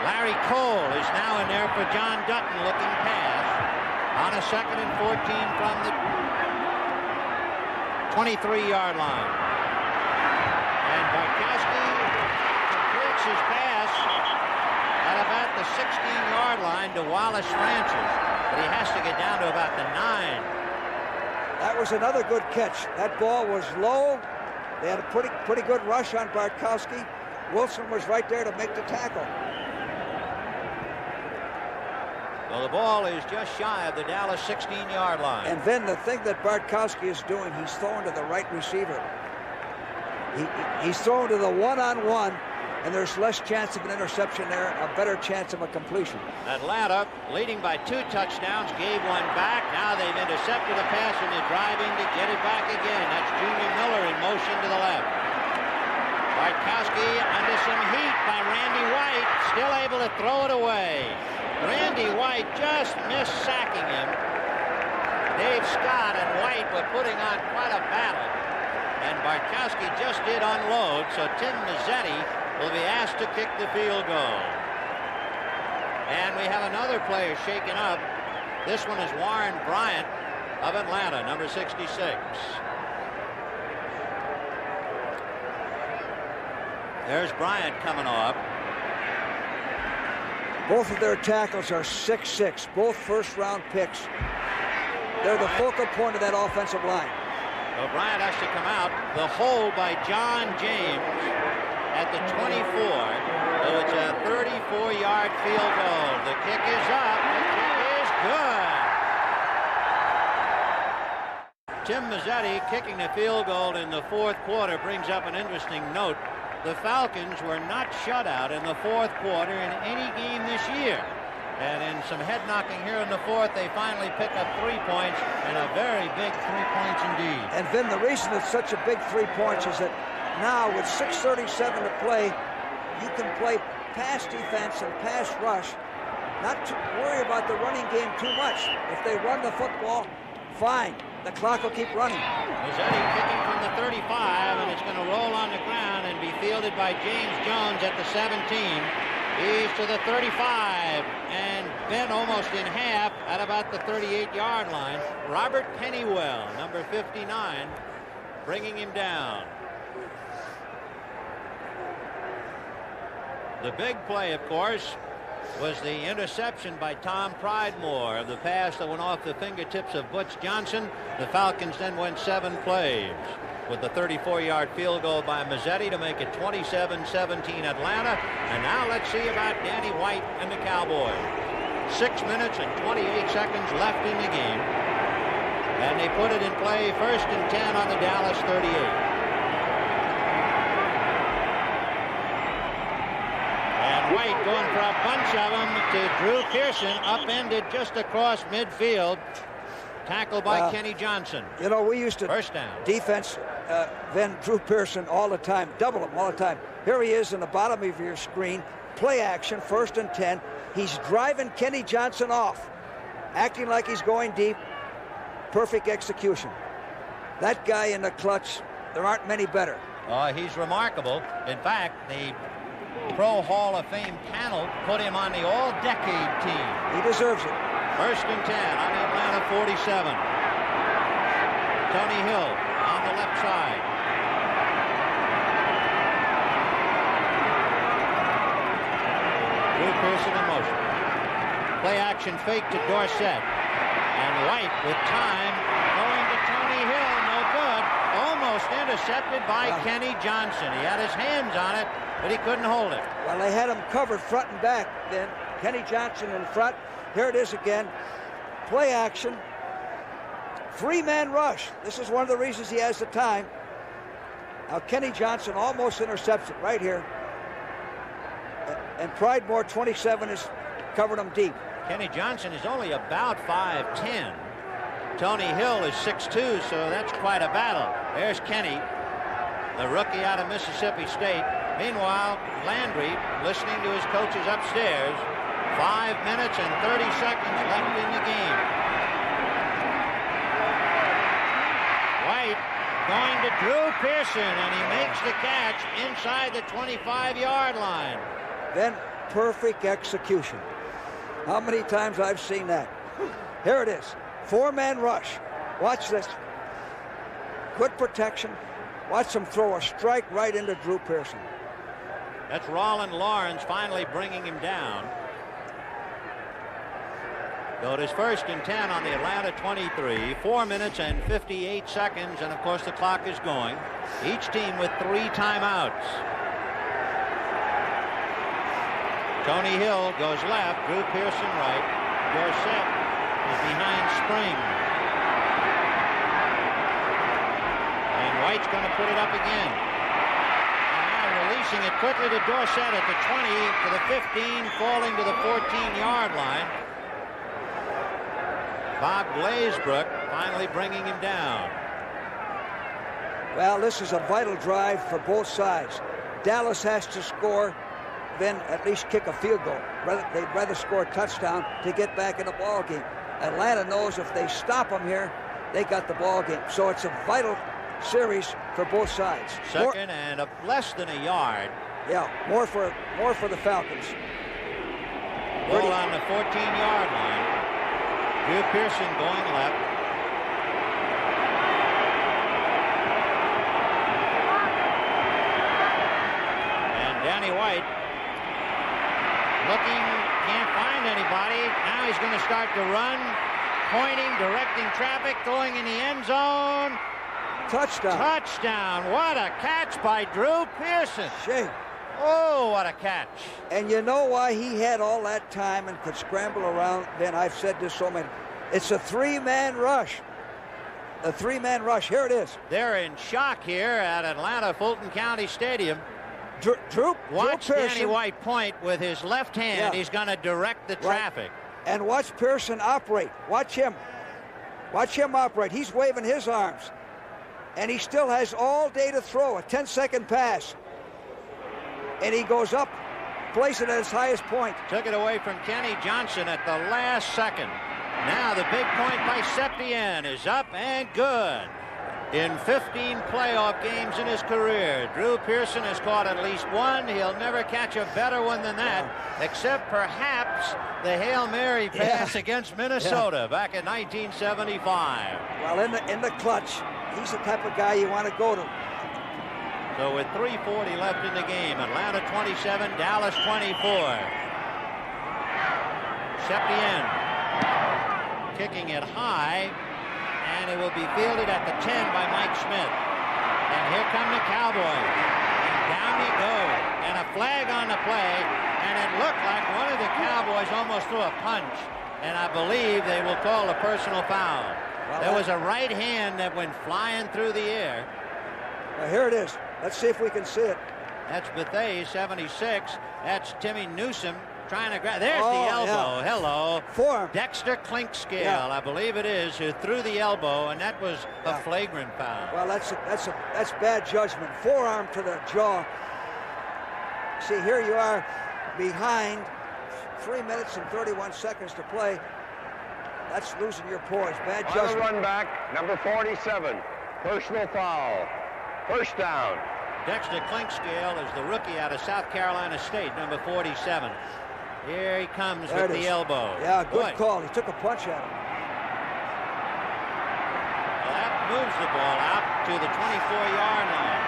Larry Cole is now in there for John Dutton, looking pass. On a 2nd and 14 from the 23-yard line. And Bartkowski completes his pass at about the 16-yard line to Wallace Francis. But he has to get down to about the 9. That was another good catch. That ball was low. They had a pretty good rush on Bartkowski. Wilson was right there to make the tackle. Well, the ball is just shy of the Dallas 16-yard line. And then the thing that Bartkowski is doing, he's throwing to the right receiver. He's throwing to the one-on-one, and there's less chance of an interception there, a better chance of a completion. Atlanta leading by 2 touchdowns, gave one back. Now they've intercepted a pass, and they're driving to get it back again. That's Junior Miller in motion to the left. Bartkowski under some heat by Randy White, still able to throw it away. Randy White just missed sacking him. Dave Scott and White were putting on quite a battle. And Bartkowski just did unload, so Tim Mazzetti will be asked to kick the field goal. And we have another player shaken up. This one is Warren Bryant of Atlanta, number 66. There's Bryant coming off. Both of their tackles are 6'6", both first-round picks. They're the focal point of that offensive line. Well, Bryant has to come out. The hold by John James at the 24. So it's a 34-yard field goal. The kick is up. The kick is good. Tim Mazzetti kicking the field goal in the 4th quarter brings up an interesting note. The Falcons were not shut out in the 4th quarter in any game this year. And in some head knocking here in the 4th, they finally pick up 3 points, and a very big 3 points indeed. And Vin, the reason it's such a big 3 points is that now with 6:37 to play, you can play pass defense and pass rush, not to worry about the running game too much. If they run the football, fine. The clock will keep running. Mazzetti kicking from the 35, and it's going to roll on the ground and be fielded by James Jones at the 17. He's to the 35 and bent almost in half at about the 38-yard line. Robert Pennywell, number 59, bringing him down. The big play, of course, was the interception by Tom Pridemore of the pass that went off the fingertips of Butch Johnson. The Falcons then went 7 plays with the 34-yard field goal by Mazzetti to make it 27-17 Atlanta. And now let's see about Danny White and the Cowboys. 6 minutes and 28 seconds left in the game. And they put it in play, 1st and 10 on the Dallas 38. White going for a bunch of them to Drew Pearson, upended just across midfield. Tackled by Kenny Johnson. You know, we used to first down defense then Drew Pearson all the time, double him all the time. Here he is in the bottom of your screen, play action, 1st and 10. He's driving Kenny Johnson off, acting like he's going deep. Perfect execution. That guy in the clutch, there aren't many better. He's remarkable. In fact, the Pro Hall of Fame panel put him on the all-decade team. He deserves it. 1st and 10 on the Atlanta 47. Tony Hill on the left side. Drew Pearson in motion. Play action fake to Dorsett. And White with time going to Tony Hill. No good. Almost intercepted by Kenny Johnson. He had his hands on it, but he couldn't hold it. Well, they had him covered front and back then. Kenny Johnson in front. Here it is again. Play action. 3-man rush. This is one of the reasons he has the time. Now Kenny Johnson almost intercepts it right here. And Pridemore, 27, has covered him deep. Kenny Johnson is only about 5'10". Tony Hill is 6'2", so that's quite a battle. There's Kenny, the rookie out of Mississippi State. Meanwhile, Landry listening to his coaches upstairs. 5 minutes and 30 seconds left in the game. White going to Drew Pearson, and he makes the catch inside the 25-yard line. Then perfect execution. How many times I've seen that? Here it is. 4-man rush. Watch this. Good protection. Watch him throw a strike right into Drew Pearson. That's Roland Lawrence finally bringing him down. So it is 1st and 10 on the Atlanta 23. 4 minutes and 58 seconds, and of course the clock is going. Each team with 3 timeouts. Tony Hill goes left, Drew Pearson right. Dorsett is behind Spring. And White's going to put it up again. And now releasing it quickly to Dorsett at the 20, to the 15, falling to the 14-yard line. Bob Glazebrook finally bringing him down. Well, this is a vital drive for both sides. Dallas has to score, then at least kick a field goal. They'd rather score a touchdown to get back in the ball game. Atlanta knows if they stop them here, they got the ball game. So it's a vital series for both sides. Second and less than a yard. Yeah, more for the Falcons. Ball on the 14-yard line. Drew Pearson going left. And Danny White looking, can't find anybody. Now he's going to start to run, pointing, directing traffic, going in the end zone. Touchdown. Touchdown. What a catch by Drew Pearson. Shame. Oh, what a catch. And you know why he had all that time and could scramble around? Ben, I've said this so many. It's a 3-man rush. A 3-man rush. Here it is. They're in shock here at Atlanta Fulton County Stadium. Watch Danny White point with his left hand. Yeah. He's going to direct the traffic. Right. And watch Pearson operate. Watch him. Watch him operate. He's waving his arms. And he still has all day to throw. A 10-second pass. And he goes up, place it at his highest point. Took it away from Kenny Johnson at the last second. Now the big point by Septien is up and good. In 15 playoff games in his career, Drew Pearson has caught at least one. He'll never catch a better one than that, except perhaps the Hail Mary pass against Minnesota back in 1975. Well, in the clutch, he's the type of guy you want to go to. So with 3:40 left in the game, Atlanta 27, Dallas 24. Septien kicking it high, and it will be fielded at the 10 by Mike Smith. And here come the Cowboys. And down he goes. And a flag on the play, and it looked like one of the Cowboys almost threw a punch. And I believe they will call a personal foul. Well, there was a right hand that went flying through the air. Well, here it is. Let's see if we can see it. That's Bethea, 76. That's Timmy Newsom trying to grab. There's the elbow. Yeah. Hello. Forearm. Dexter Clinkscale, Yeah. I believe it is, who threw the elbow, and that was a flagrant foul. Well, that's bad judgment. Forearm to the jaw. See, here you are behind 3 minutes and 31 seconds to play. That's losing your poise. Bad judgment. On the run back, number 47. Personal foul. First down. Dexter Clinkscale is the rookie out of South Carolina State, number 47. Here he comes There with the elbow. Yeah, good call. He took a punch at him. Well, that moves the ball out to the 24-yard line.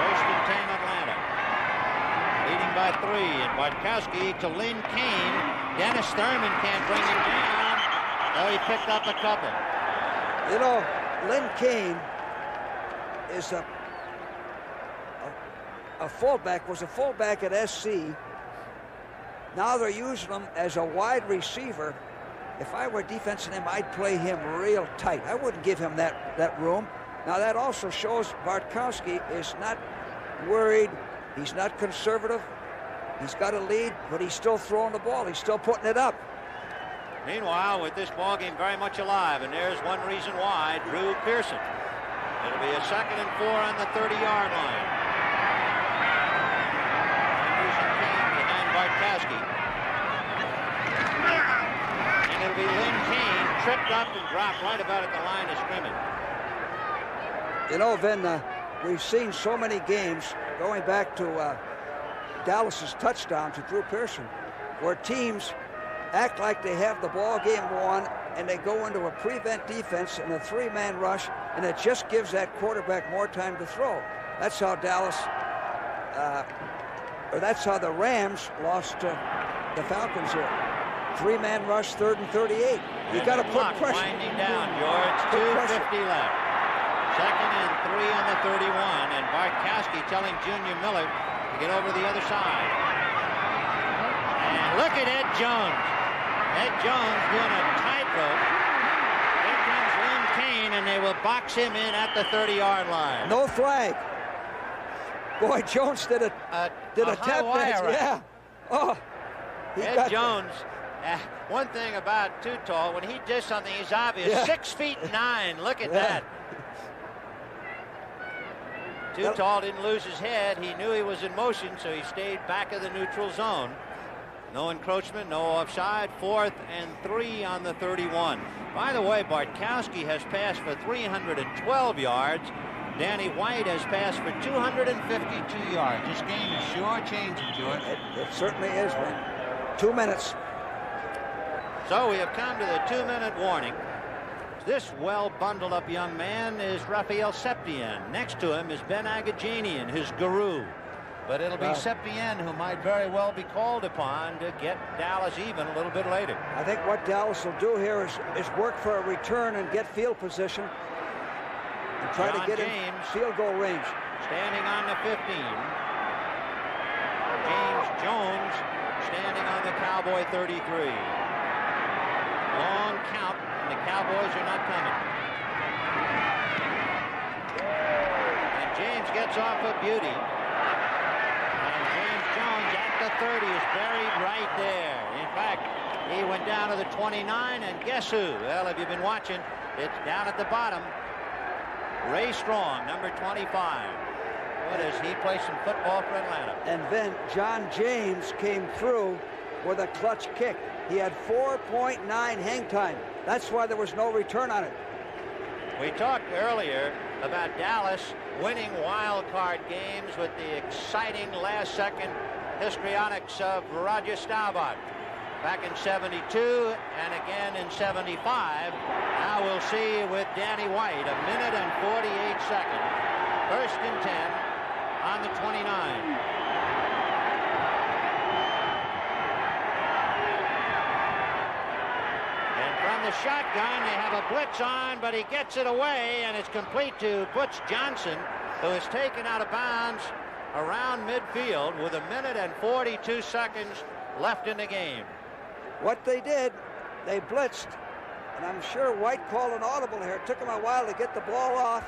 First and 10 Atlanta. Leading by 3, and Bartkowski to Lynn Kane. Dennis Thurman can't bring him down. Oh, he picked up a couple. You know, Lynn Kane is a fullback, was a fullback at SC. Now they're using him as a wide receiver. If I were defensing him, I'd play him real tight. I wouldn't give him that room. Now that also shows Bartkowski is not worried. He's not conservative. He's got a lead, but he's still throwing the ball. He's still putting it up. Meanwhile, with this ball game very much alive, and there's one reason why, Drew Pearson. It'll be a 2nd and 4 on the 30-yard line. Anderson Kane behind Bartkowski. And it'll be Lynn Kane tripped up and dropped right about at the line of scrimmage. You know, Vin, we've seen so many games going back to Dallas's touchdown to Drew Pearson, where teams act like they have the ball game won, and they go into a prevent defense and a 3-man rush, and it just gives that quarterback more time to throw. That's how Dallas, or that's how the Rams lost to the Falcons here. 3-man rush, 3rd and 38. You got to put pressure. Winding down, George. 2:50 left. 2nd and 3 on the 31, and Bartkowski telling Junior Miller to get over the other side. And look at Ed Jones. Ed Jones doing a tightrope. Here comes Lynn Kane, and they will box him in at the 30-yard line. No flag. Boy, Jones did a tap dance. Yeah. Oh. Ed Jones. One thing about Too Tall, when he does something, he's obvious. Yeah. 6'9". Look at that. Too Tall didn't lose his head. He knew he was in motion, so he stayed back of the neutral zone. No encroachment, no offside. 4th and 3 on the 31. By the way, Bartkowski has passed for 312 yards. Danny White has passed for 252 yards. This game is sure changing, George. It certainly is, man. 2 minutes. So we have come to the 2-minute warning. This well-bundled-up young man is Raphael Septien. Next to him is Ben Agajanian, his guru. But it'll be Septien who might very well be called upon to get Dallas even a little bit later. I think what Dallas will do here is work for a return and get field position and try to get in field goal range. Standing on the 15. James Jones standing on the Cowboy 33. Long count, and the Cowboys are not coming. And James gets off a beauty. And James Jones at the 30 is buried right there. In fact, he went down to the 29, and guess who? Well, if you've been watching, it's down at the bottom. Ray Strong, number 25. What does he play some football for Atlanta? And then John James came through with a clutch kick. He had 4.9 hang time. That's why there was no return on it. We talked earlier about Dallas winning wild card games with the exciting last-second histrionics of Roger Staubach. back in 72 and again in 75. Now we'll see with Danny White, 1 minute and 48 seconds. 1st and 10 on the 29. The shotgun, they have a blitz on, but he gets it away, and it's complete to Butch Johnson, who is taken out of bounds around midfield with 1 minute and 42 seconds left in the game. What they did, they blitzed, and I'm sure White called an audible here. It took him a while to get the ball off,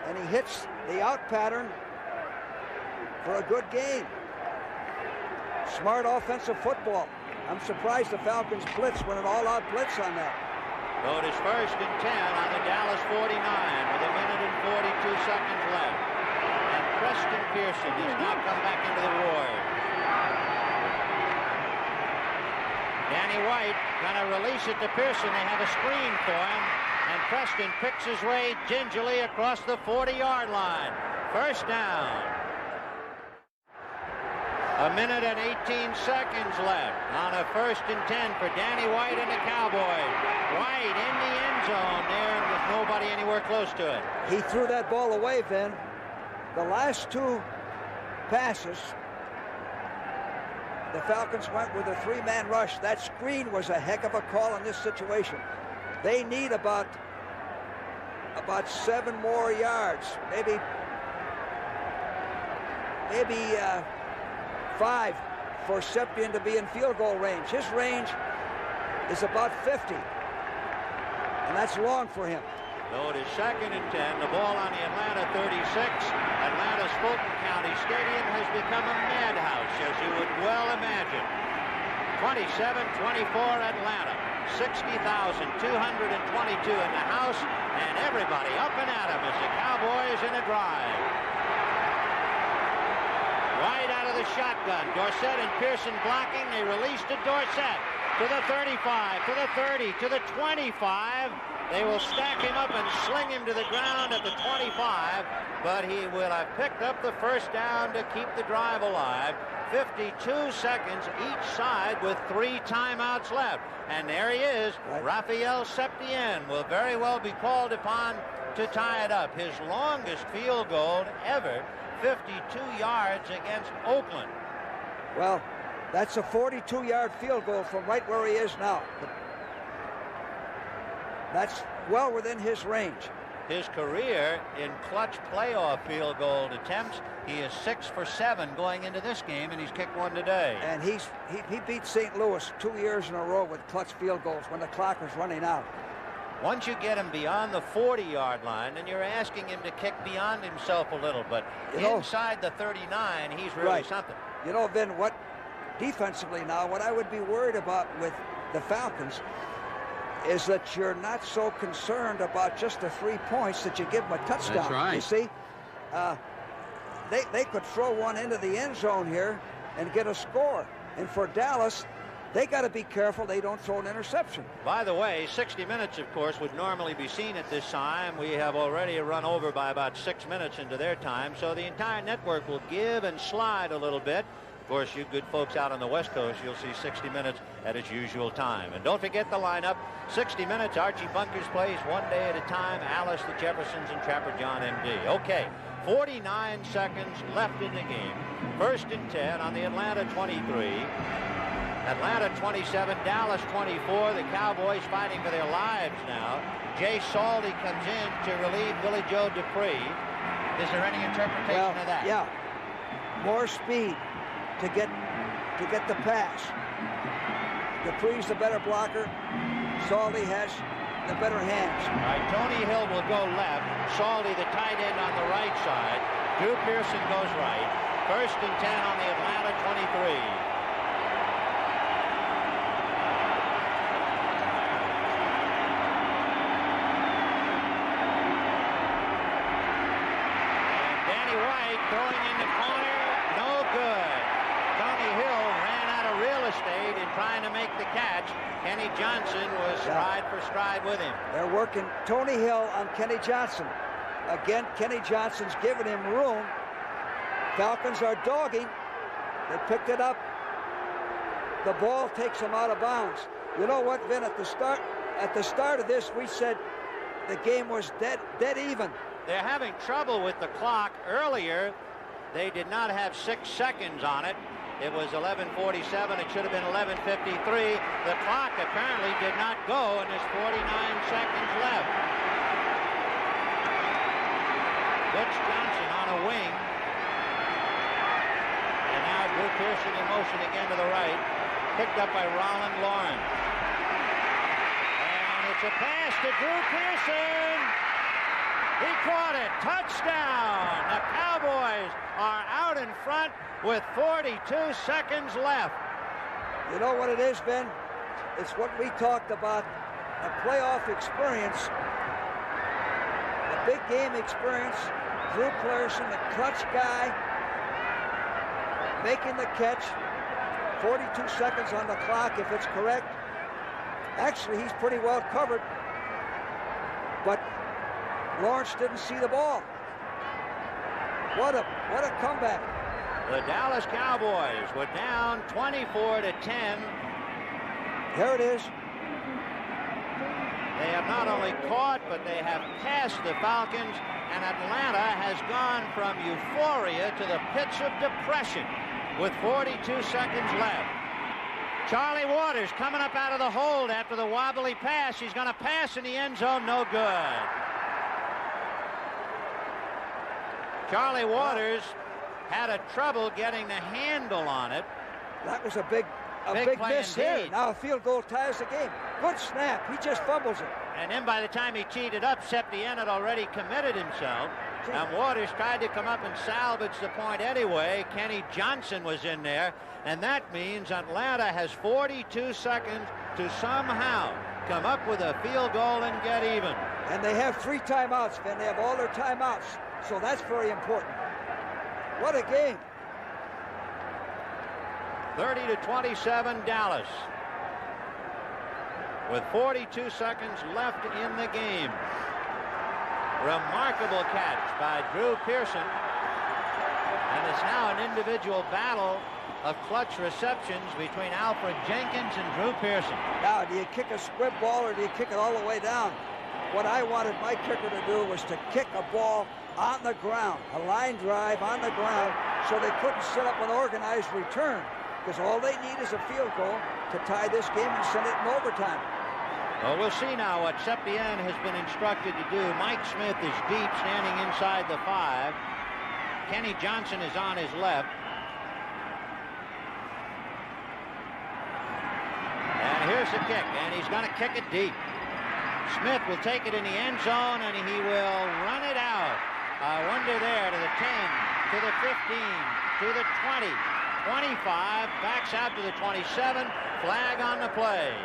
and he hits the out pattern for a good gain. Smart offensive football. I'm surprised the Falcons blitz when an all-out blitz on that. So it is 1st and 10 on the Dallas 49 with 1 minute and 42 seconds left. And Preston Pearson has now come back into the war. Danny White going to release it to Pearson. They have a screen for him. And Preston picks his way gingerly across the 40-yard line. 1st down. 1 minute and 18 seconds left on a 1st and 10 for Danny White and the Cowboys. White in the end zone there with nobody anywhere close to it. He threw that ball away, Vin. The last 2 passes, the Falcons went with a 3-man rush. That screen was a heck of a call in this situation. They need about 7 more yards, maybe 5 for Septian to be in field goal range. His range is about 50, and that's long for him. So it is 2nd and 10. The ball on the Atlanta 36. Atlanta's Fulton County Stadium has become a madhouse, as you would well imagine. 27-24 Atlanta. 60,222 in the house, and everybody up and at 'em as the Cowboys in a drive. White out of the shotgun. Dorsett and Pearson blocking. They release to Dorsett. To the 35, to the 30, to the 25. They will stack him up and sling him to the ground at the 25, but he will have picked up the 1st down to keep the drive alive. 52 seconds each side with 3 timeouts left. And there he is. Raphael Septien will very well be called upon to tie it up. His longest field goal ever. 52 yards against Oakland. Well, that's a 42-yard field goal from right where he is now. That's well within his range. His career in clutch playoff field goal attempts, he is 6 for 7 going into this game, and he's kicked 1 today. And he beat St. Louis 2 years in a row with clutch field goals when the clock was running out. Once you get him beyond the 40-yard line, then you're asking him to kick beyond himself a little, but inside the 39, he's really something. You know, Vin, what defensively now, what I would be worried about with the Falcons is that you're not so concerned about just the 3 points that you give them a touchdown. That's right. You see, they could throw one into the end zone here and get a score. And for Dallas, they got to be careful they don't throw an interception. By the way, 60 minutes, of course, would normally be seen at this time. We have already run over by about 6 minutes into their time, so the entire network will give and slide a little bit. Of course, you good folks out on the West Coast, you'll see 60 minutes at its usual time. And don't forget the lineup. 60 minutes, Archie Bunkers plays 1 day at a time. Alice, the Jeffersons, and Trapper John, M.D. Okay, 49 seconds left in the game. 1st and 10 on the Atlanta 23. Atlanta 27, Dallas 24. The Cowboys fighting for their lives now. Jay Saldy comes in to relieve Billy Joe Dupree. Is there any interpretation of that? Yeah, more speed to get the pass. Dupree's the better blocker. Saldy has the better hands. All right, Tony Hill will go left. Saldy, the tight end, on the right side. Drew Pearson goes right. 1st and 10 on the Atlanta 23. Throwing in the corner, no good. Tony Hill ran out of real estate in trying to make the catch. Kenny Johnson was stride for stride with him. They're working Tony Hill on Kenny Johnson. Again, Kenny Johnson's giving him room. Falcons are dogging. They picked it up. the ball takes them out of bounds. You know what, Vin? At the start of this, we said the game was dead even. They're having trouble with the clock. Earlier, they did not have 6 seconds on it. It was 11:47. It should have been 11:53. The clock apparently did not go, and there's 49 seconds left. Butch Johnson on a wing. And now Drew Pearson in motion again to the right. Picked up by Roland Lauren. And it's a pass to Drew Pearson. He caught it. Touchdown. The Cowboys are out in front with 42 seconds left. You know what it is, Ben? It's what we talked about, a playoff experience, a big game experience. Drew Pearson, the clutch guy, making the catch. 42 seconds on the clock, if it's correct. Actually, he's pretty well covered, but Lawrence didn't see the ball. What a comeback. The Dallas Cowboys were down 24-10. Here it is. They have not only caught, but they have passed the Falcons, and Atlanta has gone from euphoria to the pits of depression with 42 seconds left. Charlie Waters coming up out of the hold after the wobbly pass. He's going to pass in the end zone. No good. Charlie Waters had a trouble getting the handle on it. That was a big miss here. Now a field goal ties the game. Good snap. He just fumbles it. And then by the time he teed it up, Septien had already committed himself. And Waters tried to come up and salvage the point anyway. Kenny Johnson was in there. And that means Atlanta has 42 seconds to somehow come up with a field goal and get even. And they have 3 timeouts, Ben. They have all their timeouts. So that's very important. What a game. 30-27 Dallas. With 42 seconds left in the game. Remarkable catch by Drew Pearson. And it's now an individual battle of clutch receptions between Alfred Jenkins and Drew Pearson. Now, do you kick a squib ball or do you kick it all the way down? What I wanted my kicker to do was to kick a ball on the ground, a line drive on the ground, so they couldn't set up an organized return, because all they need is a field goal to tie this game and send it in overtime. Well, we'll see now what Septien has been instructed to do. Mike Smith is deep, standing inside the 5. Kenny Johnson is on his left. And here's the kick, and he's going to kick it deep. Smith will take it in the end zone, and he will run it out. I wonder there to the 10, to the 15, to the 20, 25, backs out to the 27, flag on the play.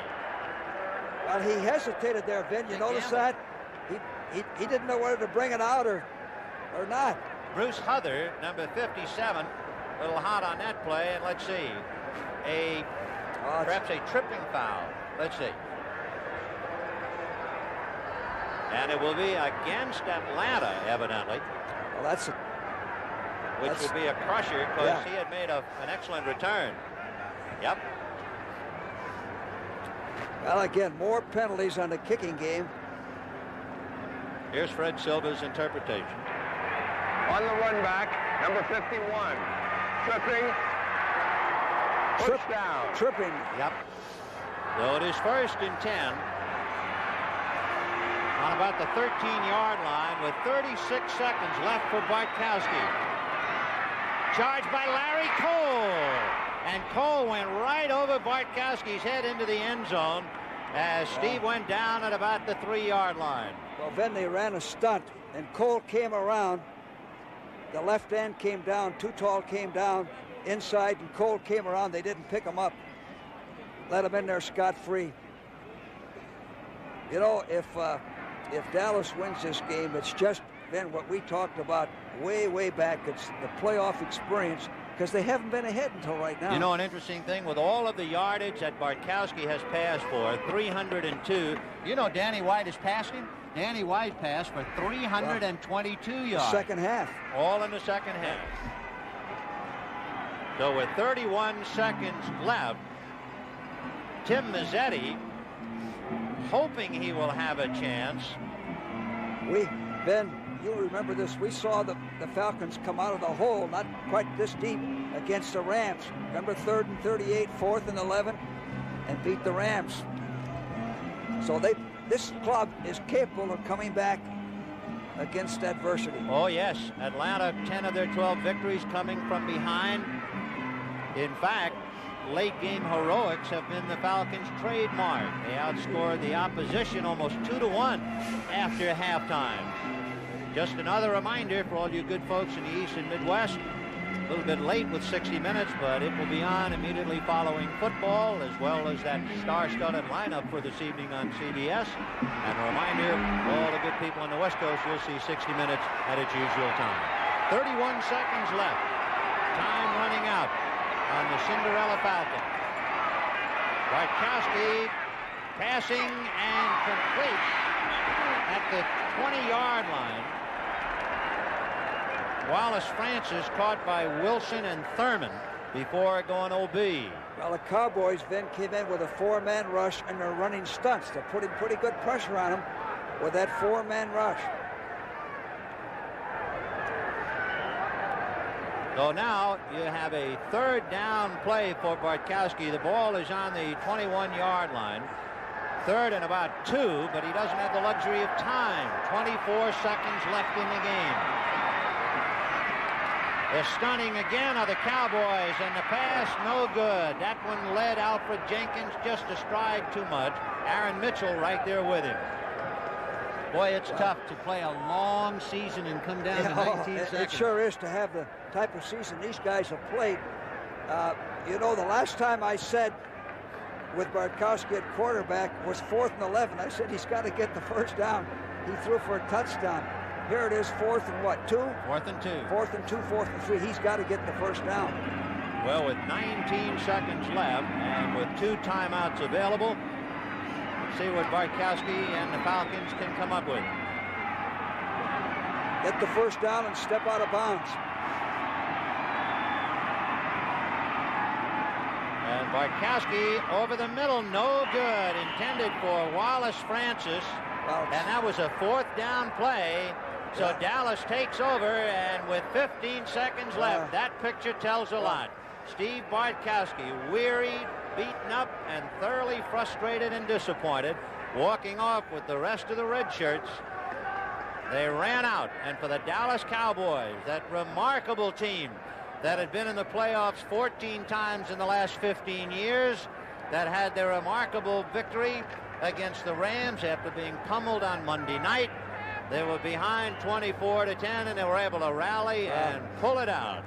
Well, he hesitated there, Ben. You notice that? He didn't know whether to bring it out or not. Bruce Huther, number 57, a little hot on that play, and let's see. Perhaps a tripping foul. Let's see. And it will be against Atlanta, evidently. Well, which would be a crusher, because he had made an excellent return. Yep. Well, again, more penalties on the kicking game. Here's Fred Silva's interpretation. On the run back, number 51. Tripping. Touchdown. Tripping. Yep. So it is 1st and 10. On about the 13-yard line with 36 seconds left for Bartkowski. Charged by Larry Cole. And Cole went right over Bartkowski's head into the end zone as Steve went down at about the 3-yard line. Well, then they ran a stunt, and Cole came around. The left end came down. Too Tall came down inside, and Cole came around. They didn't pick him up. Let him in there scot-free. You know, if Dallas wins this game, it's just then what we talked about way back. It's the playoff experience, because they haven't been ahead until right now. You know, an interesting thing, with all of the yardage that Bartkowski has passed for, 302. You know, Danny White has passed him. Danny White passed for 322 yards. Second half. All in the second half. So with 31 seconds left, Tim Mazzetti, hoping he will have a chance. Ben, you remember this. We saw the Falcons come out of the hole, not quite this deep, against the Rams. Remember 3rd and 38, 4th and 11, and beat the Rams. So this club is capable of coming back against adversity. Oh, yes. Atlanta, 10 of their 12 victories coming from behind. In fact, late game heroics have been the Falcons' trademark. They outscored the opposition almost 2-1 after halftime. Just another reminder for all you good folks in the East and Midwest. A little bit late with 60 minutes, but it will be on immediately following football, as well as that star-studded lineup for this evening on CBS. And a reminder, all the good people on the West Coast, you'll see 60 minutes at its usual time. 31 seconds left. Time running out on the Cinderella Falcon. Bartkowski passing and complete at the 20-yard line. Wallace Francis caught by Wilson and Thurman before going OB. Well, the Cowboys then came in with a 4-man rush, and they're running stunts. They're putting pretty good pressure on them with that 4-man rush. So now you have a 3rd down play for Bartkowski. The ball is on the 21-yard line. 3rd and about 2, but he doesn't have the luxury of time. 24 seconds left in the game. The stunning again of the Cowboys, and the pass no good. That one led Alfred Jenkins just a stride too much. Aaron Mitchell right there with him. Boy, it's tough to play a long season and come down to 19 seconds. It sure is, to have the type of season these guys have played. You know, the last time I said with Bartkowski at quarterback was 4th and 11. I said he's got to get the first down. He threw for a touchdown. Here it is, 4th and what, 2? 4th and 2. 4th and 2, 4th and 3. He's got to get the first down. Well, with 19 seconds left and with 2 timeouts available, let's see what Bartkowski and the Falcons can come up with. Get the first down and step out of bounds. And Bartkowski over the middle, no good. Intended for Wallace Francis. And that was a 4th down play. So Dallas takes over, and with 15 seconds left, that picture tells a lot. Steve Bartkowski, wearied, beaten up, and thoroughly frustrated and disappointed, walking off with the rest of the red shirts. They ran out, and for the Dallas Cowboys, that remarkable team that had been in the playoffs 14 times in the last 15 years, that had their remarkable victory against the Rams after being pummeled on Monday night. They were behind 24-10, and they were able to rally and pull it out.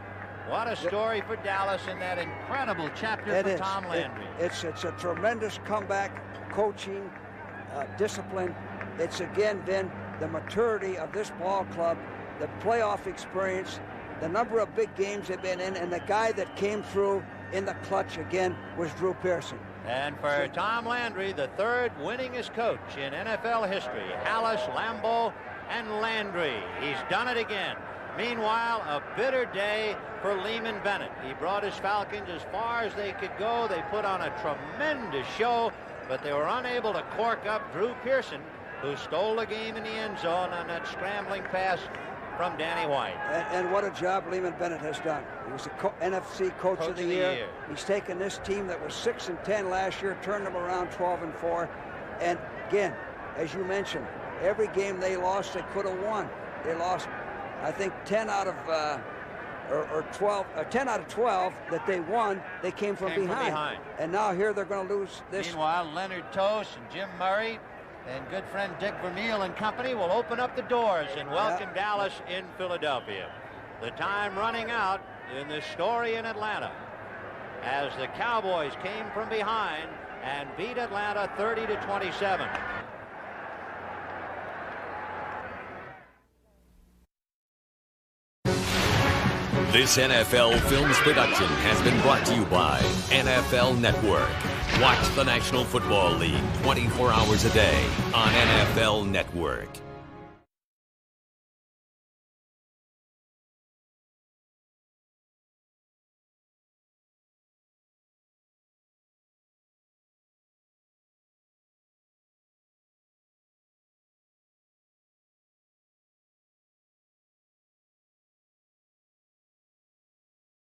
What a story for Dallas in that incredible chapter for Tom Landry. It's a tremendous comeback, coaching, discipline. It's again been the maturity of this ball club, the playoff experience, the number of big games they've been in, and the guy that came through in the clutch again was Drew Pearson. And for Tom Landry, the 3rd winningest coach in NFL history, Hallis, Lambeau, and Landry. He's done it again. Meanwhile, a bitter day for Lehman Bennett. He brought his Falcons as far as they could go. They put on a tremendous show, but they were unable to cork up Drew Pearson, who stole the game in the end zone on that scrambling pass from Danny White. And what a job Lehman Bennett has done. He was the NFC Coach of the Year. He's taken this team that was 6-10 last year, turned them around 12-4. And again, as you mentioned, every game they lost, they could have won. They lost, I think, 10 out of 10 out of 12 that they won. They came from behind. And now here they're going to lose this. Meanwhile, Leonard Tost and Jim Murray and good friend Dick Vermeil and company will open up the doors and welcome Dallas in Philadelphia. The time running out in this story in Atlanta as the Cowboys came from behind and beat Atlanta 30-27. This NFL Films production has been brought to you by NFL Network. Watch the National Football League 24 hours a day on NFL Network.